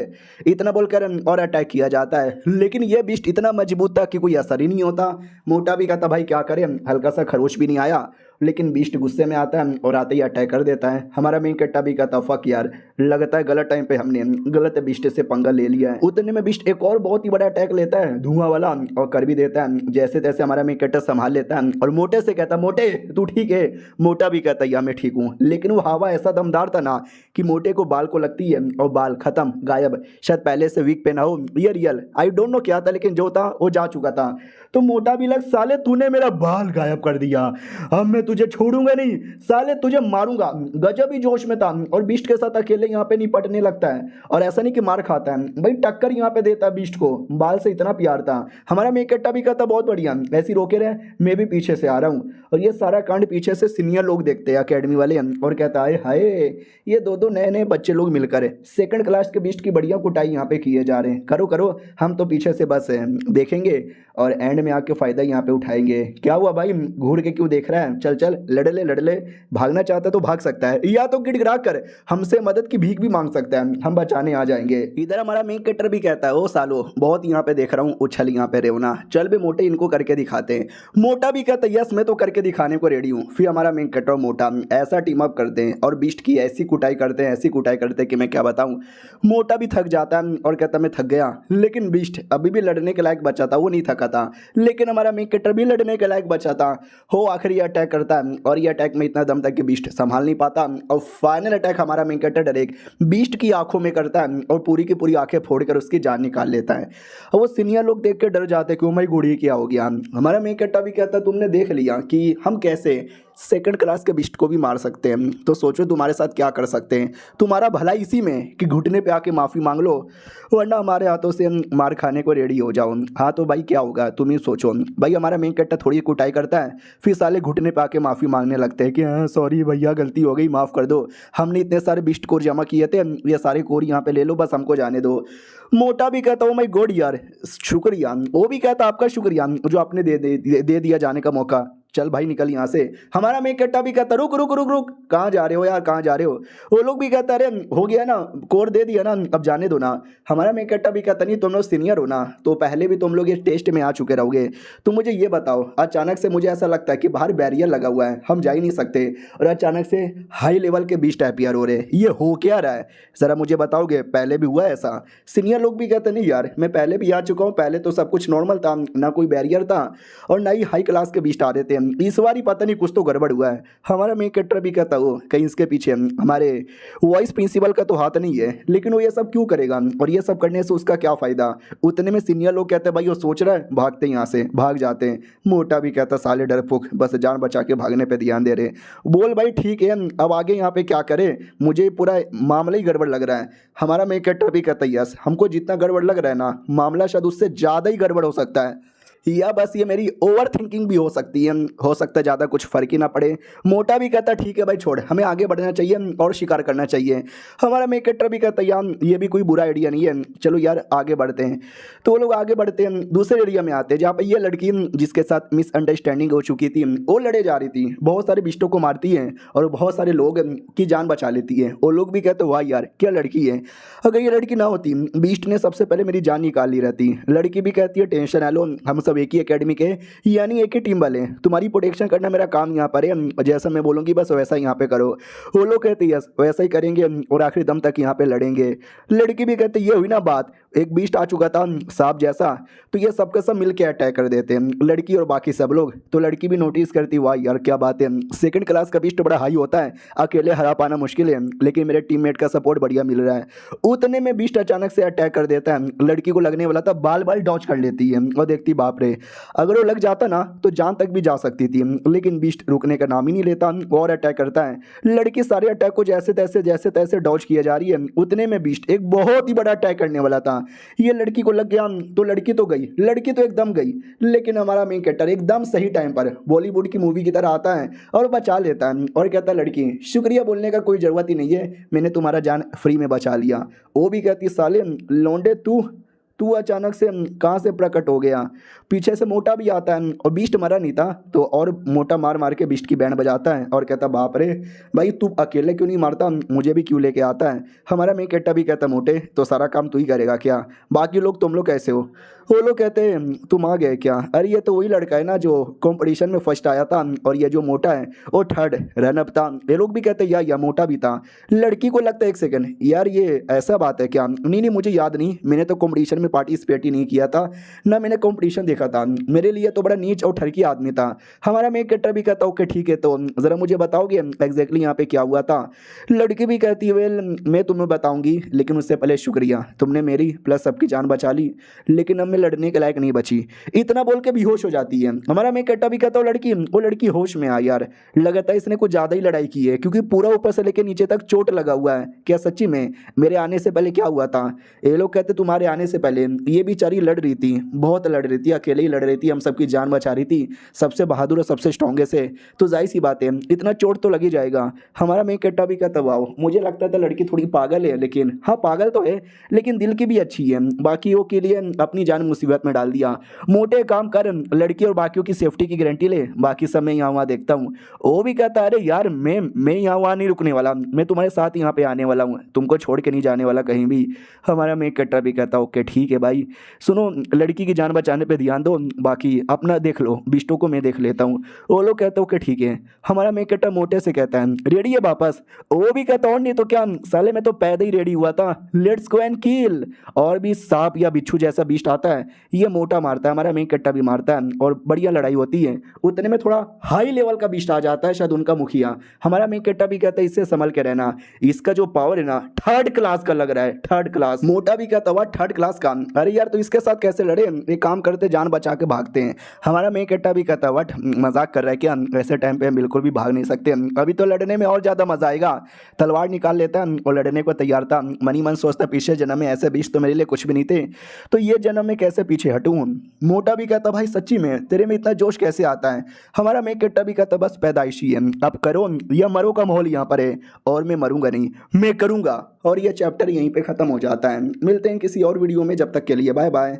इतना बोलकर और अटैक किया जाता है। लेकिन ये बीस्ट इतना मजबूत था कि कोई असर ही नहीं होता। मोटा भी कहता भाई क्या करें, हल्का सा खरोच भी नहीं आया, लेकिन बीस्ट गुस्से में आता है और आते ही अटैक कर देता है। हमारा मेन कैरेक्टर भी कहता फक यार लगता है गलत टाइम पे हमने गलत बीस्ट से पंगा ले लिया है। उतने में बीस्ट एक और बहुत ही बड़ा अटैक लेता है धुआं वाला और कर भी देता है। जैसे तैसे हमारा मेन कैरेक्टर संभाल लेता है और मोटे से कहता मोटे तू ठीक है। मोटा भी कहता या मैं ठीक हूँ, लेकिन वो हवा ऐसा दमदार था ना कि मोटे को बाल को लगती है और बाल खत्म गायब। शायद पहले से वीक पे ना हो, ये रियल आई डोंट नो क्या था, लेकिन जो था वो जा चुका था। तो मोटा भी लग साले तूने मेरा बाल गायब कर दिया, अब मैं तुझे छोड़ूंगा नहीं, साले तुझे मारूंगा। गजब ही जोश में था और बीस्ट के साथ अकेले यहाँ पे निपटने लगता है। और ऐसा नहीं कि मार खाता है भाई, टक्कर यहाँ पे देता है बीस्ट को, बाल से इतना प्यार था। हमारा मेन कैरेक्टर भी कहता बहुत बढ़िया, ऐसी रोके रहे मैं भी पीछे से आ रहा हूँ। और ये सारा कांड पीछे से सीनियर लोग देखते हैं अकेडमी वाले और कहता है हाय ये दो नए नए बच्चे लोग मिलकर सेकंड क्लास के बीस्ट की बढ़िया कुटाई यहाँ पे किए जा रहे हैं। करो करो, हम तो पीछे से बस देखेंगे और एंड में आके फायदा यहाँ पे उठाएंगे। क्या हुआ भाई घूर के क्यों देख रहा है, चल चल लड़ ले, भागना चाहता है तो भाग सकता है, या तो गिड़गिड़ा कर हमसे मदद की भीख भी मांग सकता है, हम बचाने आ जाएंगे। इधर हमारा मेन कैरेक्टर भी कहता है ओ सालो बहुत यहाँ पे देख रहा हूँ उछल यहाँ पे रेवना, चल बे मोटे इनको करके दिखाते हैं। मोटा भी कहता है यस मैं तो करके दिखाने को रेडी हूँ। फिर हमारा मेन कैरेक्टर मोटा ऐसा टीम अप करते हैं और बीस्ट की ऐसी कुटाई करते हैं, ऐसी कुटाई करते हैं कि मैं क्या बताऊँ। मोटा भी थक जाता है और कहता मैं थक गया, लेकिन बीस्ट अभी भी लड़ने के लायक बचा था, वो नहीं थका था। लेकिन हमारा मेन कैरेक्टर भी लड़ने के लायक बचा था। हो आखिरी अटैक करता है और ये अटैक में इतना दम था कि बीस्ट संभाल नहीं पाता और फाइनल अटैक हमारा मेन कैरेक्टर डायरेक्ट बीस्ट की आंखों में करता है और पूरी की पूरी आंखें फोड़कर उसकी जान निकाल लेता है। और वो सीनियर लोग देख के डर जाते हैं कि ओ माय गॉड ये क्या हो गया। हमारा मेन कैरेक्टर भी कहता है तुमने देख लिया कि हम कैसे सेकंड क्लास के बिस्ट को भी मार सकते हैं। तो सोचो तुम्हारे साथ क्या कर सकते हैं। तुम्हारा भला इसी में कि घुटने पे आके माफ़ी मांग लो, वरना हमारे हाथों से मार खाने को रेडी हो जाओ। हाँ तो भाई क्या होगा तुम ही सोचो। भाई हमारा मेन कैरेक्टर थोड़ी कुटाई करता है, फिर साले घुटने पे आके माफ़ी मांगने लगते हैं कि हाँ सॉरी भैया गलती हो गई, माफ़ कर दो, हमने इतने सारे बिस्ट कोर जमा किए थे, ये सारे कोर यहाँ पे ले लो, बस हमको जाने दो। मोटा भी कहता हूँ माय गॉड यार शुक्रिया, वो भी कहता आपका शुक्रिया जो आपने दे दिया जाने का मौका, चल भाई निकल यहाँ से। हमारा मेन कट्टा भी कहता रुक रुक रुक रुक, कहाँ जा रहे हो यार, कहाँ जा रहे हो। वो लोग भी कहता अरे हो गया ना, कोर दे दिया ना, अब जाने दो ना। हमारा मेन कट्टा भी कहता नहीं तुम लोग सीनियर हो ना, तो पहले भी तुम लोग ये टेस्ट में आ चुके रहोगे। तो मुझे ये बताओ, अचानक से मुझे ऐसा लगता है कि बाहर बैरियर लगा हुआ है, हम जा ही नहीं सकते, और अचानक से हाई लेवल के बीस्ट अपीयर हो रहे हैं, ये हो क्या रहा है ज़रा मुझे बताओगे, पहले भी हुआ है ऐसा। सीनियर लोग भी कहते नहीं यार मैं पहले भी आ चुका हूँ, पहले तो सब कुछ नॉर्मल था, ना कोई बैरियर था और ना ही हाई क्लास के बीस्ट आ रहे थे, इस बार ही पता नहीं कुछ तो गड़बड़ हुआ है। हमारा मेन कैरेक्टर भी कहता हो कहीं इसके पीछे हमारे वाइस प्रिंसिपल का तो हाथ नहीं है, लेकिन वो ये सब क्यों करेगा और ये सब करने से उसका क्या फ़ायदा। उतने में सीनियर लोग कहते हैं भाई वो सोच रहा है, भागते यहाँ से, भाग जाते हैं। मोटा भी कहता साले डरपोक बस जान बचा के भागने पर ध्यान दे रहे। बोल भाई ठीक है अब आगे यहाँ पे क्या करें, मुझे पूरा मामला ही गड़बड़ लग रहा है। हमारा मेन कैरेक्टर भी कहता है यस हमको जितना गड़बड़ लग रहा है ना, मामला शायद उससे ज़्यादा ही गड़बड़ हो सकता है, या बस ये मेरी ओवर थिंकिंग भी हो सकती है, हो सकता है ज़्यादा कुछ फ़र्क ही ना पड़े। मोटा भी कहता ठीक है भाई छोड़, हमें आगे बढ़ना चाहिए और शिकार करना चाहिए। हमारा मेन कैरेक्टर भी कहता है यार ये भी कोई बुरा आइडिया नहीं है, चलो यार आगे बढ़ते हैं। तो वो लोग आगे बढ़ते हैं, दूसरे एरिया में आते हैं जहाँ पर ये लड़की जिसके साथ मिसअंडरस्टैंडिंग हो चुकी थी वो लड़े जा रही थी, बहुत सारे बिस्टों को मारती है और बहुत सारे लोग की जान बचा लेती है। वो लोग भी कहते वाह यार क्या लड़की है, अगर ये लड़की ना होती बीस्ट ने सबसे पहले मेरी जान निकाल ली रहती। लड़की भी कहती है टेंशन है लो, हम सब एक ही एकेडमी के यानी एक ही टीम वाले हैं, तुम्हारी प्रोटेक्शन करना मेरा काम यहाँ पर है, जैसा मैं बोलूँगी बस वैसा यहाँ पे करो। वो लोग कहते यस वैसा ही करेंगे और आखिरी दम तक यहाँ पे लड़ेंगे। लड़की भी कहते ये हुई ना बात, एक बीस्ट आ चुका था सांप जैसा, तो ये सबके सब मिल के अटैक कर देते हैं लड़की और बाकी सब लोग। तो लड़की भी नोटिस करती वाह यार क्या बात है, सेकंड क्लास का बीस्ट बड़ा हाई होता है, अकेले हरा पाना मुश्किल है, लेकिन मेरे टीममेट का सपोर्ट बढ़िया मिल रहा है। उतने में बीस्ट अचानक से अटैक कर देता है, लड़की को लगने वाला था, बाल बाल डॉच कर लेती है और देखती बाप रे अगर वो लग जाता ना तो जान तक भी जा सकती थी, लेकिन बीस्ट रुकने का नाम ही नहीं लेता और अटैक करता है। लड़की सारे अटैक को जैसे तैसे डॉज किया जा रही है। उतने में बीस्ट एक बहुत ही बड़ा अटैक करने वाला था, ये लड़की को लग गया तो लड़की तो गई, लड़की तो एकदम गई, लेकिन हमारा मेन कैरेक्टर एकदम सही टाइम पर बॉलीवुड की मूवी की तरह आता है और बचा लेता है और कहता है लड़की शुक्रिया बोलने का कोई ज़रूरत ही नहीं है, मैंने तुम्हारा जान फ्री में बचा लिया। वो भी कहती साले लौंडे तू अचानक से कहाँ से प्रकट हो गया। पीछे से मोटा भी आता है और बीस्ट मरा नहीं था, तो और मोटा मार मार के बीस्ट की बैंड बजाता है और कहता बाप रे भाई तू अकेले क्यों नहीं मारता, मुझे भी क्यों लेके आता है। हमारा मेन कैरेक्टर भी कहता मोटे तो सारा काम तू ही करेगा क्या, बाकी लोग तुम लोग कैसे हो। वो लोग कहते हैं तुम आ गए क्या, अरे ये तो वही लड़का है ना जो कंपटीशन में फर्स्ट आया था, और ये जो मोटा है वो थर्ड रनअप था। ये लोग भी कहते हैं या मोटा भी था। लड़की को लगता है एक सेकंड यार ये ऐसा बात है क्या, नहीं मुझे याद नहीं, मैंने तो कंपटीशन में पार्टिसिपेट ही नहीं किया था, ना मैंने कंपटीशन देखा था, मेरे लिए तो बड़ा नीच और ठरकी आदमी था। हमारा मेन कैरेक्टर भी कहता ओके ठीक है तो ज़रा मुझे बताओगे एग्जैक्टली यहाँ पे क्या हुआ था। लड़की भी कहती है वेल मैं तुम्हें बताऊंगी, लेकिन उससे पहले शुक्रिया तुमने मेरी प्लस सबकी जान बचा ली, लेकिन अब मैं लड़ने के लायक नहीं बची। इतना बोल के बेहोश हो जाती है। हमारा मेन कैरेक्टर भी कहता वो लड़की होश में आ यार, लगता है इसने कुछ ज़्यादा ही लड़ाई की है, क्योंकि पूरा ऊपर से लेकर नीचे तक चोट लगा हुआ है। क्या सच्ची में मेरे आने से पहले क्या हुआ था। ये लोग कहते तुम्हारे आने से पहले ये बेचारी लड़ रही थी, बहुत लड़ रही थी, अकेले ही लड़ रही थी, हम सबकी जान बचा रही थी, सबसे बहादुर और सबसे स्ट्रॉन्गेस्ट है, तो जाहिर सी बात है इतना चोट तो लग ही जाएगा। हमारा मेन कैरेक्टर भी कहता वाओ मुझे लगता था लड़की थोड़ी पागल है, लेकिन हाँ पागल तो है लेकिन दिल की भी अच्छी है, बाकियों के लिए अपनी जान मुसीबत में डाल दिया। मोटे काम कर, लड़की और बाकियों की सेफ्टी की गारंटी ले, बाकी सब मैं यहाँ वहाँ देखता हूँ। वो भी कहता है अरे यार मैं यहाँ वहाँ नहीं रुकने वाला, मैं तुम्हारे साथ यहाँ पे आने वाला हूँ, तुमको छोड़ के नहीं जाने वाला कहीं भी। हमारा मेन कैरेक्टर भी कहता ओके ठीक है भाई, सुनो लड़की की जान बचाने पे ध्यान दो, बाकी अपना देख लो, बिस्टों को मैं देख लेता हूँ। वो लोग कहते ओके ठीक है। हमारा मेन कैरेक्टर मोटे से कहता है रेडी है वापस। वो भी कहता और नहीं तो क्या साले मैं तो पैदा ही रेडी हुआ था, लेट्स गो एंड किल। और भी सांप या बिच्छू जैसा बिस्ट आता है, ये मोटा मारता है, हमारा मेन कट्टा भी मारता है और बढ़िया लड़ाई होती है। उतने में थोड़ा हाई लेवल का बीस्ट आ जाता है, शायद उनका मुखिया। हमारा मेन कट्टा भी कहता है इससे संभल के रहना, इसका जो पावर है ना थर्ड क्लास का लग रहा है, थर्ड क्लास। मोटा भी कहता हुआ थर्ड क्लास का, अरे यार तो इसके साथ कैसे लड़े, एक काम करते जान बचा के भागते हैं। हमारा मेन कट्टा भी कहता वट मजाक कर रहा है क्या, ऐसे टाइम पे हम बिल्कुल भी भाग नहीं सकते, अभी तो लड़ने में और ज़्यादा मजा आएगा। तलवार निकाल लेता है और लड़ने को तैयार था। मनी मन सोचता पिछले जन्म में ऐसे बीच तो मेरे लिए कुछ भी नहीं थे, तो ये जन्म में कैसे पीछे हटूं। मोटा भी कहता भाई सच्ची में तेरे में इतना जोश कैसे आता है। हमारा मेन कट्टा भी कहता बस पैदाइशी है, अब करो या मरो का माहौल यहाँ पर है, और मैं मरूंगा नहीं, मैं करूंगा। और ये चैप्टर यहीं पे खत्म हो जाता है। मिलते हैं किसी और वीडियो में, जब तक के लिए बाय बाय।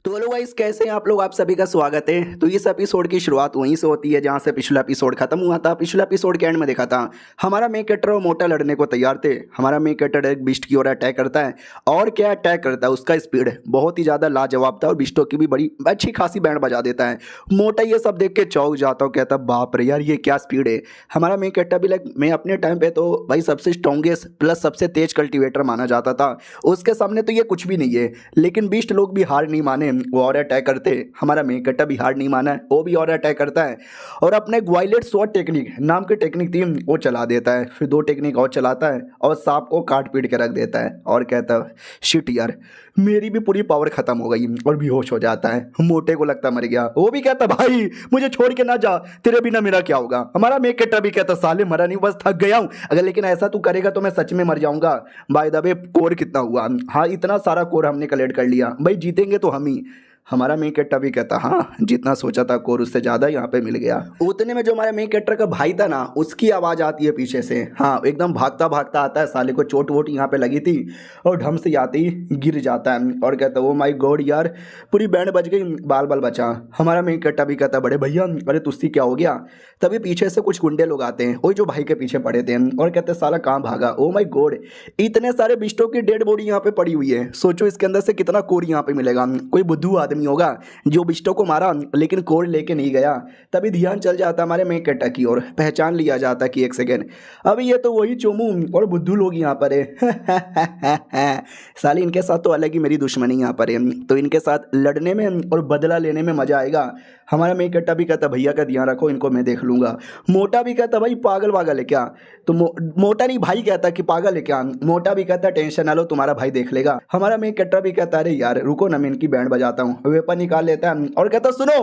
तो हेलो गाइस, कैसे हैं आप लोग। आप सभी का स्वागत है। तो इस एपिसोड की शुरुआत वहीं से होती है जहां से पिछला एपिसोड खत्म हुआ था। पिछला एपिसोड के एंड में देखा था हमारा मेन कैरेक्टर और मोटा लड़ने को तैयार थे। हमारा मेन कैरेक्टर एक बिस्ट की ओर अटैक करता है, और क्या अटैक करता है, उसका स्पीड बहुत ही ज़्यादा लाजवाब था और बिस्टों की भी बड़ी अच्छी खासी बैंड बजा देता है। मोटा ये सब देख के चौंक जाता हूँ, कहता बाप रे यार ये क्या स्पीड है। हमारा मेन कैरेक्टर भी लाइक मैं अपने टाइम पे तो भाई सबसे स्ट्रॉन्गेस्ट प्लस सबसे तेज कल्टिवेटर माना जाता था, उसके सामने तो ये कुछ भी नहीं है। लेकिन बिस्ट लोग भी हार नहीं माने, वो और अटैक करते। हमारा मेन कट्टा भी हार नहीं माना है, वो भी और अटैक करता है और अपने ग्वाइलेट स्वॉर्ड टेक्निक नाम की टेक्निक थी वो चला देता है। फिर 2 टेक्निक और चलाता है और सांप को काट पीट के रख देता है और कहता है शिट यार मेरी भी पूरी पावर खत्म हो गई, और बेहोश हो जाता है। मोटे को लगता मर गया। वो भी कहता भाई मुझे छोड़ के ना जा, तेरे बिना मेरा क्या होगा। हमारा मेन कट्टा भी कहता साले मरा नहीं, बस थक गया हूँ, अगर लेकिन ऐसा तू करेगा तो मैं सच में मर जाऊंगा। बाय द वे कोर कितना हुआ, हाँ इतना सारा कोर हमने कलेक्ट कर लिया, भाई जीतेंगे तो हम ही। हमारा मेन कैरेक्टर भी कहता हाँ जितना सोचा था कोर उससे ज़्यादा यहाँ पे मिल गया। उतने में जो हमारे मेन कैरेक्टर का भाई था ना, उसकी आवाज़ आती है पीछे से। हाँ एकदम भागता भागता आता है, साले को चोट वोट यहाँ पे लगी थी और ढम से आते ही गिर जाता है और कहता है ओ माई गॉड यार पूरी बैंड बज गई, बाल बाल बचा। हमारा मेन कैरेक्टर भी कहता बड़े भैया अरे तुझसे क्या हो गया। तभी पीछे से कुछ गुंडे लोग आते हैं, वही जो भाई के पीछे पड़े थे, और कहते साला कहाँ भागा। ओ माई गॉड इतने सारे बिस्टों की डेड बॉडी यहाँ पे पड़ी हुई है, सोचो इसके अंदर से कितना कोर यहाँ पे मिलेगा। कोई बुद्धू आदमी होगा जो बिस्टों को मारा लेकिन कोड लेके नहीं गया। तभी ध्यान चल जाता हमारे मेन कैरेक्टर की ओर, पहचान लिया जाता कि एक सेकेंड अभी ये तो वही चोमू और बुद्धू लोग यहाँ पर है। साली इनके साथ तो अलग ही मेरी दुश्मनी यहाँ पर है, तो इनके साथ लड़ने में और बदला लेने में मजा आएगा। हमारा मेन कैरेक्टर भी कहता भैया का ध्यान रखो, इनको मैं देख लूंगा। मोटा भी कहता भाई पागल वागल है क्या, तो मोटा नहीं भाई कहता कि पागल है क्या। मोटा भी कहता टेंशन ना लो तुम्हारा भाई देख लेगा। हमारा मेन कैरेक्टर भी कहता अरे यार रुको ना मैं इनकी बैंड बजाता हूँ। वेपन निकाल लेता है और कहता सुनो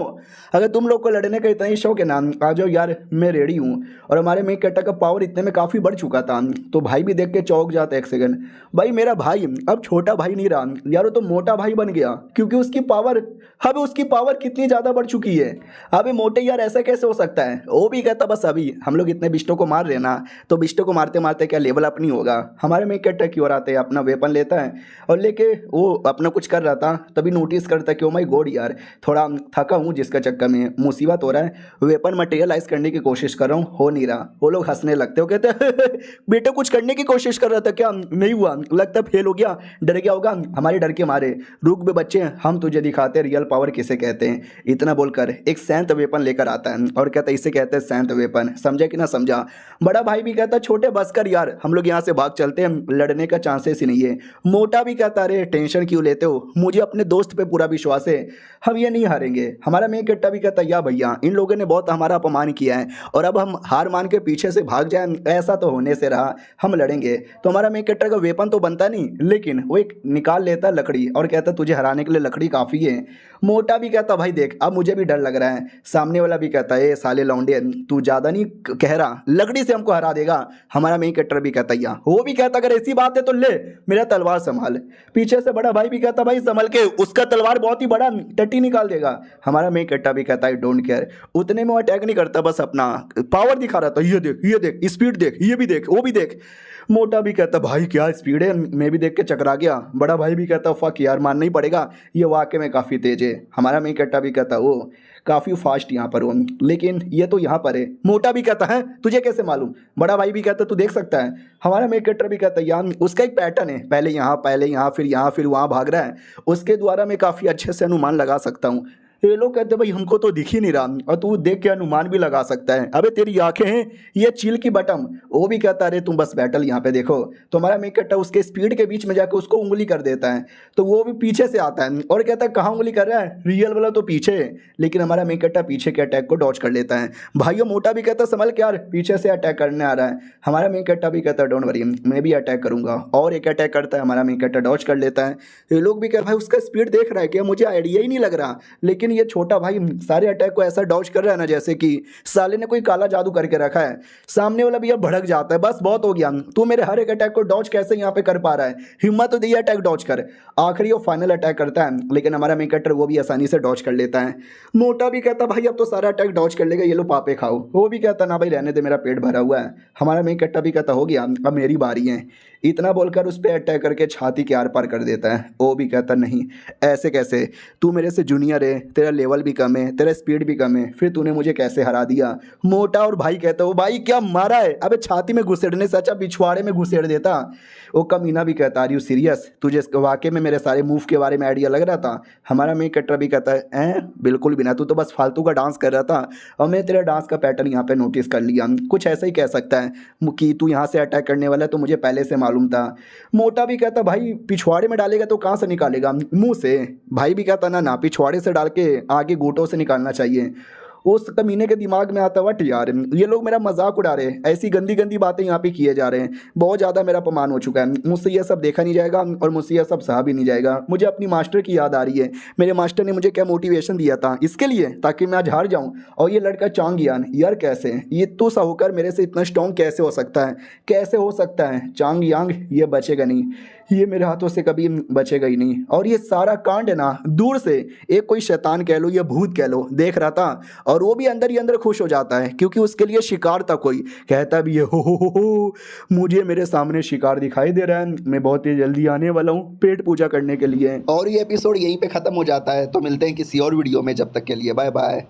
अगर तुम लोग को लड़ने का इतना ही शौक है ना आ जाओ यार मैं रेडी हूँ। और हमारे मेन कैरेक्टर का पावर इतने में काफ़ी बढ़ चुका था, तो भाई भी देख के चौंक जाता है। एक सेकंड भाई मेरा भाई अब छोटा भाई नहीं रहा यार, वो तो मोटा भाई बन गया, क्योंकि उसकी पावर कितनी ज़्यादा बढ़ चुकी है। अभी मोटे यार ऐसा कैसे हो सकता है। वो भी कहता बस अभी हम लोग इतने बिस्टों को मार रहे ना, तो बिस्टों को मारते मारते क्या लेवल अप नहीं होगा। हमारे मेन कैरेक्टर की ओर आते हैं, अपना वेपन लेता है और लेके वो अपना कुछ कर रहा था, तभी नोटिस करता कि ओ माय गॉड यार थोड़ा थका हूँ जिसका चक्कर में मुसीबत हो रहा है, वेपन मटेरियलाइज करने की कोशिश कर रहा हूँ, हो नहीं रहा। वो लोग हंसने लगते हो, कहते बेटे कुछ करने की कोशिश कर रहा था क्या, नहीं हुआ, लगता फेल हो गया, डर गया होगा हमारे डर के मारे। रुक बे बच्चे हम तुझे दिखाते रियल पावर किसे कहते हैं। इतना बोलकर एक सैंत वेपन लेकर आता है और कहता है इसे कहते हैं सैंत वेपन, समझा कि ना समझा। बड़ा भाई भी कहता छोटे बस कर यार हम लोग यहाँ से भाग चलते हैं, लड़ने का चांसेस ही नहीं है। मोटा भी कहता अरे टेंशन क्यों लेते हो, मुझे अपने दोस्त पे पूरा विश्वास है, हम ये नहीं हारेंगे। हमारा मेन कैरेक्टर भी कहता या भैया इन लोगों ने बहुत हमारा अपमान किया है और अब हम हार मान के पीछे से भाग जाए ऐसा तो होने से रहा, हम लड़ेंगे। तो हमारा मेन कैरेक्टर का वेपन तो बनता नहीं, लेकिन वो एक निकाल लेता लकड़ी और कहता तुझे हराने के लिए लकड़ी काफ़ी है। मोटा भी कहता भाई देख अब मुझे भी डर लग रहा है। सामने वाला भी कहता है साले लौंडे तू ज़्यादा नहीं कह रहा, लकड़ी से हमको हरा देगा। हमारा मेन कैरेक्टर भी कहता या, वो भी कहता अगर ऐसी बात है तो ले मेरा तलवार संभाल। पीछे से बड़ा भाई भी कहता भाई संभल के, उसका तलवार बहुत ही बड़ा टट्टी निकाल देगा। हमारा मेन कैरेक्टर भी कहता है डोंट केयर। उतने में वो अटैक नहीं करता, बस अपना पावर दिखा रहा था, ये देख स्पीड देख, ये भी देख वो भी देख। मोटा भी कहता भाई क्या स्पीड है, मैं भी देख के चकरा गया। बड़ा भाई भी कहता फक यार मानना ही पड़ेगा ये वाकई में काफ़ी तेज है। हमारा मेन कैरेक्टर भी कहता वो काफ़ी फास्ट यहाँ पर हो, लेकिन ये तो यहाँ पर है। मोटा भी कहता है तुझे कैसे मालूम। बड़ा भाई भी कहता तू देख सकता है। हमारा मेन कैरेक्टर भी कहता है यार उसका एक पैटर्न है, पहले यहाँ फिर यहाँ फिर वहाँ भाग रहा है, उसके द्वारा मैं काफ़ी अच्छे से अनुमान लगा सकता हूँ। ये लोग कहते भाई हमको तो दिख ही नहीं रहा और तू देख के अनुमान भी लगा सकता है। अबे तेरी आंखें हैं ये चील की बटम। वो भी कहता अरे तुम बस बैटल यहाँ पे देखो। तो हमारा मेन कैरेक्टर उसके स्पीड के बीच में जाकर उसको उंगली कर देता है। तो वो भी पीछे से आता है और कहता है कहाँ उंगली कर रहा है, रियल वाला तो पीछे है। लेकिन हमारा मेन कैरेक्टर पीछे के अटैक को डॉज कर लेता है। भाइयों मोटा भी कहता संभल के यार पीछे से अटैक करने आ रहा है। हमारा मेन कैरेक्टर भी कहता है डोंट वरी मैं भी अटैक करूंगा, और एक अटैक करता है। हमारा मेन कैरेक्टर डॉज कर लेता है। ये लोग भी कहते भाई उसका स्पीड देख रहा है क्या, मुझे आइडिया ही नहीं लग रहा। लेकिन ये छोटा भाई सारे अटैक को ऐसा डॉज कर रहा है ना जैसे कि साले ने कोई काला जादू करके रखा है। सामने वाला भी अब भड़क जाता है, बस बहुत हो गया, तू मेरे हर एक अटैक को डॉज कैसे यहाँ पे कर पा रहा है, हिम्मत तो दी अटैक डॉज कर। आखिरी वो फाइनल अटैक करता है, लेकिन हमारा मेन कैरेक्टर वो भी आसानी से डॉज कर लेता है। मोटा भी कहता भाई अब तो सारा अटैक डॉज कर लेगा, ये लो पापे खाओ। वो भी कहता ना भाई रहने दे मेरा पेट भरा हुआ है। हमारा मेन कैरेक्टर भी कहता हो गया अब मेरी बारी है। इतना बोलकर उस पर अटैक करके छाती के आर पार कर देता है। वो भी कहता नहीं ऐसे कैसे, तू मेरे से जूनियर है, तेरा लेवल भी कम है, तेरा स्पीड भी कम है, फिर तूने मुझे कैसे हरा दिया। मोटा और भाई कहता वो भाई क्या मारा है, अबे छाती में घुसेड़ने से अच्छा पिछवाड़े में घुसेड़ देता। वो कमीना भी कहता आर यू सीरियस, तुझे वाकई में मेरे सारे मूव के बारे में आइडिया लग रहा था। हमारा मेन कैरेक्टर भी कहता है बिल्कुल भी ना, तू तो बस फालतू का डांस कर रहा था और मैं तेरा डांस का पैटर्न यहाँ पे नोटिस कर लिया। कुछ ऐसा ही कह सकता है कि तू यहाँ से अटैक करने वाला है तो मुझे पहले से मालूम था। मोटा भी कहता भाई पिछवाड़े में डालेगा तो कहाँ से निकालेगा, मुंह से। भाई भी कहता ना पिछवाड़े से डाल के आगे घूंटों से निकालना चाहिए। उस कमीने के दिमाग में आता वट यार ये लोग मेरा मजाक उड़ा रहे हैं, ऐसी गंदी गंदी बातें यहाँ पे किए जा रहे हैं, बहुत ज़्यादा मेरा अपमान हो चुका है, मुझसे ये सब देखा नहीं जाएगा और मुझसे ये सब सहा भी नहीं जाएगा। मुझे अपनी मास्टर की याद आ रही है, मेरे मास्टर ने मुझे क्या मोटिवेशन दिया था इसके लिए ताकि मैं आज हार जाऊँ। और ये लड़का चांग यान यार कैसे ये तू सा होकर मेरे से इतना स्ट्रॉन्ग कैसे हो सकता है, कैसे हो सकता है। चांग यांग ये बचेगा नहीं, ये मेरे हाथों से कभी बचेगा ही नहीं। और ये सारा कांड है ना दूर से एक कोई शैतान कह लो या भूत कह लो देख रहा था, और वो भी अंदर ही अंदर खुश हो जाता है क्योंकि उसके लिए शिकार था कोई। कहता भी ये हो मुझे मेरे सामने शिकार दिखाई दे रहा है, मैं बहुत ही जल्दी आने वाला हूँ पेट पूजा करने के लिए। और ये एपिसोड यहीं पे खत्म हो जाता है। तो मिलते हैं किसी और वीडियो में, जब तक के लिए बाय बाय।